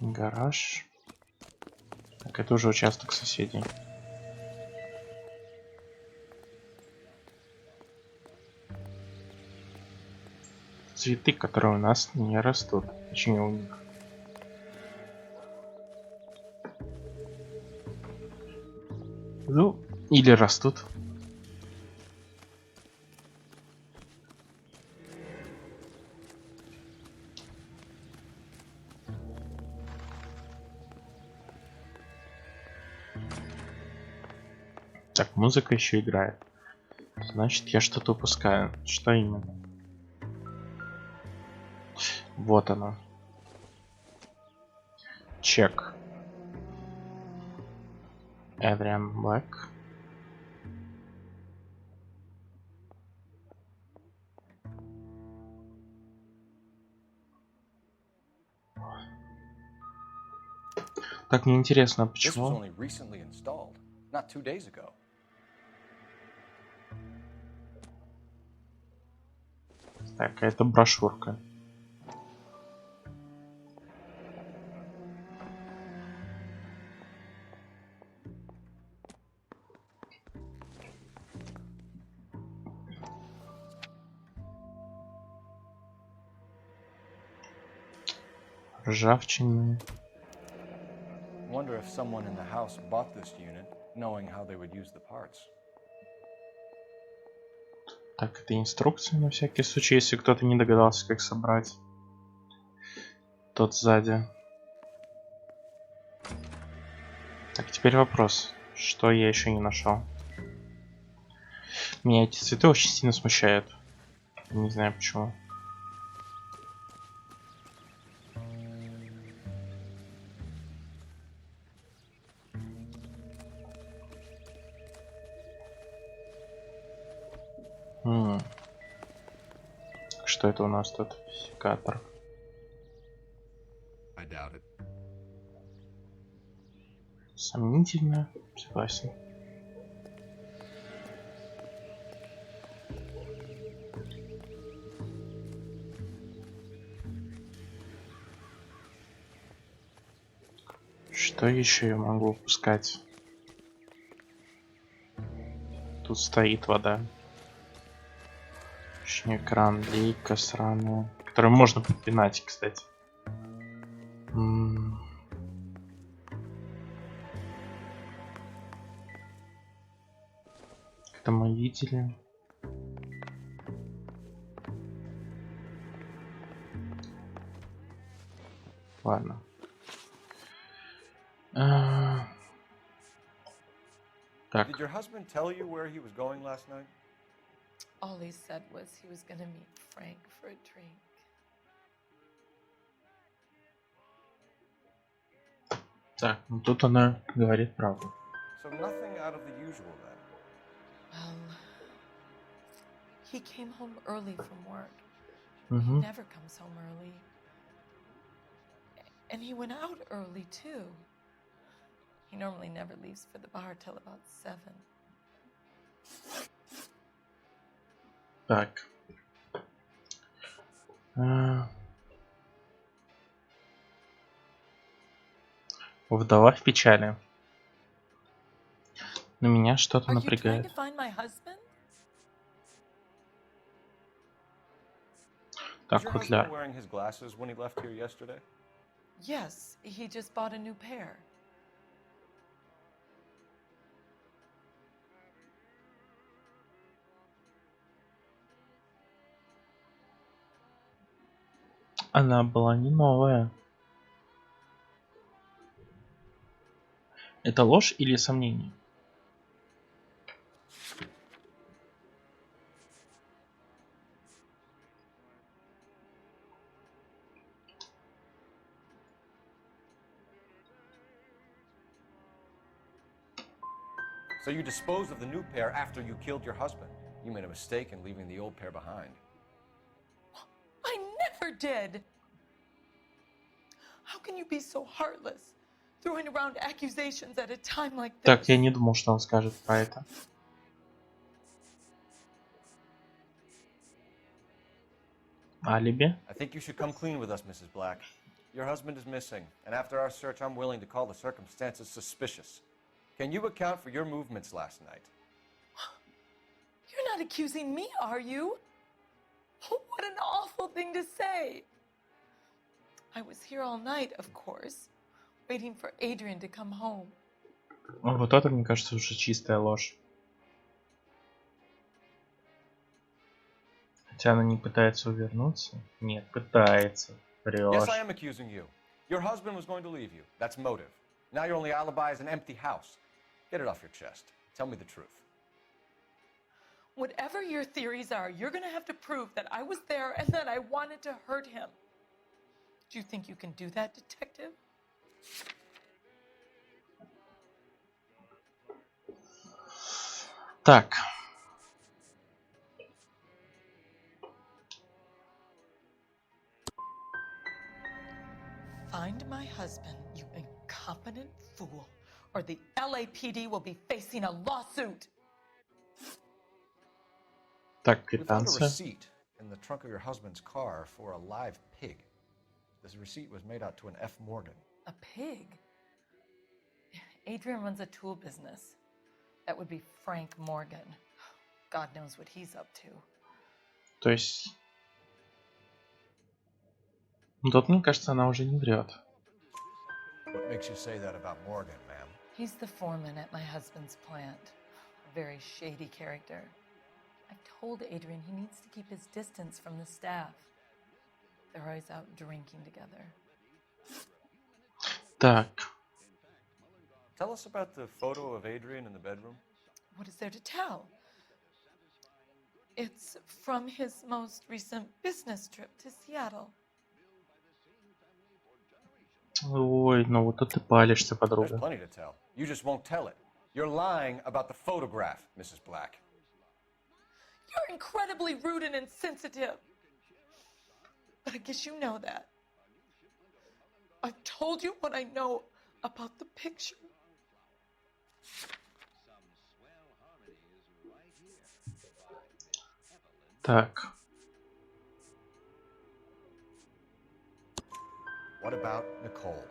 Гараж. Так, это уже участок соседей. Цветы, которые у нас не растут. Точнее, у них. Ну, или растут. Так, музыка еще играет. Значит, я что-то упускаю. Что именно? Вот оно. Чек. Эдриан Блэк. Так, мне интересно, почему? Так, это брошюрка. Ржавчины. Wonder if someone in the house bought this unit, knowing how they would use the parts. Так, это инструкция на всякий случай, если кто-то не догадался, как собрать. Тот сзади. Так, теперь вопрос. Что я еще не нашел? Меня эти цветы очень сильно смущают. Не знаю почему. Что это у нас тут? Секатор. Сомнительно, согласен. Что еще я могу упускать? Тут стоит вода. Точнее, кран, лейка сраная, которую можно подпинать, кстати. Это мы видели. Ладно. Так. Did your husband tell you where he was going last night? All he said was he was going to meet Frank for a drink. Так, ну тут она говорит правду. So nothing out of the usual then. Well, he came home early from work. He never comes home early. And he went out early too. He normally never leaves for the bar till about 7. Так. Вдова в печали. Но меня что-то Are you trying напрягает. to find my husband? Was Так, your футляр. husband wearing his glasses when he left here yesterday? Yes, he just bought a new pair. Она была не новая. Это ложь или сомнение? So you disposed of the new pair after you killed your husband. You made a mistake in leaving the old pair behind. I never did! How can you be so heartless, throwing around accusations at a time like this? Так, я не думал, что он скажет про это. Алиби? I think you should come clean with us, Mrs. Black. Your husband is missing, and after our search, I'm willing to call the circumstances suspicious. Can you account for your movements last night? You're not accusing me, are you? What an awful thing to say. I was here all night, of course, waiting for Adrian to come home. Вот это, мне кажется, уже чистая ложь. Хотя она не пытается увернуться. Нет, пытается. Врёшь. Yes, I am accusing you. Your husband was going to leave you. That's motive. Now your only alibi is an empty house. Get it off your chest. Tell me the truth. Whatever your theories are, you're going to have to prove that I was there and that I wanted to hurt him. Do you think you can do that, detective? Так. Find my husband, you incompetent fool, or the LAPD will be facing a lawsuit. Так, We found a квитанция. receipt in the trunk of your husband's car for a live pig. This receipt was made out to an F. Morgan. A pig? Adrian runs a tool business. That would be Frank Morgan. God knows what he's up to. То есть... Ну, тут, мне кажется, она уже не врет. What makes you say that about Morgan, ma'am? He's the foreman at my husband's plant. A very shady character. I've told Adrian he needs to keep his distance from the staff. They're always out drinking together. Так. Tell us about the photo of Adrian in the bedroom. What is there to tell? It's from his most recent business trip to Seattle. Ой, ну вот тут ты палишься, There's подруга. plenty to tell. You just won't tell it. You're lying about the photograph, Mrs. Black. You're incredibly rude and insensitive. But I guess you know that. I've told you what I know about the picture. Так. What about Nicole,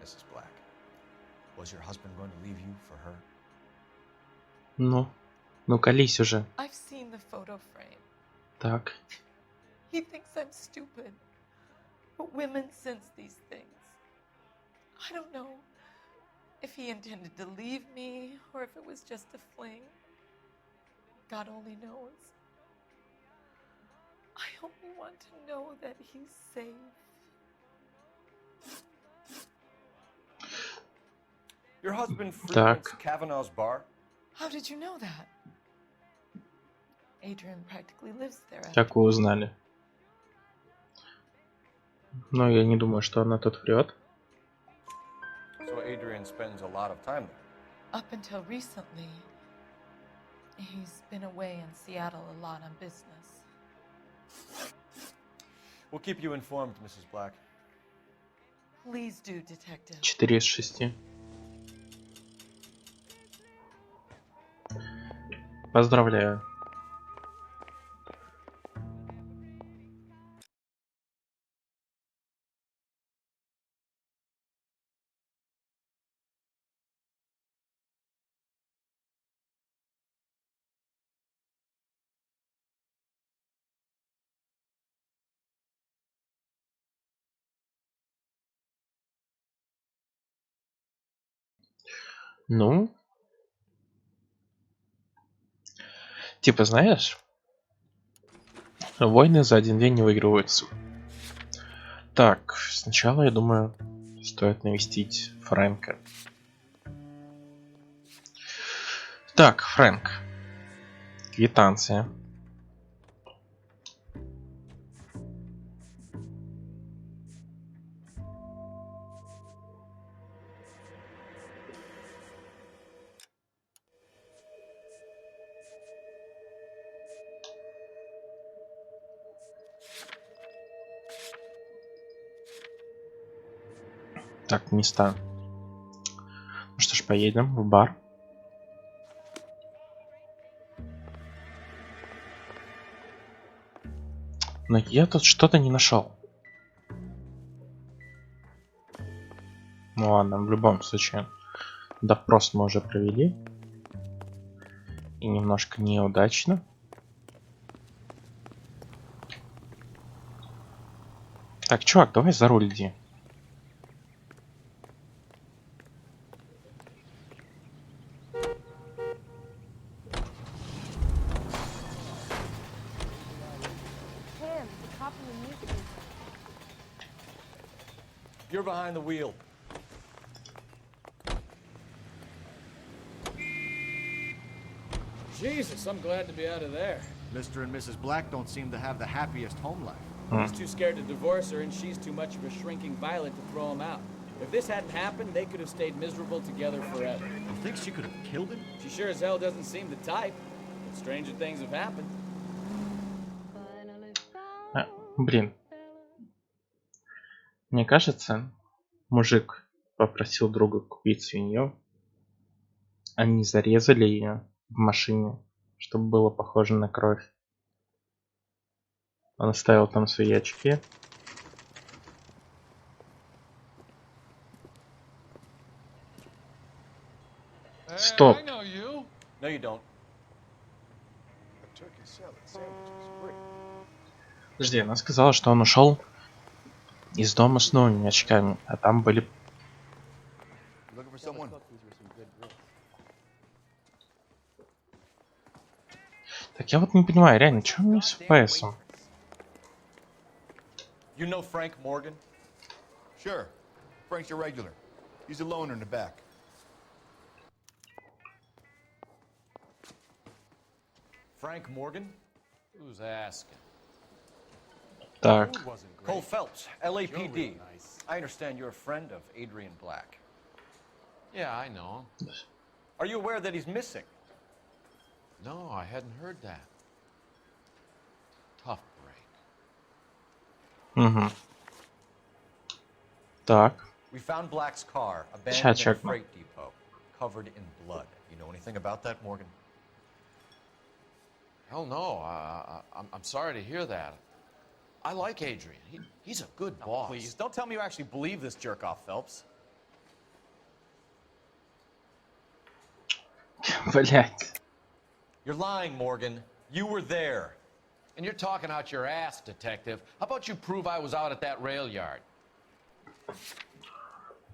Mrs. Black? Was your husband going to leave you for her? Ну колись уже. I've seen the photo frame. Так. He thinks I'm stupid. But women sense these things. I don't know if he intended to leave me or if it was just a fling. God only knows. I only want to know that he's safe. Your husband frequents Так. Kavanaugh's bar? How did you know that? Adrian practically lives there. Как вы узнали? Но я не думаю, что она тут врет. So Adrian spends a lot of time there. Up until recently, he's been away in Seattle a lot on business. We'll keep you informed, Mrs. Black. Please do, detective. 4 из 6. Поздравляю. Ну, типа, знаешь, войны за один день не выигрываются. Так, сначала, я думаю, стоит навестить Фрэнка. Так, Фрэнк. Квитанция. Так, места. Ну что ж, поедем в бар. Но я тут что-то не нашел. Ну ладно, в любом случае. Допрос мы уже провели. И немножко неудачно. Так, чувак, давай за руль иди. You're behind the wheel. Jesus, I'm glad to be out of there. Mr. and Mrs. Black don't seem to have the happiest home life. He's too scared to divorce her, and she's too much of a shrinking violet to throw him out. If this hadn't happened, they could have stayed miserable together forever. You think she could have killed him? She sure as hell doesn't seem the type. But stranger things have happened. Блин. Мне кажется, мужик попросил друга купить свинью. Они зарезали ее в машине, чтобы было похоже на кровь. Он оставил там свои очки. Стоп. No, you don't. Подожди, она сказала, что он ушел из дома с новыми очками, а там были... Так я вот не понимаю, реально, что у меня с FPS-ом? You know Frank Morgan? Sure. Frank's a regular. He's a loner in the back. Frank Morgan? Who's asking? Так. Cole Phelps, LAPD. I understand you're a friend of Adrian Black. Yeah, I know him. Are you aware that he's missing? No, I hadn't heard that. Tough break. Угу. Так. We found Black's car abandoned in a check. freight depot, covered in blood. You know anything about that, Morgan? Hell no. I'm sorry to hear that. I like Adrian. He's a good boss. Please, don't tell me you actually believe this jerk-off, Phelps. Блять. You're lying, Morgan. You were there. And you're talking out your ass, detective. How about you prove I was out at that rail yard?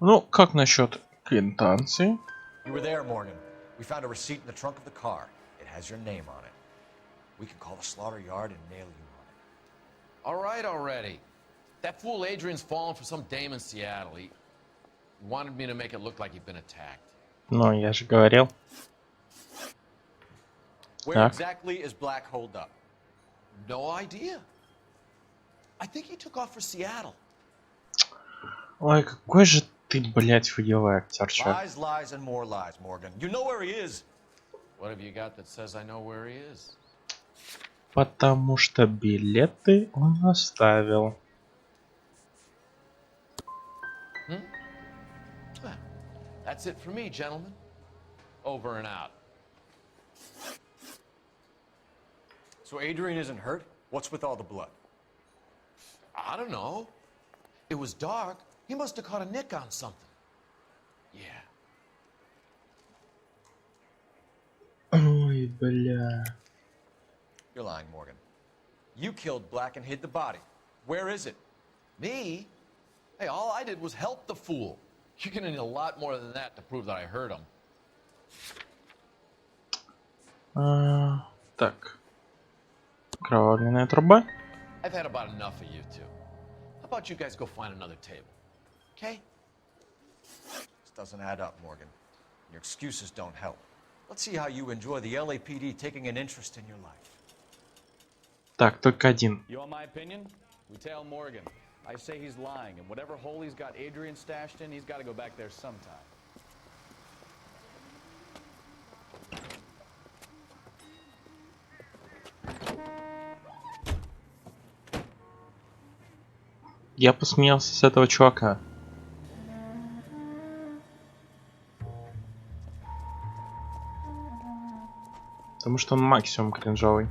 Ну, как насчет квитанции? You were there, Morgan. We found a receipt in the trunk of the car. It has your name on it. We can call the slaughter yard and nail you on it. All right already. That fool Adrian's fallen for some dame in Seattle. He wanted me to make it look like he'd been attacked. Ну, я же говорил. Where exactly is Black holed up? No idea. I think he took off for Seattle. Ой, какой же ты, блять, хуёвый актер, чё? Lies, lies, and more lies, Morgan. You know where he is. What have you got that says I know where he is? Потому что билеты он оставил. That's it for me, gentlemen. Over and out. So Adrian isn't hurt? What's with all the blood? I don't know. It was dark. He must have caught a nick on something. Yeah. Ой, бля. You're lying, Morgan. You killed Black and hid the body. Where is it? Me? Hey, all I did was help the fool. You're gonna need a lot more than that to prove that I hurt him. Так. Кровавленная труба. I've had about enough of you two. How about you guys go find another table? Okay? This doesn't add up, Morgan. Your excuses don't help. Let's see how you enjoy the LAPD taking an interest in your life. Так, только один. You want my opinion? We tail Morgan. I say he's lying, and whatever hole he's got Adrian stashed in, he's got to go back there sometime. Я посмеялся с этого чувака. Потому что он максимум кринжовый.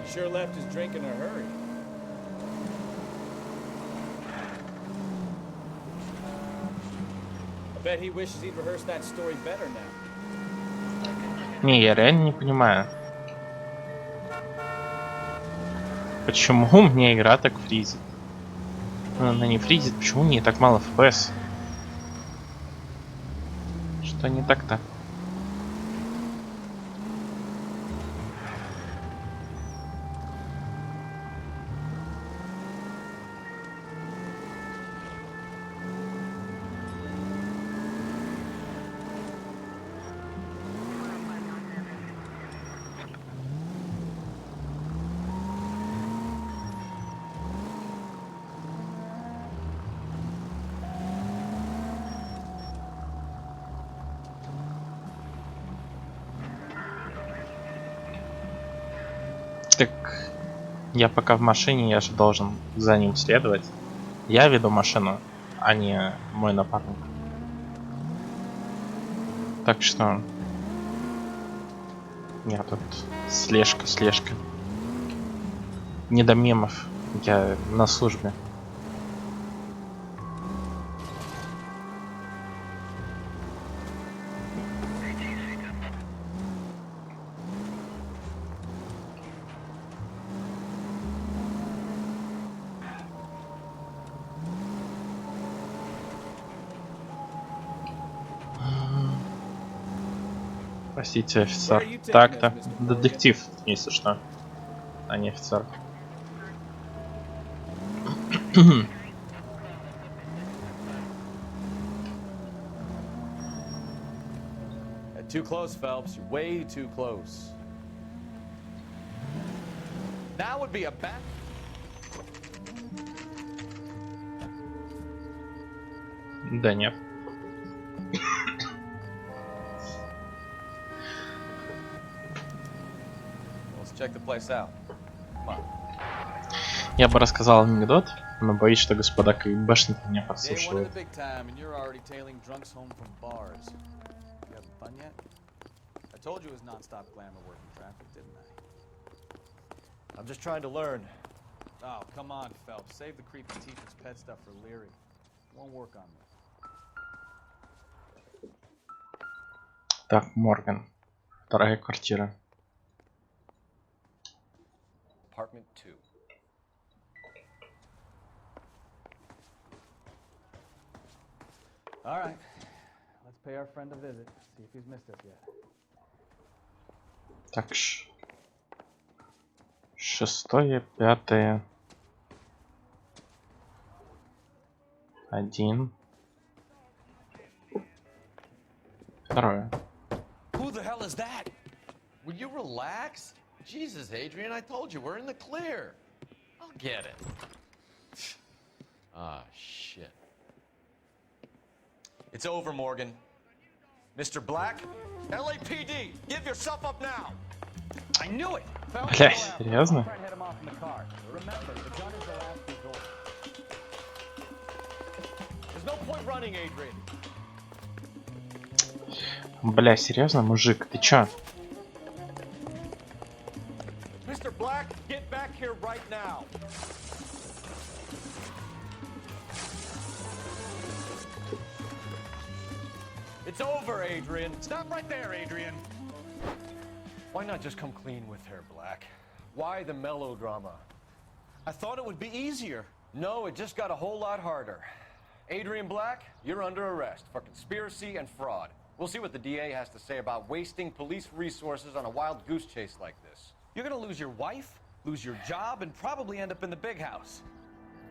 Sure left his drink in a hurry. I bet he wishes he'd rehearsed that story better now. Не, я реально не понимаю. Почему мне игра так фризит? Она не фризит, почему мне так мало FPS? Что не так-то? Так, я пока в машине, я же должен за ним следовать. Я веду машину, а не мой напарник. Так что... Нет, тут слежка. Не до мемов, я на службе. Простите, офицер. Так-то. Детектив, если что. А не офицер. Too close, Phelps. You're way too close. That would be a back. Да нет. Check the place out. Come on. Я бы рассказал анекдот, но боюсь, что господа КГБшники меня подслушивают. I'm just trying to learn. Oh, come on, Phelps. Save the creepy teeth pet stuff for Leary. Won't work on me. Так, Морган. Вторая квартира. Apartment 2. All right. Let's pay our friend a visit. See if he's missed us yet. Так, шестое, пятое. 1. Второе. Who the hell is that? Will you relax? Jesus, Adrian, I told you, we're in the clear. I'll get it. Ah, shit. It's over, Morgan. Mr. Black? LAPD, give yourself up now! I knew it! Блядь, серьезно? There's no point running, Adrian. Бля, серьезно, мужик, ты чё? Mr. Black, get back here right now. It's over, Adrian. Stop right there, Adrian. Why not just come clean with her, Black? Why the melodrama? I thought it would be easier. No, it just got a whole lot harder. Adrian Black, you're under arrest for conspiracy and fraud. We'll see what the DA has to say about wasting police resources on a wild goose chase like this. You're gonna lose your wife, lose your job, and probably end up in the big house.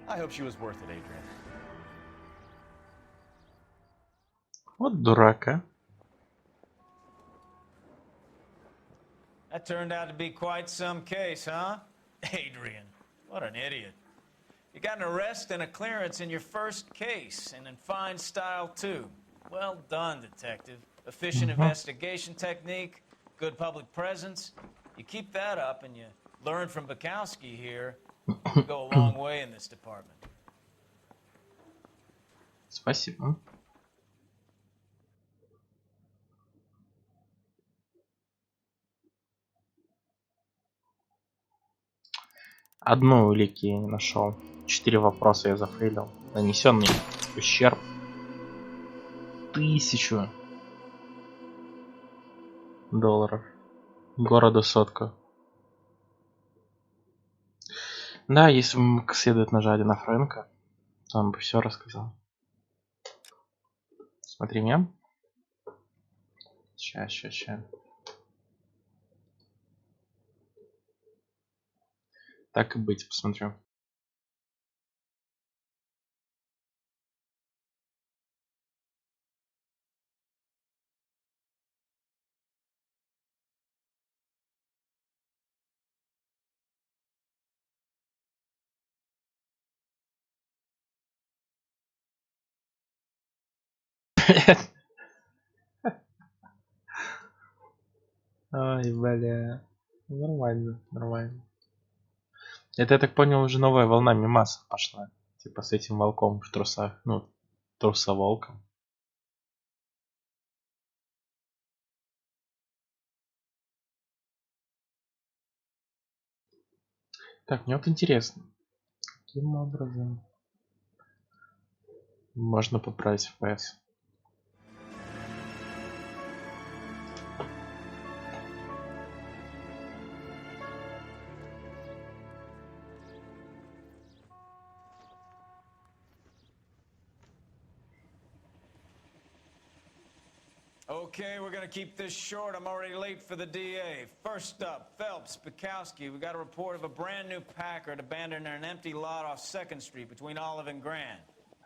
I hope she was worth it, Adrian. Вот дурак, а. That turned out to be quite some case, huh? Adrian, what an idiot. You got an arrest and a clearance in your first case, and in fine style, too. Well done, detective. Efficient investigation technique, good public presence. You keep that up and you learn from Bukowski here, you go a long way in this department. Спасибо. Одну улики я не нашел. 4 вопроса я зафейлил. Нанесенный ущерб 1000 долларов. Городу сотка. Да, если бы мы как следует нажали на Фрэнка, то он бы все рассказал. Смотри мем. Ща. Так и быть, посмотрю. Ай, бля. Нормально. Это, я так понял, уже новая волна мемасов пошла. Типа с этим волком в трусах. Ну, трусоволком. Так, мне вот интересно. Каким образом можно поправить FPS? Okay, we're gonna keep this short. I'm already late for the DA. First up, Phelps, Bukowski. We got a report of a brand new Packard abandoned in an empty lot off 2nd Street between Olive and Grand.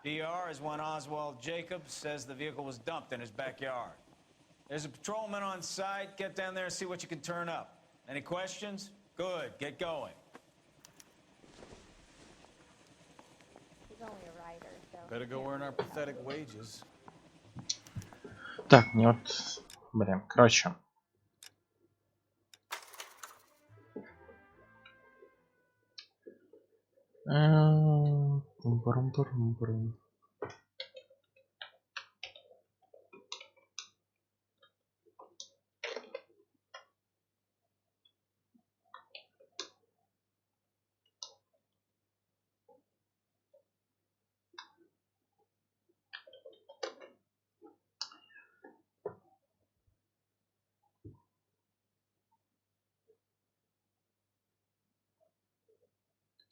DR is one Oswald Jacobs says the vehicle was dumped in his backyard. There's a patrolman on site. Get down there and see what you can turn up. Any questions? Good, get going. He's only a writer, so... Better go earn our pathetic wages. Так, мне вот... Блин, короче. Брум-брум-брум-брум.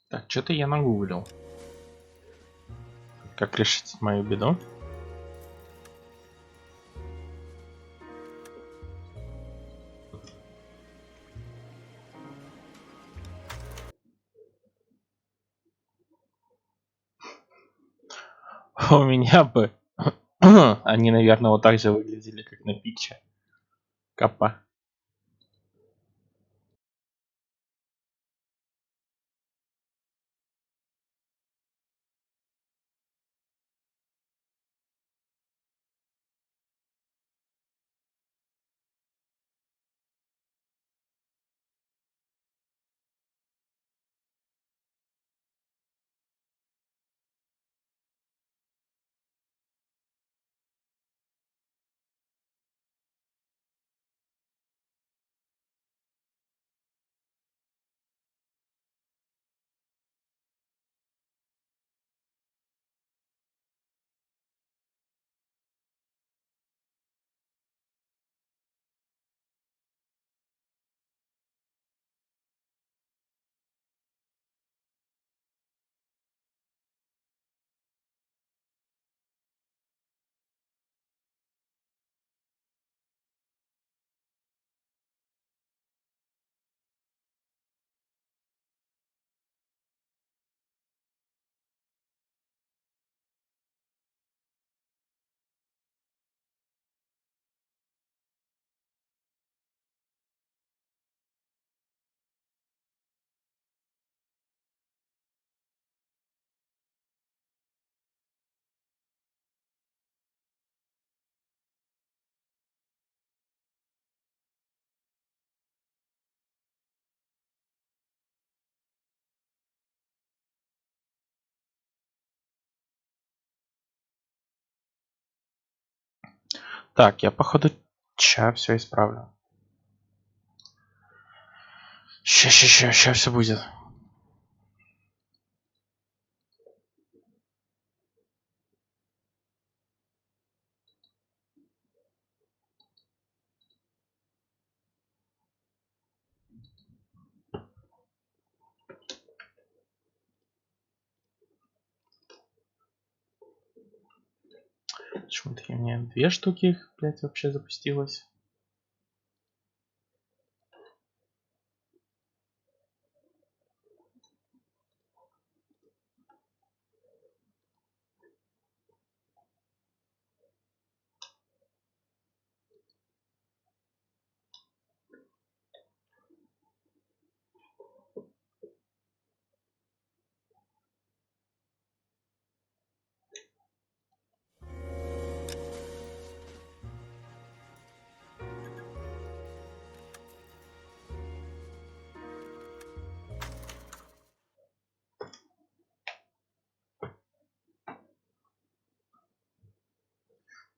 Так, что-то я нагуглил. Как решить мою беду? У меня бы... Они, наверное, вот так же выглядели, как на пикче. Капа. Так, я походу ща все исправлю. Ща все будет. Почему-то у меня 2 штуки их, блядь, вообще запустилось.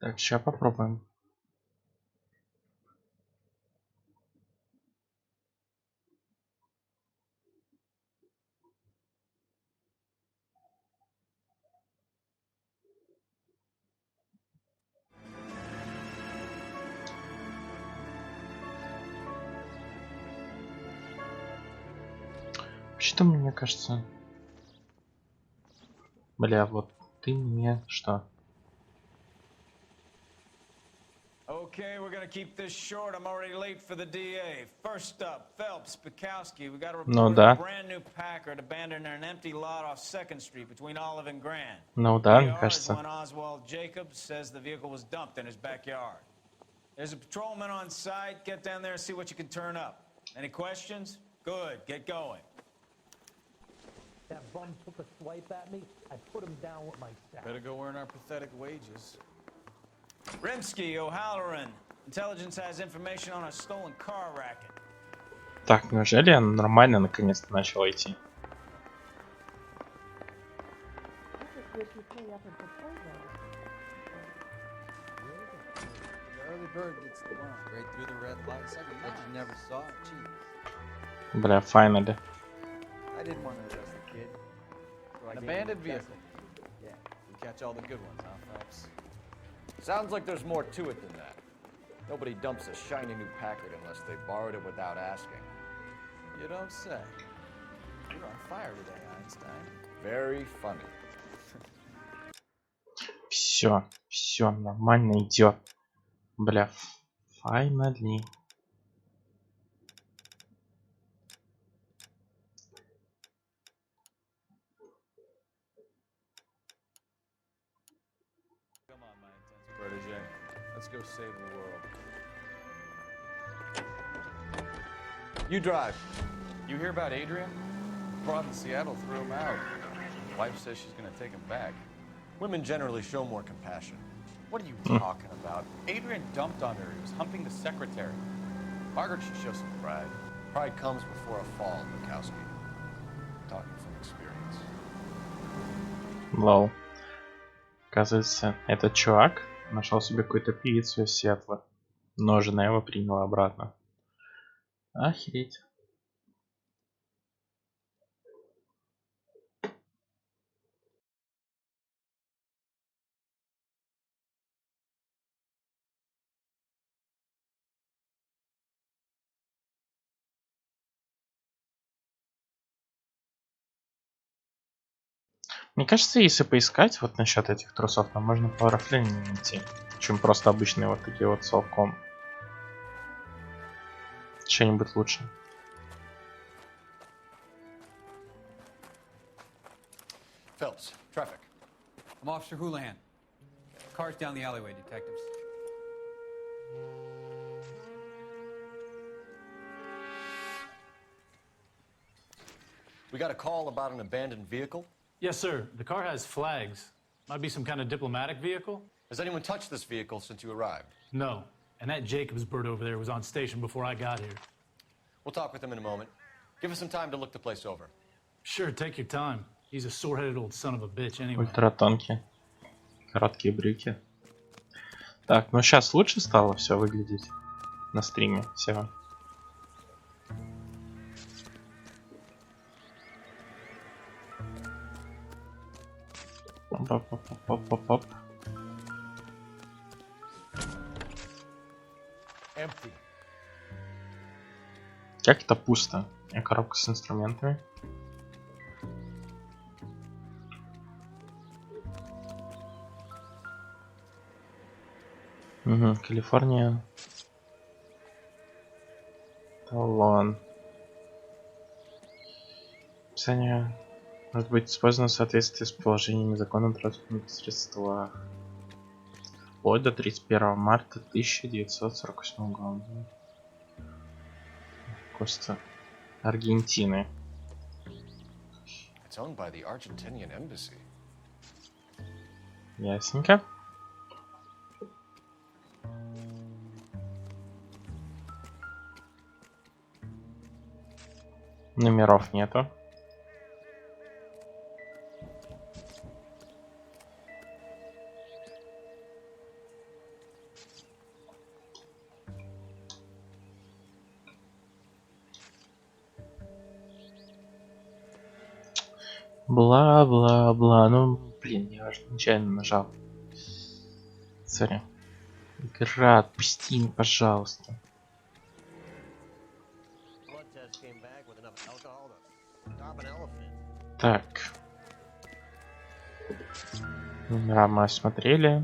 Так, сейчас попробуем. Что мне кажется? Бля, вот ты мне что? Okay, we're gonna keep this short. I'm already late for the DA. First up, Phelps, Bukowski. We got a Ну report of a да. brand new Packard abandoned in an empty lot off 2nd Street between Olive and Grand. Ну да, мне PR is кажется. when Oswald Jacobs says the vehicle was dumped in his backyard. There's a patrolman on site. Get down there and see what you can turn up. Any questions? Good. Get going. That bum took a swipe at me. I put him down with my staff. Better go earn our pathetic wages. Rimsky, O'Halloran. Intelligence has information on a stolen car racket. Так, неужели она нормально наконец-то начала идти? The early bird gets the worm. Right through the red lights. But you never saw it. Gee. Бля, finally. I didn't want to arrest the kid. So I An gave him abandoned a vehicle. Yeah. We catch all the good ones, huh, Phelps? Sounds like there's more to it than that. Nobody dumps a shiny new Packard unless they borrowed it without asking. You don't say. You're on fire today, Einstein. Very funny. Все нормально идет. Бля, finally. Come on, my intense protege. Let's go save the world. You drive. You hear about Adrian? Broad in Seattle threw him out. Wife says she's gonna take him back. Women generally show more compassion. What are you talking about? Adrian dumped on her. He was humping the secretary. Margaret should show some pride. Pride comes before a fall, Bukowski. Talking from experience. Лол. Оказывается, этот чувак нашел себе какую-то певицу из Сиэтла, но жена его приняла обратно. Охереть. Мне кажется, если поискать вот насчет этих трусов, там можно порафленнее найти, чем просто обычные вот такие вот солком. Что-нибудь лучше. Phelps, traffic. I'm Officer Houlihan. Car's down the alleyway, detectives. We got a call about an abandoned vehicle. Yes, sir. The car has flags. Might be some kind of diplomatic vehicle. Has anyone touched this vehicle since you arrived? No. And that Jacobs bird over there was on station before I got here. We'll talk with him in a moment. Give us some time to look the place over. Sure, take your time. He's a sore-headed old son of a bitch anyway. Ультратонкие. Короткие брюки. Так, ну сейчас лучше стало все выглядеть на стриме. Все. Оп-оп-оп-оп-оп-оп. Empty. Как это пусто? Коробка с инструментами. Угу, Калифорния. Талон. Описание может быть использовано в соответствии с положениями закона о транспортных средствах. Вплоть до 31 марта 1948 года. Коста Аргентины. It's owned by the Argentinian embassy. Ясненько. Номеров нету. Бла-бла-бла. Ну, блин, я аж нечаянно нажал. Сори. Игра, отпусти, пожалуйста. Так. Номера мы осмотрели.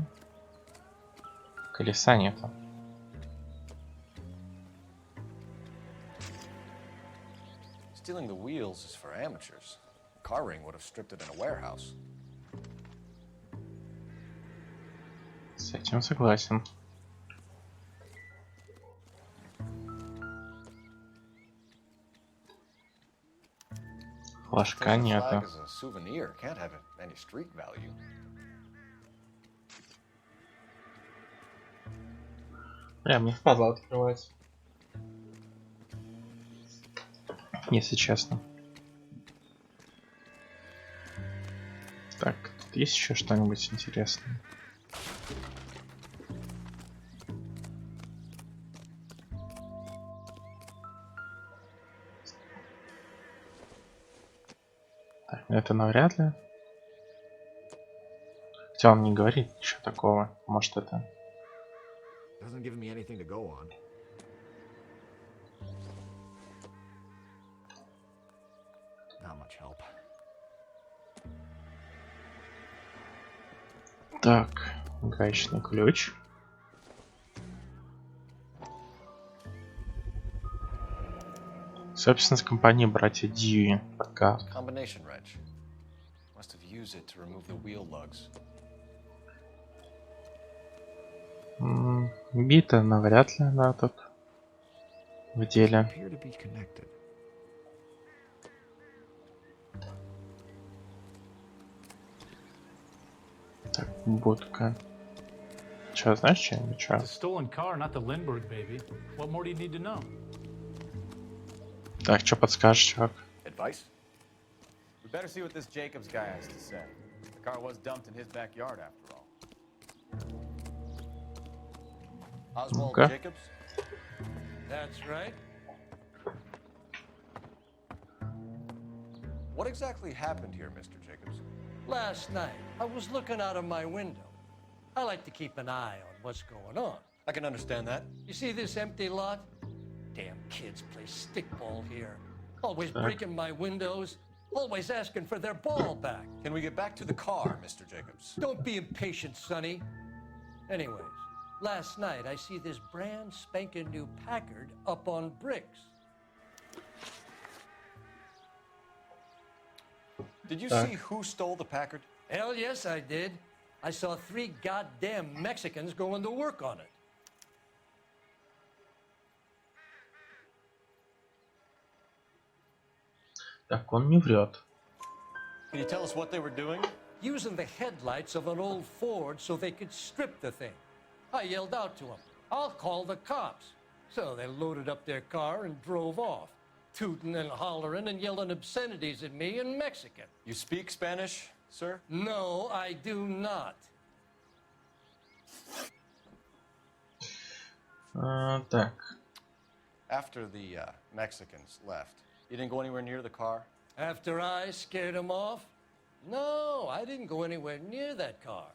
Колеса нету. Stealing the wheels is for amateurs. Car ring would have stripped it in a warehouse. С этим согласен. Флажка нету. Прям не впадло открывать. Если честно. Так, тут есть еще что-нибудь интересное? Так, это навряд ли. Хотя он не говорит ничего такого. Может, это... Doesn't give me anything to go on. Not much help. Так, гаечный ключ. Собственность компании братья Дьюи. Пока. Combination wrench. Must have used it to remove the wheel lugs. Бита навряд ли она тут в деле. Так, будка. Чё, знаешь что-нибудь? Чё? Так, что подскажешь, чувак? Advice? We better see what this Jacobs guy has to say. The car was dumped in his backyard after all. Oswald Okay. Jacobs? That's right. What exactly happened here, Mr. Jacobs? Last night, I was looking out of my window. I like to keep an eye on what's going on. I can understand that. You see this empty lot? Damn kids play stickball here. Always breaking my windows. Always asking for their ball back. Can we get back to the car, Mr. Jacobs? Don't be impatient, Sonny. Anyways, last night I see this brand spanking new Packard up on bricks. Did you see who stole the Packard? Hell yes, I did. I saw 3 goddamn Mexicans going to work on it. Так, он не врет. Can you tell us what they were doing? Using the headlights of an old Ford so they could strip the thing. I yelled out to them, "I'll call the cops." So they loaded up their car and drove off, tooting and hollering and yelling obscenities at me in Mexican. You speak Spanish, sir? No, I do not. Так. After the Mexicans left, you didn't go anywhere near the car? After I scared him off? No, I didn't go anywhere near that car.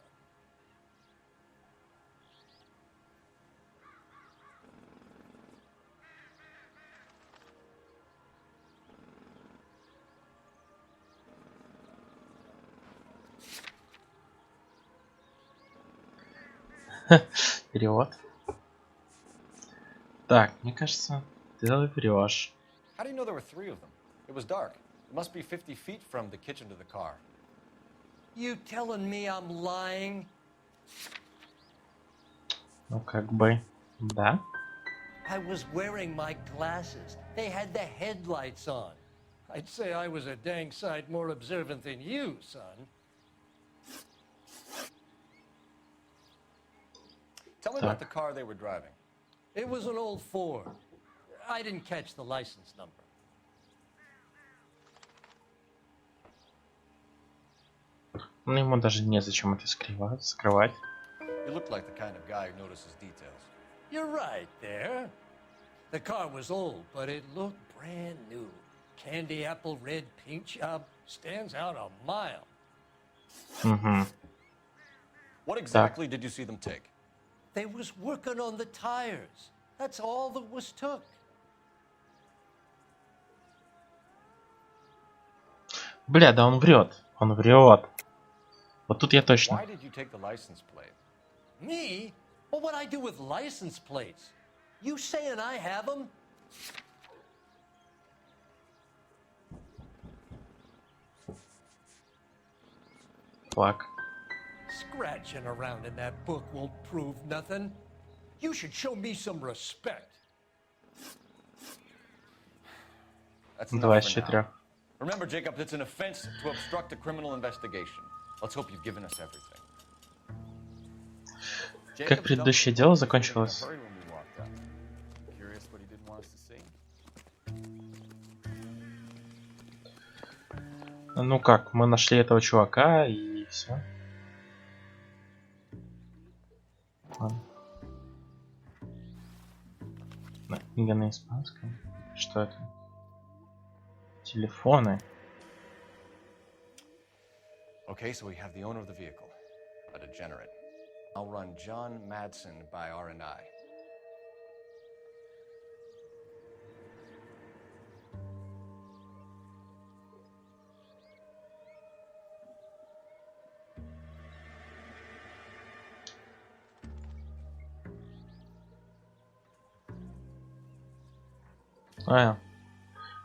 Перевод. Так, мне кажется, ты врешь. How do you know there were 3 of them? It was dark. It must be 50 feet from the kitchen to the car. You telling me I'm lying? Ну, как бы, да. I was wearing my glasses. They had the headlights on. I'd say I was a dang sight more observant than you, son. Tell me about the car they were driving. It was an old Ford. I didn't catch the license number. Ну, ему даже незачем это скрывать. You look like the kind of guy who notices details. You're right there. The car was old, but it looked brand new. Candy apple red paint job stands out a mile. Угу. What exactly did you see them take? They was working on the tires. That's all that was took. Бля, да он врет. Он врет. Вот тут я точно. Why did you take the license plate? Me? What would I do with license plates? You saying I have them? Флаг. Scratching around in that book won't prove nothing. You should show me some respect. That's Два enough из for now. 4. Remember, Jacob, it's an offense to obstruct a criminal investigation. Let's hope you've given us everything. Как предыдущее дело закончилось? Curious what he didn't want us to see. Ну как, мы нашли этого чувака и все. Книга на испанском. Что это? Телефоны. Okay, so we have the owner of the vehicle, a degenerate. I'll run John Madsen by R&I.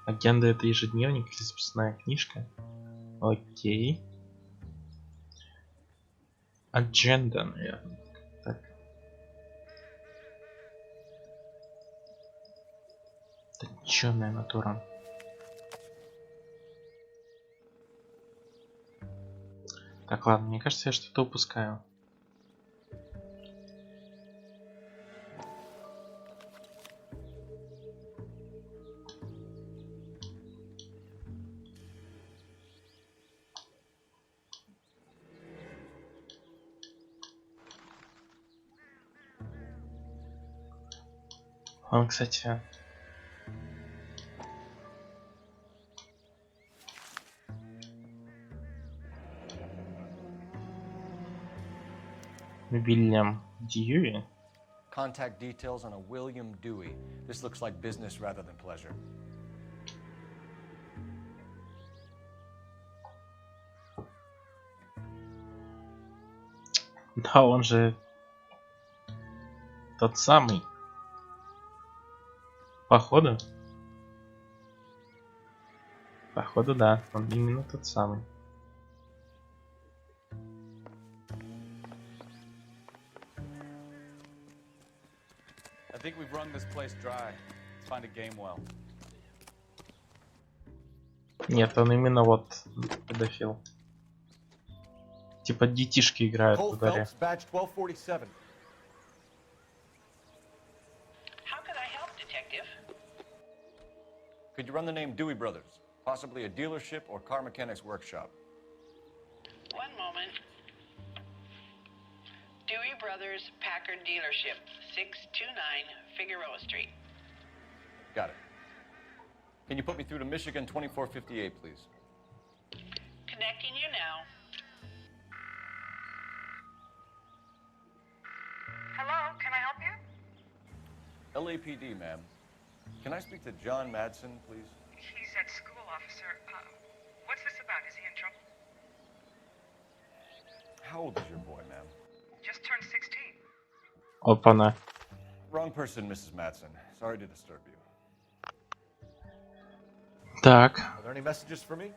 Агенда — это ежедневник или записная книжка? Окей. Agenda, наверное. Так. Точёная натура. Так, ладно, мне кажется, я что-то упускаю. Он, кстати... William Dewey. Contact details on a William Dewey. This looks like business rather than pleasure. Да, он же тот самый. Походу. Походу, да. Он именно тот самый. I think we've wrung this place dry. Let's find a game well. Нет, он именно вот педофил. Типа детишки играют в ударе. Badge 1247. How can I help, Detective? Could you run the name Dewey Brothers? Possibly a dealership or car mechanics workshop. One moment. Dewey Three Brothers Packard Dealership, 629 Figueroa Street. Got it. Can you put me through to Michigan 2458, please? Connecting you now. Hello, can I help you? LAPD, ma'am. Can I speak to John Madsen, please? He's at school, officer. What's this about? Is he in trouble? How old is your boy, ma'am? Just turned 16. Опа-на. Wrong person, Mrs. Madsen. Sorry to disturb you. Так. Are there any messages for me?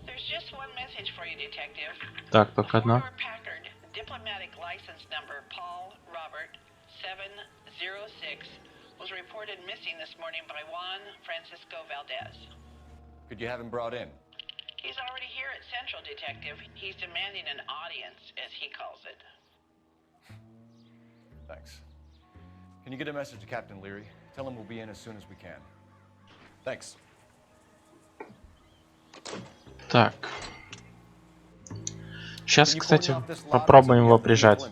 There's just one message for you, Detective. Так, только одна. Four-door Packard, diplomatic license number Paul Robert 706, was reported missing this morning by Juan Francisco Valdez. Could you have him brought in? He's already here at Central, Detective. He's demanding an audience, as he calls it. Thanks. Can you get a message to Captain Leary? Tell him we'll be in as soon as we can. Thanks. Так. Сейчас, кстати, попробуем его прижать.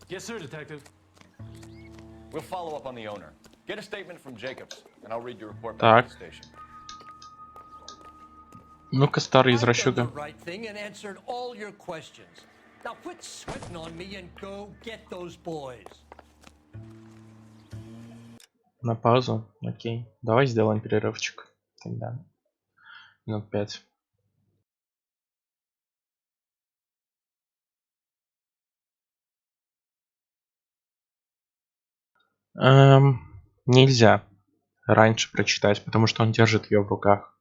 Yes, sir, detective. We'll follow up on the owner. Get a statement from Jacobs, and I'll read your report back to the station. Ну-ка, старый I've done the извращуга. right thing and answered all your questions. Now quit sweating on me and go get those boys. На паузу. Окей. Давай сделаем перерывчик. Тогда. Минут 5. Нельзя раньше прочитать, потому что он держит ее в руках.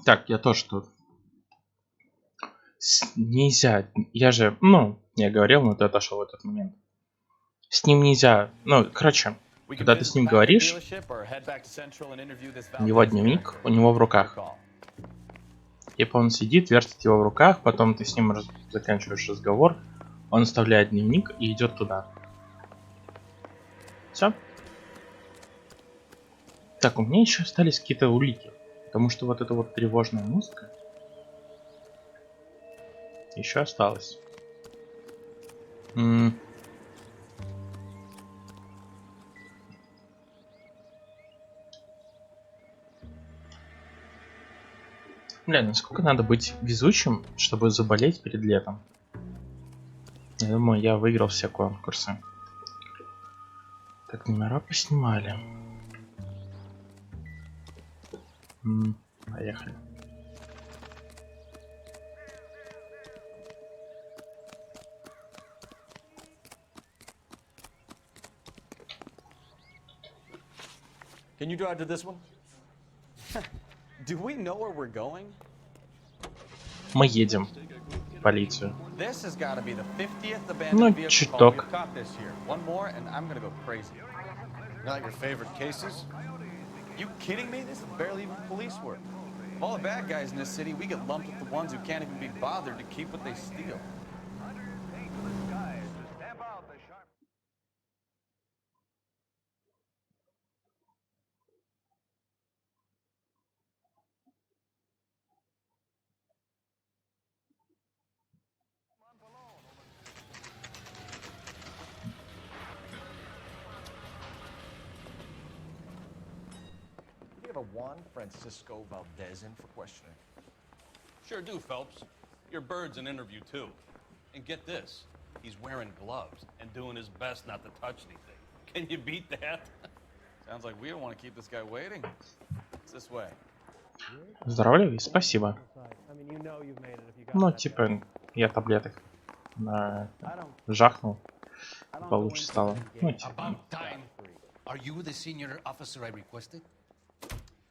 Так, я тоже тут. Нельзя. Я же, я говорил, но ты отошел в этот момент. С ним нельзя. Короче, когда ты с ним говоришь, его дневник у него в руках. Типа он сидит, вертит его в руках, потом ты с ним заканчиваешь разговор, он оставляет дневник и идет туда. Все. Так, у меня еще остались какие-то улики. Потому что вот эта вот тревожная музыка еще осталась. Бля, насколько надо быть везучим, чтобы заболеть перед летом? Я думаю, я выиграл все конкурсы. Так, номера поснимали. Поехали. Can you drive to this one? Do we know where we're going? Мы едем в полицию. This has got to be the 50th abandoned vehicle call we've caught this year. One more and I'm gonna go crazy. Not your favorite cases? You kidding me? This is barely even police work. Of all the bad guys in this city, we get lumped with the ones who can't even be bothered to keep what they steal. You have a Juan Francisco Valdez in for questioning? Sure do, Phelps. Your bird's an interview, too. And get this, he's wearing gloves and doing his best not to touch anything. Can you beat that? Sounds like we don't want to keep this guy waiting. It's this way. Здравствуй и спасибо. Типа, я таблеток жахнул. Получше стало. Типа. Are you the senior officer I requested?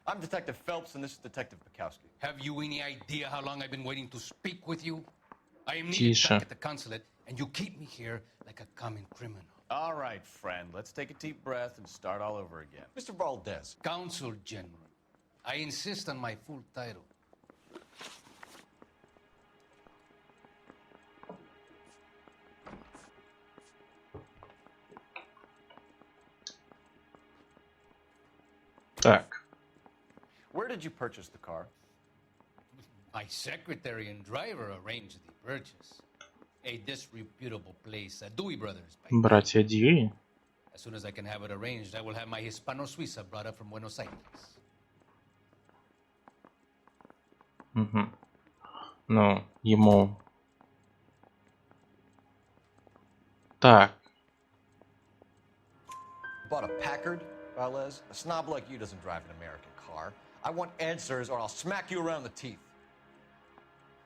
I'm Detective Phelps, and this is Detective Bukowski. Have you any idea how long I've been waiting to speak with you? I am needed back at the consulate, and you keep me here like a common criminal. All right, friend, let's take a deep breath and start all over again. Mr. Valdez. Consul General. I insist on my full title. Так. Where did you purchase the car? My secretary and driver arranged the purchase. A disreputable place, Dewey Brothers. Братья Дьюи? As soon as I can have it arranged, I will have my Hispano Suiza brought up from Buenos Aires. Угу. Ему... Так. Bought a Packard, Valdez? A snob like you doesn't drive an American car. I want answers or I'll smack you around the teeth.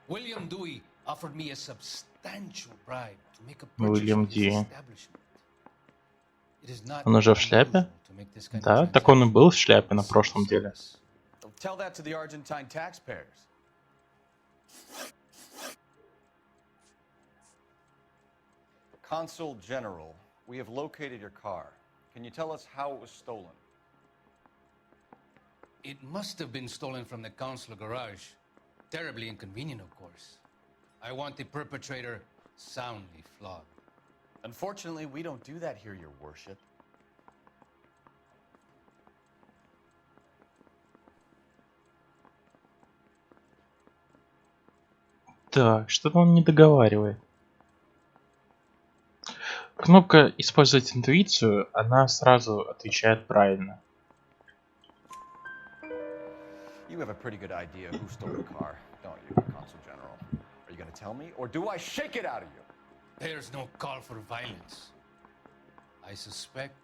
William Dewey offered me a substantial bribe to make a purchase Уильям of his Дьюи. establishment. It is not Он уже в шляпе? Да, так он и был в шляпе на прошлом деле. Tell that to the Argentine taxpayers. Consul General, we have located your car. Can you tell us how it was stolen? It must have been stolen from the consular garage. Terribly inconvenient, of course. I want the perpetrator soundly flogged. Unfortunately, we don't do that here, Your Worship. Так, что-то он не договаривает. Кнопка «Использовать интуицию», она сразу отвечает правильно. You have a pretty good idea who stole the car, don't you, Consul General? Are you going to tell me, or do I shake it out of you? There's no call for violence. I suspect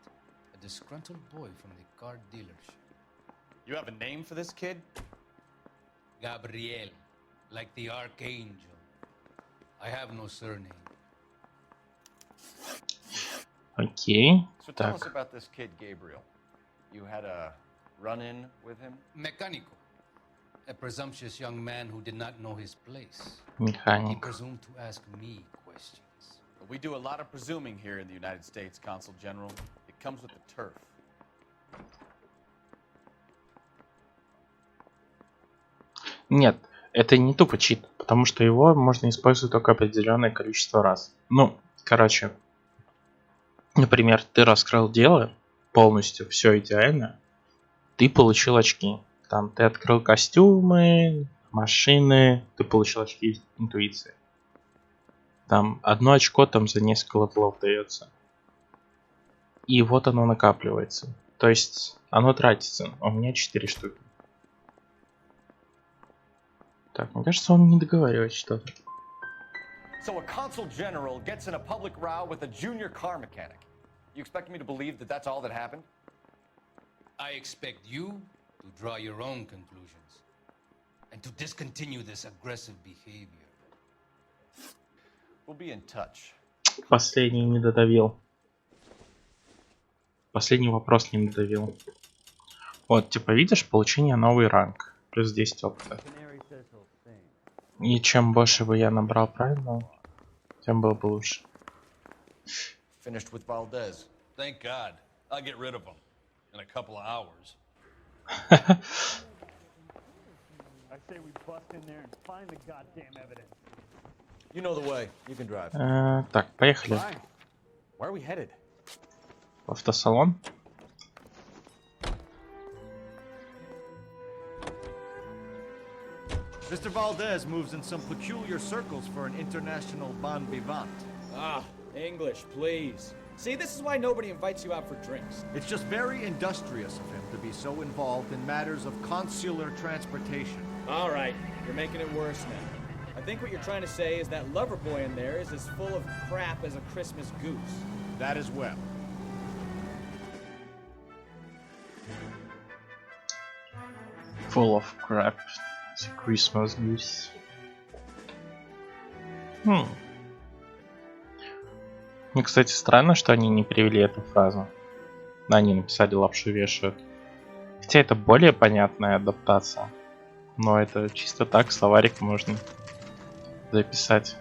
a disgruntled boy from the car dealership. You have a name for this kid? Gabriel, like the archangel. I have no surname. Окей. So tell us Так. about this kid, Gabriel. You had a run-in with him? Mecánico. a presumptuous young man who did not know his place. He Механик. presumed to ask me questions. We do a lot of presuming here in the United States, Consul General. It comes with the turf. Нет, это не тупо чит, потому что его можно использовать только определенное количество раз. Ну, короче, например, ты раскрыл дело полностью, все идеально, ты получил очки. Там ты открыл костюмы, машины, ты получил очки интуиции. Там одно очко там за несколько левелов дается. И вот оно накапливается. То есть оно тратится. У меня 4 штуки. Так, мне кажется, он не договаривает что-то. So a consul general gets in a public row with a junior car mechanic. You expect me to believe that that's all that happened? I expect you to draw your own conclusions and to discontinue this aggressive behavior. We'll be in touch. Последний не додавил. Последний вопрос не додавил. Вот, типа, видишь, получение новый ранг. Плюс 10 опыта. И чем больше бы я набрал правильно, тем было бы лучше. Finished with Valdez. Thank God. I'll get rid of him in a couple of hours. I say we bust in there and find the goddamn evidence. You know the way. You can drive. Так, поехали. Fine. Where are we headed? В автосалон. Mr. Valdez moves in some peculiar circles for an international bon vivant. Ah, English, please. See, this is why nobody invites you out for drinks. It's just very industrious of him to be so involved in matters of consular transportation. All right, you're making it worse now. I think what you're trying to say is that lover boy in there is as full of crap as a Christmas goose. That as well. Full of crap. It's Christmas goose. Мне, кстати, странно, что они не привели эту фразу. Они написали лапшу вешают. Хотя это более понятная адаптация. Но это чисто так, словарик можно записать.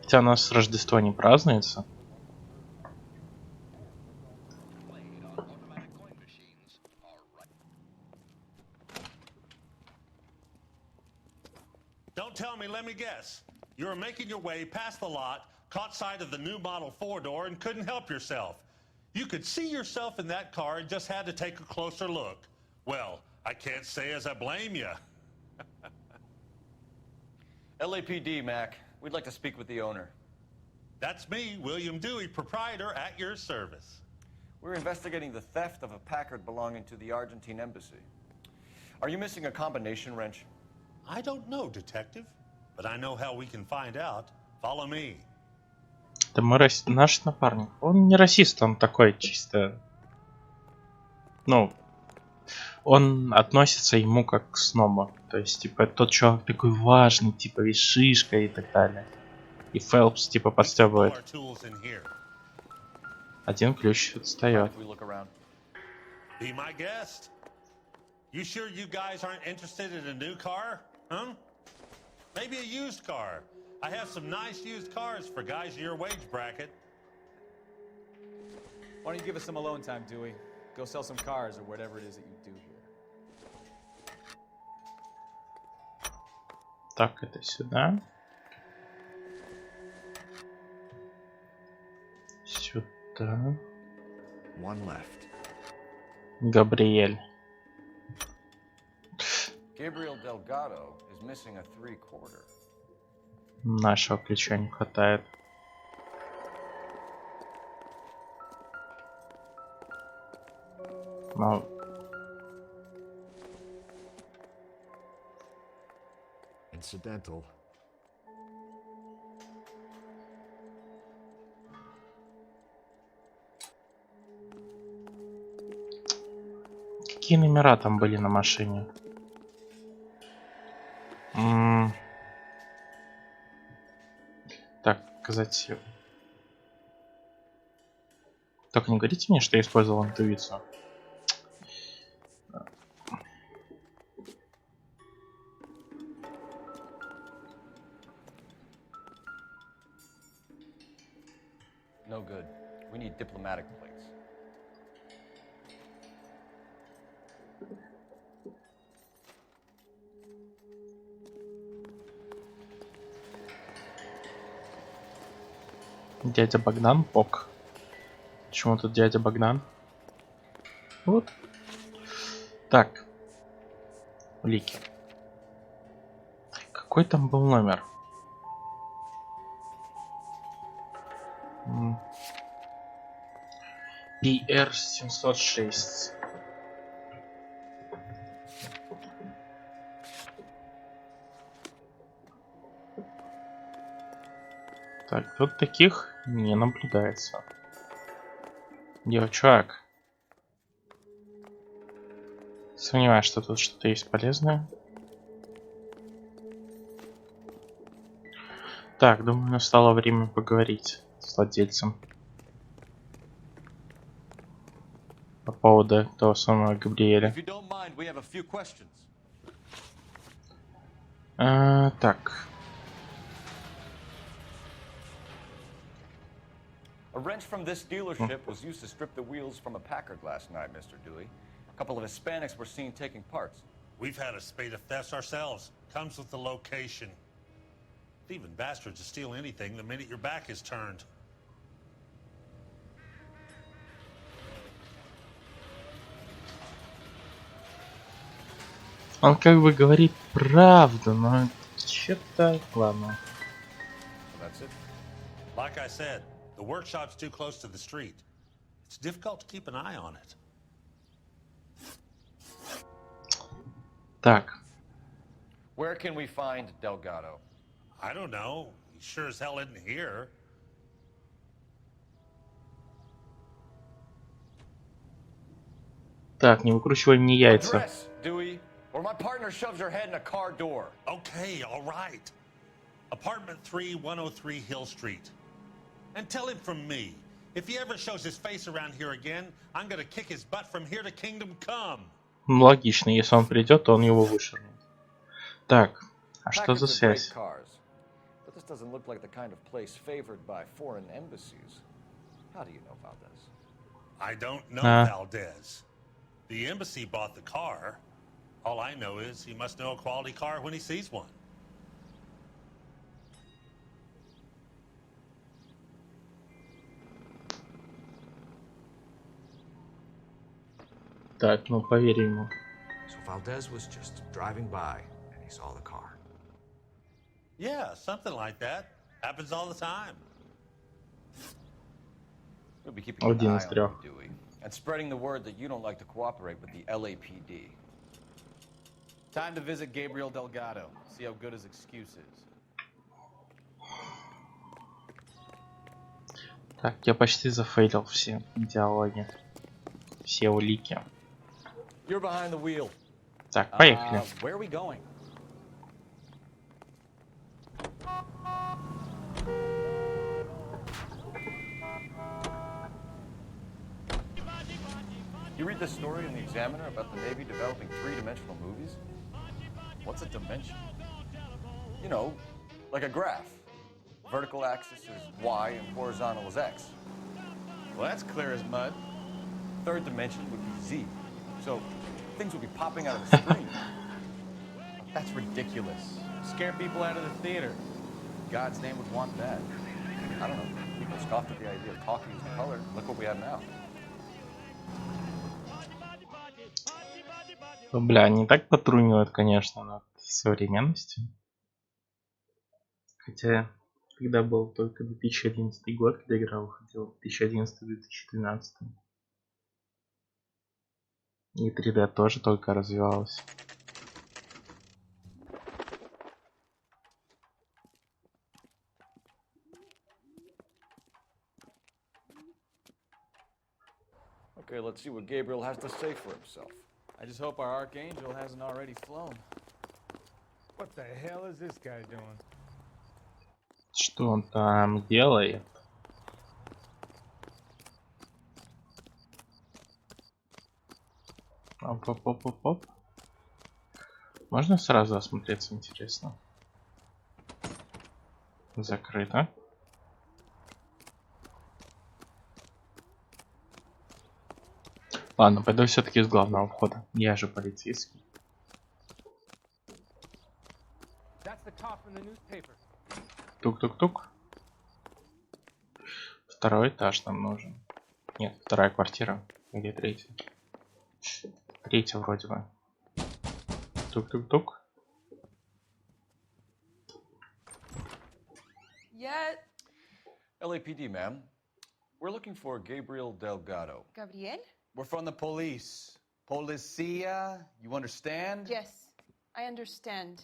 Хотя у нас Рождество не празднуется. Don't tell me, let me guess. You were making your way past the lot, caught sight of the new model 4-door, and couldn't help yourself. You could see yourself in that car and just had to take a closer look. Well, I can't say as I blame you. LAPD, Mac. We'd like to speak with the owner. That's me, William Dewey, proprietor, at your service. We're investigating the theft of a Packard belonging to the Argentine embassy. Are you missing a combination wrench? I don't know, detective, but I know how we can find out. Follow me. Это наш напарник. Он не расист, он такой чисто... Ну, он относится ему как к снобу. То есть, типа, тот чувак такой важный, типа, весь шишка и так далее. И Фелпс, типа, подстёбывает. Один ключ отстаёт. Be my guest. You sure you guys aren't interested in a new car? Huh? Maybe a used car. I have some nice used cars for guys in your wage bracket. Why don't you give us some alone time, Dewey? Go sell some cars or whatever it is that you do here. Так, это сюда. Сюда. One left. Габриэль. Gabriel Delgado is missing a 3/4. Нашего ключа не хватает. Но... Incidental. Какие номера там были на машине? Так, показать. Только не говорите мне, что я использовал интуицию. No good. We need diplomatic plates. Дядя Богдан, ок. Почему тут дядя Богдан? Вот. Так. Улики. Какой там был номер? PR 706. Так, тут таких не наблюдается. Девчак. Сомневаюсь, что тут что-то есть полезное. Так, думаю, настало время поговорить с владельцем. По поводу того самого Габриэля. Так. A wrench from this dealership was used to strip the wheels from a Packard last night, Mr. Dewey. A couple of Hispanics were seen taking parts. We've had a spate of thefts ourselves. Comes with the location. Thieving bastards to steal anything the minute your back is turned. Он как бы говорит правду, но что-то... Ладно. That's it. Like I said, the workshop's too close to the street. It's difficult to keep an eye on it. Так. Where can we find Delgado? I don't know. He sure as hell isn't here. Так, не выкручивай мне яйца. Address, Dewey, or my partner shoves her head in a car door. Okay, all right. Apartment 3, 103 Hill Street. And tell him from me, if he ever shows his face around here again, I'm gonna kick his butt from here to Kingdom Come. Логично, если он придет, то он его вышвырнет. Так, а что за связь? But this doesn't look like the kind of place favored by foreign embassies. How do you know Valdez? I don't know Valdez. The embassy bought the car. All I know is he must know a quality car when he sees one. Так, ну поверь ему. So Valdez was just driving by and he saw the car. Yeah, something like that. Happens all the time. We'll be keeping an eye on you, Dewey, and spreading the word that you don't like to cooperate with the LAPD. Time to visit Gabriel Delgado. See how good his excuse is. Так, я почти зафейлил все диалоги. Все улики. You're behind the wheel. Так, поехали. Where are we going? You read this story in the Examiner about the Navy developing three-dimensional movies? What's a dimension? You know, like a graph. Vertical axis is Y and horizontal is X. Well, that's clear as mud. Third dimension would be Z. So things would be popping out of the screen. That's ridiculous. Scare people out of the theater. God's name would want that. I don't know. People scoffed at the idea of talking in color. Look what we have now. Ну, бля, они так потрунивают, конечно, над современностью. Хотя, когда был только 2011 год, когда игра выходила, 2011-2012. И 3D тоже только развивалась. Okay, let's see what Gabriel has to say for himself. I just hope our Archangel hasn't already flown. What the hell is this guy doing? Что он там делает? Оп-оп-оп-оп-оп. Можно сразу осмотреться, интересно? Закрыто. Ладно, пойду все-таки с главного входа. Я же полицейский. Тук-тук-тук. Второй этаж нам нужен. Нет, вторая квартира. Или третья? Третья вроде бы. Тук-тук-тук. Yeah, LAPD, ma'am. We're looking for Gabriel Delgado. Gabriel? We're from the police. Policia, you understand? Yes, I understand.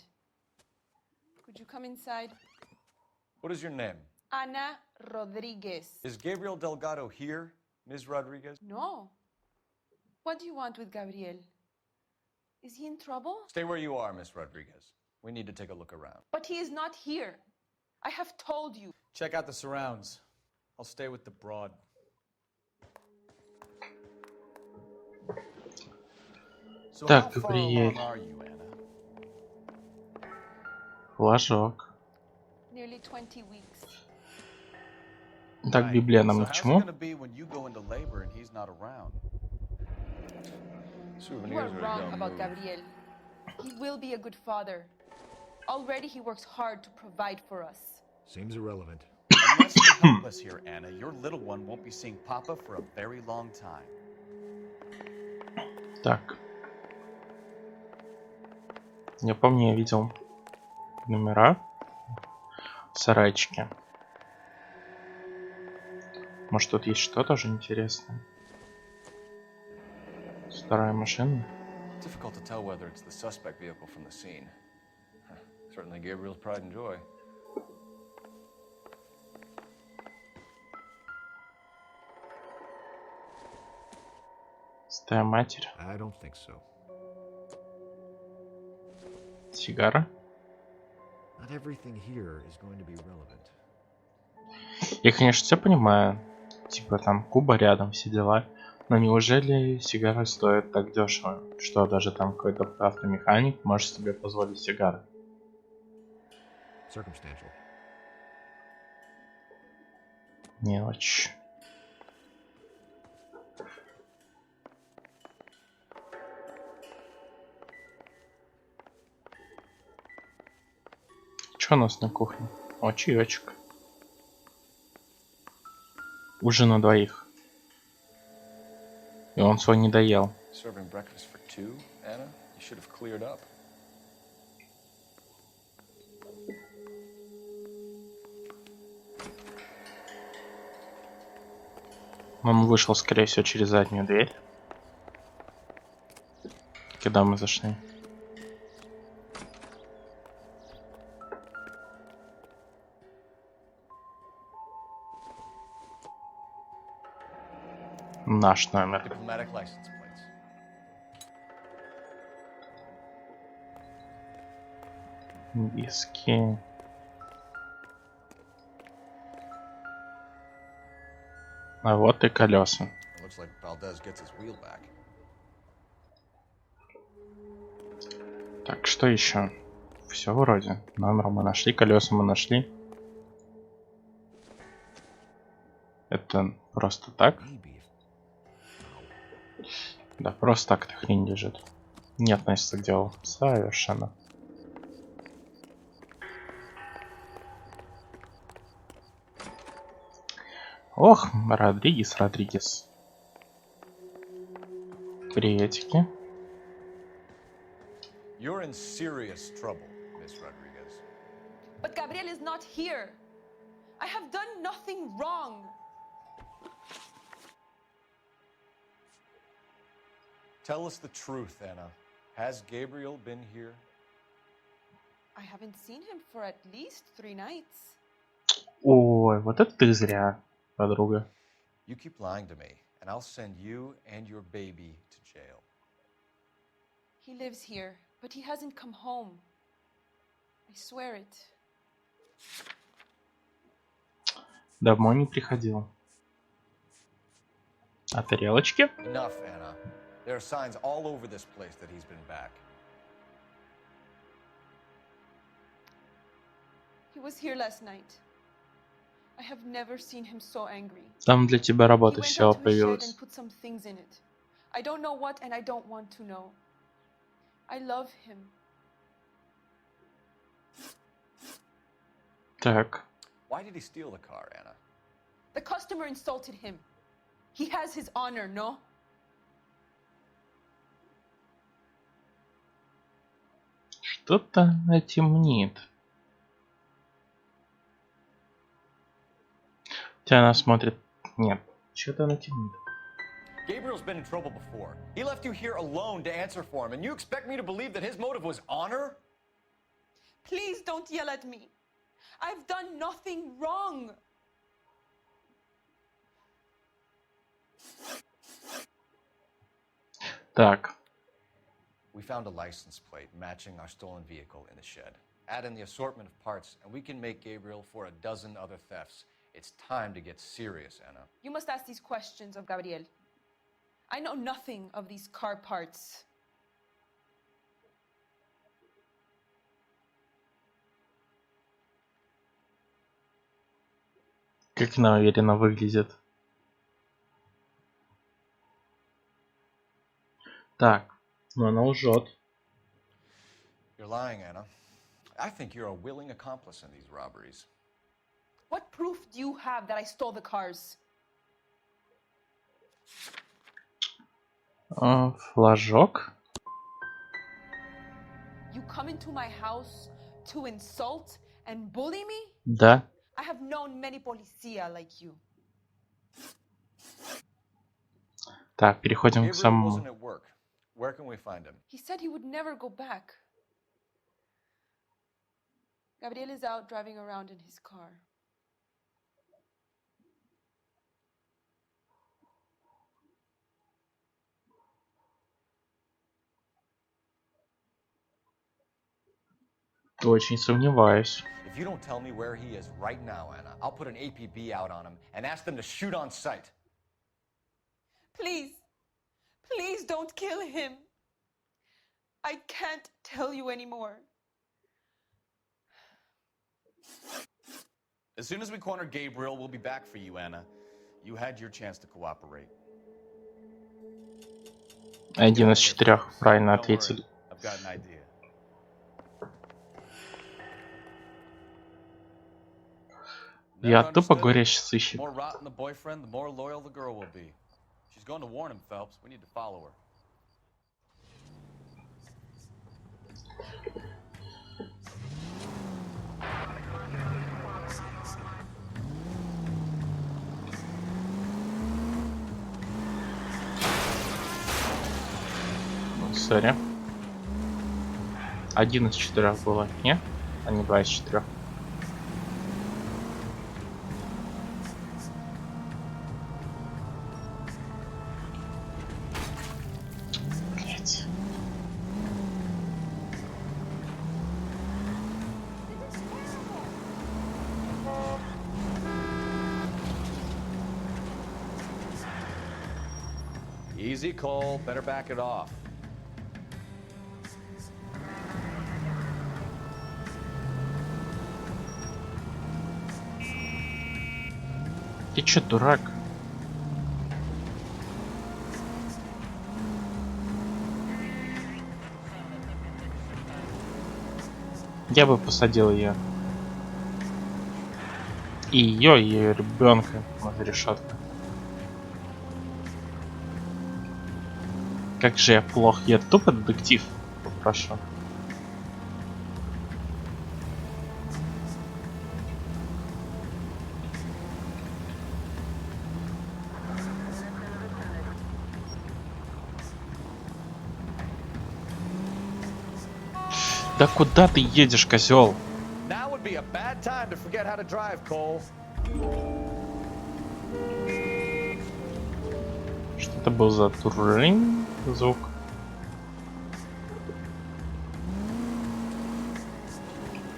Could you come inside? What is your name? Ana Rodriguez. Is Gabriel Delgado here, Ms. Rodriguez? No. What do you want with Gabriel? Is he in trouble? Stay where you are, Ms. Rodriguez. We need to take a look around. But he is not here. I have told you. Check out the surrounds. I'll stay with the broad. So Так, how far Габриэль. along are you, Anna? Флажок. Nearly 20 weeks. Так, Библия нам ни к So how's it чему. gonna be when you go into labor and he's not around? You are wrong about Gabriel. He will be a good father. Already he works hard to provide for us. Seems irrelevant. Unless you help us here, Anna, your little one won't be seeing Papa for a very long time. Так. Я помню, я видел номера в сарайчике. Может, тут есть что-то тоже интересное? Вторая машина. Difficult to tell whether it's the suspect vehicle from the scene. Certainly Gabriel's pride and joy. Стая матерь. I don't think so. Сигара. Not everything here is going to be relevant. Я, конечно, все понимаю. Типа там Куба рядом, все дела. Но неужели сигары стоят так дешево, что даже там какой-то автомеханик может себе позволить сигары? Circumstantial. Мелочь. Что у нас на кухне? О, чаечек. Ужин на двоих. И он свой не доел. Serving breakfast for two, Anna? You should have cleared up. Он вышел, скорее всего, через заднюю дверь. Когда мы зашли. Наш номер. Diplomatic license plates. Виски. А вот и колеса. It looks like Valdez gets his wheel back. Так, что еще? Все вроде. Номер мы нашли, колеса мы нашли. Это просто так? Да, просто так эта хрень лежит. Не относится к делу. Совершенно. Ох, Родригес. Приветики. You're in serious trouble, Miss Rodriguez. But Gabriel is not here. I have done nothing wrong. Tell us the truth, Anna. Has Gabriel been here? I haven't seen him for at least 3 nights. Ой, вот это ты зря, подруга. You keep lying to me, and I'll send you and your baby to jail. He lives here, but he hasn't come home. I swear it. Домой не приходил. А тарелочки? Enough, Anna. There are signs all over this place that he's been back. He was here last night. I have never seen him so angry. Там для тебя He работы went все out to his shed появилось. and put some things in it. I don't know what and I don't want to know. I love him. Так. Why did he steal the car, Anna? The customer insulted him. He has his honor, no? Что-то темнит. Хотя она смотрит... Нет. Что-то она темнит. Gabriel's been in trouble before. He left you here alone to answer for him, and you expect me to believe that his motive was honor? Please don't yell at me. I've done nothing wrong. Так. We found a license plate matching our stolen vehicle in the shed. Add in the assortment of parts, and we can make Gabriel for a dozen other thefts. It's time to get serious, Anna. You must ask these questions of Gabriel. I know nothing of these car parts. Как она уверенно выглядит. Так. Но она лжет. You're lying, Anna. I think you're a willing accomplice in these robberies. What proof do you have that I stole the cars? Флажок. You come into my house to insult and bully me? Да. I have known many policia like you. Так, переходим к самому... Gabriel wasn't at work. Where can we find him? He said he would never go back. Gabriel is out driving around in his car. Очень сомневаюсь. If you don't tell me where he is right now, Anna, I'll put an APB out on him and ask them to shoot on sight. Please, please don't kill him. I can't tell you anymore. As soon as we corner Gabriel, we'll be back for you, Anna. You had your chance to cooperate. 1 из 4 правильно ответили. I've got an idea. Я тупо горящий сыщик. The more rotten the boyfriend, the more loyal the girl will be. She's going to warn him, Phelps. We need to follow her. Сори. 1 из 4 было, не? А не 2 из 4. Блять. Easy, Cole. Better back it off. Ты чё, дурак? Я бы посадил ее. И ее ребенка на решетку. Как же я плох. Я тупо детектив. Попрошу. Да куда ты едешь, козел? Now would be a bad time to forget how to drive, Cole. Что это был за турринг звук?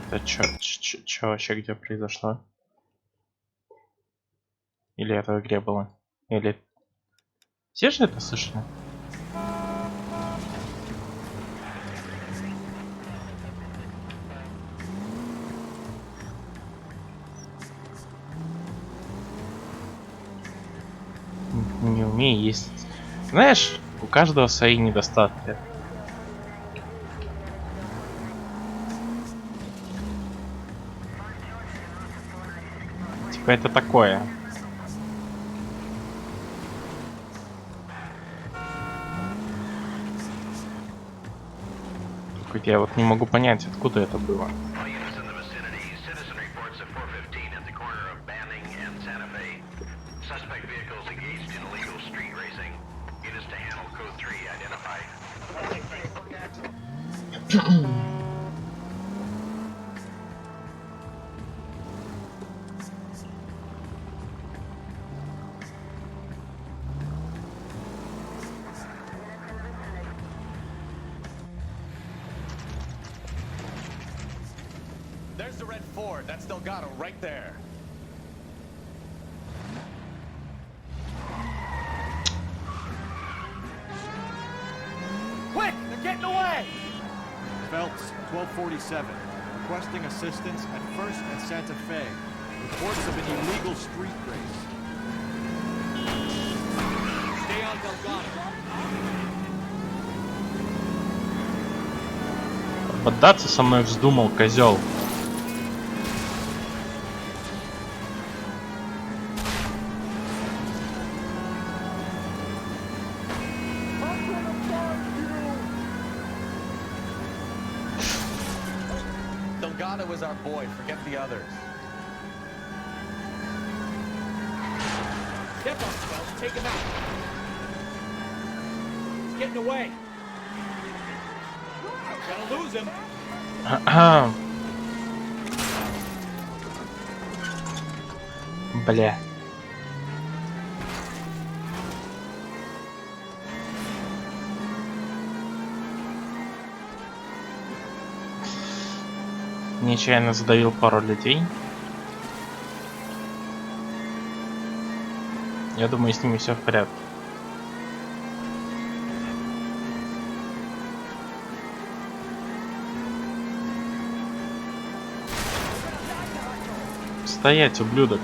Это чё вообще где произошло? Или это в игре было? Или... Все же это слышали? Не умею ездить. Знаешь, У каждого свои недостатки. Типа это такое. Хоть я вот не могу понять, откуда это было. There's the red Ford. That's Delgado right there. Quick! They're getting away! Phelps, 1247. Requesting assistance at 1st and Santa Fe. Reports of an illegal street race. Stay on Delgado. Поддаться со мной вздумал, козел. Delgado is our boy. Forget the others. Step up, Phelps. Take him out. He's getting away. Gonna lose him. Бля. Нечаянно задавил пару людей. Я думаю, с ними все в порядке. Стоять, ублюдок.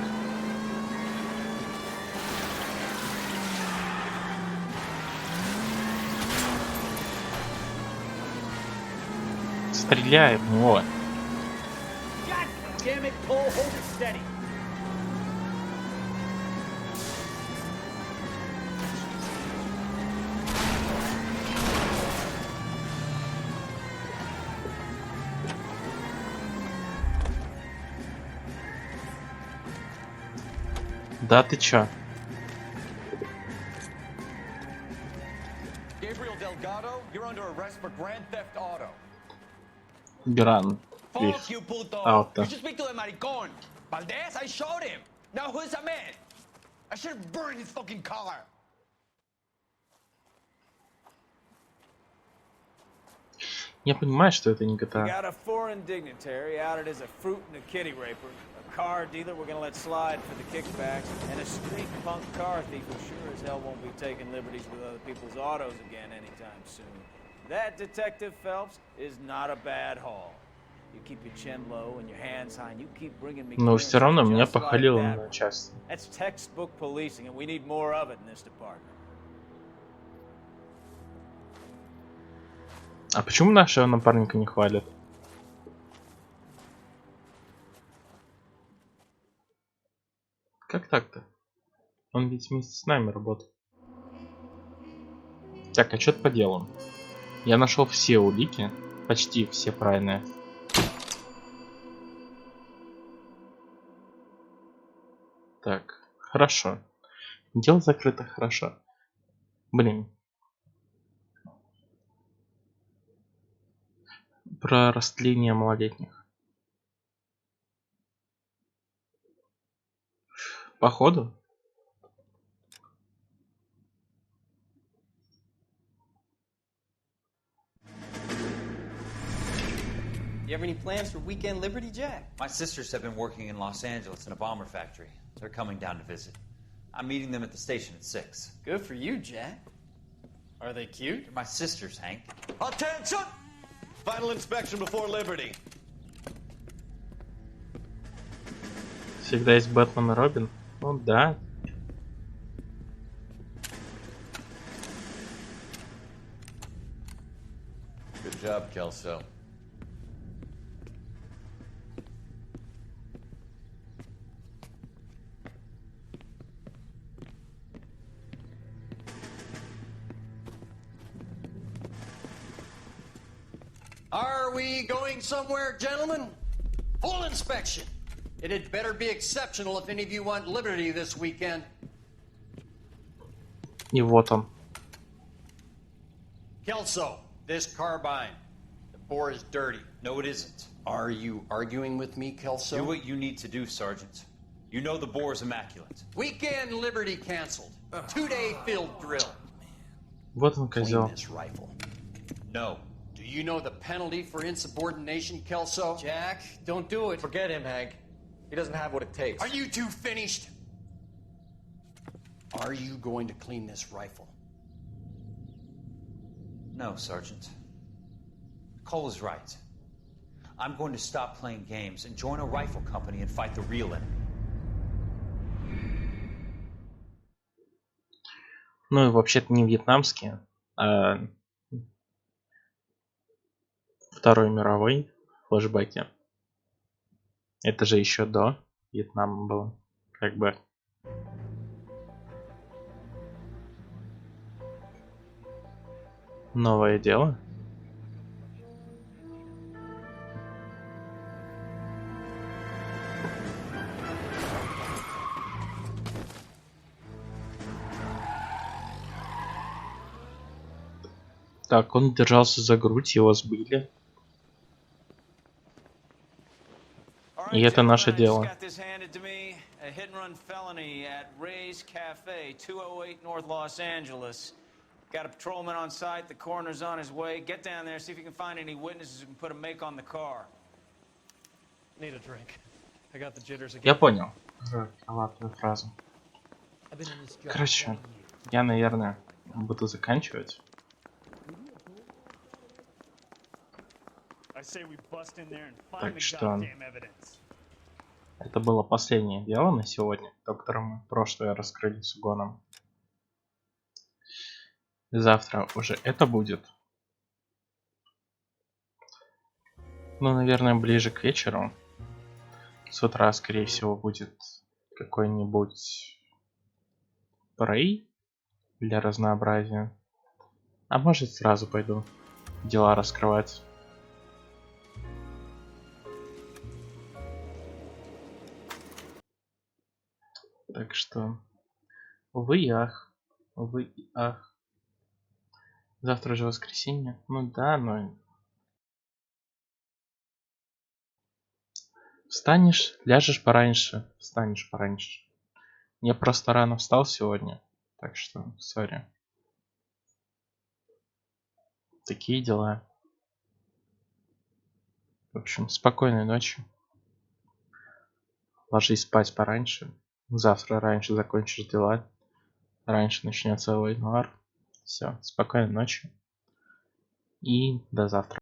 Стреляй в него. Damn it, Cole, hold it steady. Да ты чё? Gabriel Delgado, you're under arrest for grand theft auto. Биран. Fuck you, puto. Auto. You should speak to the maricon. Valdez, I showed him. Now who's a man? I should have burned his fucking car. Я понимаю, что это не We GTA. got a foreign dignitary outed as a fruit and a kitty raper, a car dealer we're gonna let slide for the kickbacks, and a street punk car thief who sure as hell won't be taking liberties with other people's autos again anytime soon. That, Detective Phelps, is not a bad haul. You keep your chin low and your hands high, and you keep bringing me Но все равно меня just like похалило that на one. части. That's textbook policing, and we need more of it in this department. А почему нашего напарника не хвалят? Как так-то? Он ведь вместе с нами работает. Так, отчет по делу. Я нашел все улики, почти все правильные. Так, хорошо. Дело закрыто, хорошо. Блин. Про растление малолетних. Походу. You have any plans for weekend Liberty, Jack? My sisters have been working in Los Angeles in a bomber factory. They're coming down to visit. I'm meeting them at the station at 6. Good for you, Jack. Are they cute? They're my sisters, Hank. Attention! Final inspection before Liberty. Всегда есть Бэтмен и Робин. Ну да. job, Kelso. Are we going somewhere, gentlemen? Full inspection. It had better be exceptional if any of you want liberty this weekend. И вот он. Kelso, this carbine. The bore is dirty. No, it isn't. Are you arguing with me, Kelso? Do what you need to do, Sergeant. You know the bore is immaculate. Weekend liberty canceled. 2-day field drill. Вот он, козел. Clean this rifle. No. Do you know the penalty for insubordination, Kelso? Jack, don't do it. Forget him, Hank. He doesn't have what it takes. Are you two finished? Are you going to clean this rifle? No, Sergeant. Cole is right. I'm going to stop playing games and join a rifle company and fight the real enemy. Ну и вообще-то не вьетнамские, а Второй мировой флешбеки. Это же еще до Вьетнама было. Как бы. Новое дело. Так, он держался за грудь, его сбили. И это наше дело. A hit and run felony at Ray's Cafe, 208 North Los Angeles. Got a patrolman on site. The coroner's on his way. Get down there, see if you can find any witnesses who can put a make on the car. Need a drink. I got the jitters again. Я понял. Крылатую фразу. Короче, я, наверное, буду заканчивать. Так что это было последнее дело на сегодня, то, которое мы прошлое раскрыли с угоном. Завтра уже это будет. Ну, наверное, ближе к вечеру. С утра, скорее всего, будет какой-нибудь Prey для разнообразия. А может, сразу пойду дела раскрывать. Так что, увы и ах, увы и ах. Завтра же воскресенье. Ну да, но... Встанешь, ляжешь пораньше, встанешь пораньше. Я просто рано встал сегодня, так что, сори. Такие дела. В общем, спокойной ночи. Ложись спать пораньше. Завтра раньше закончишь дела. Раньше начнется Войнуар. Все, спокойной ночи. И до завтра.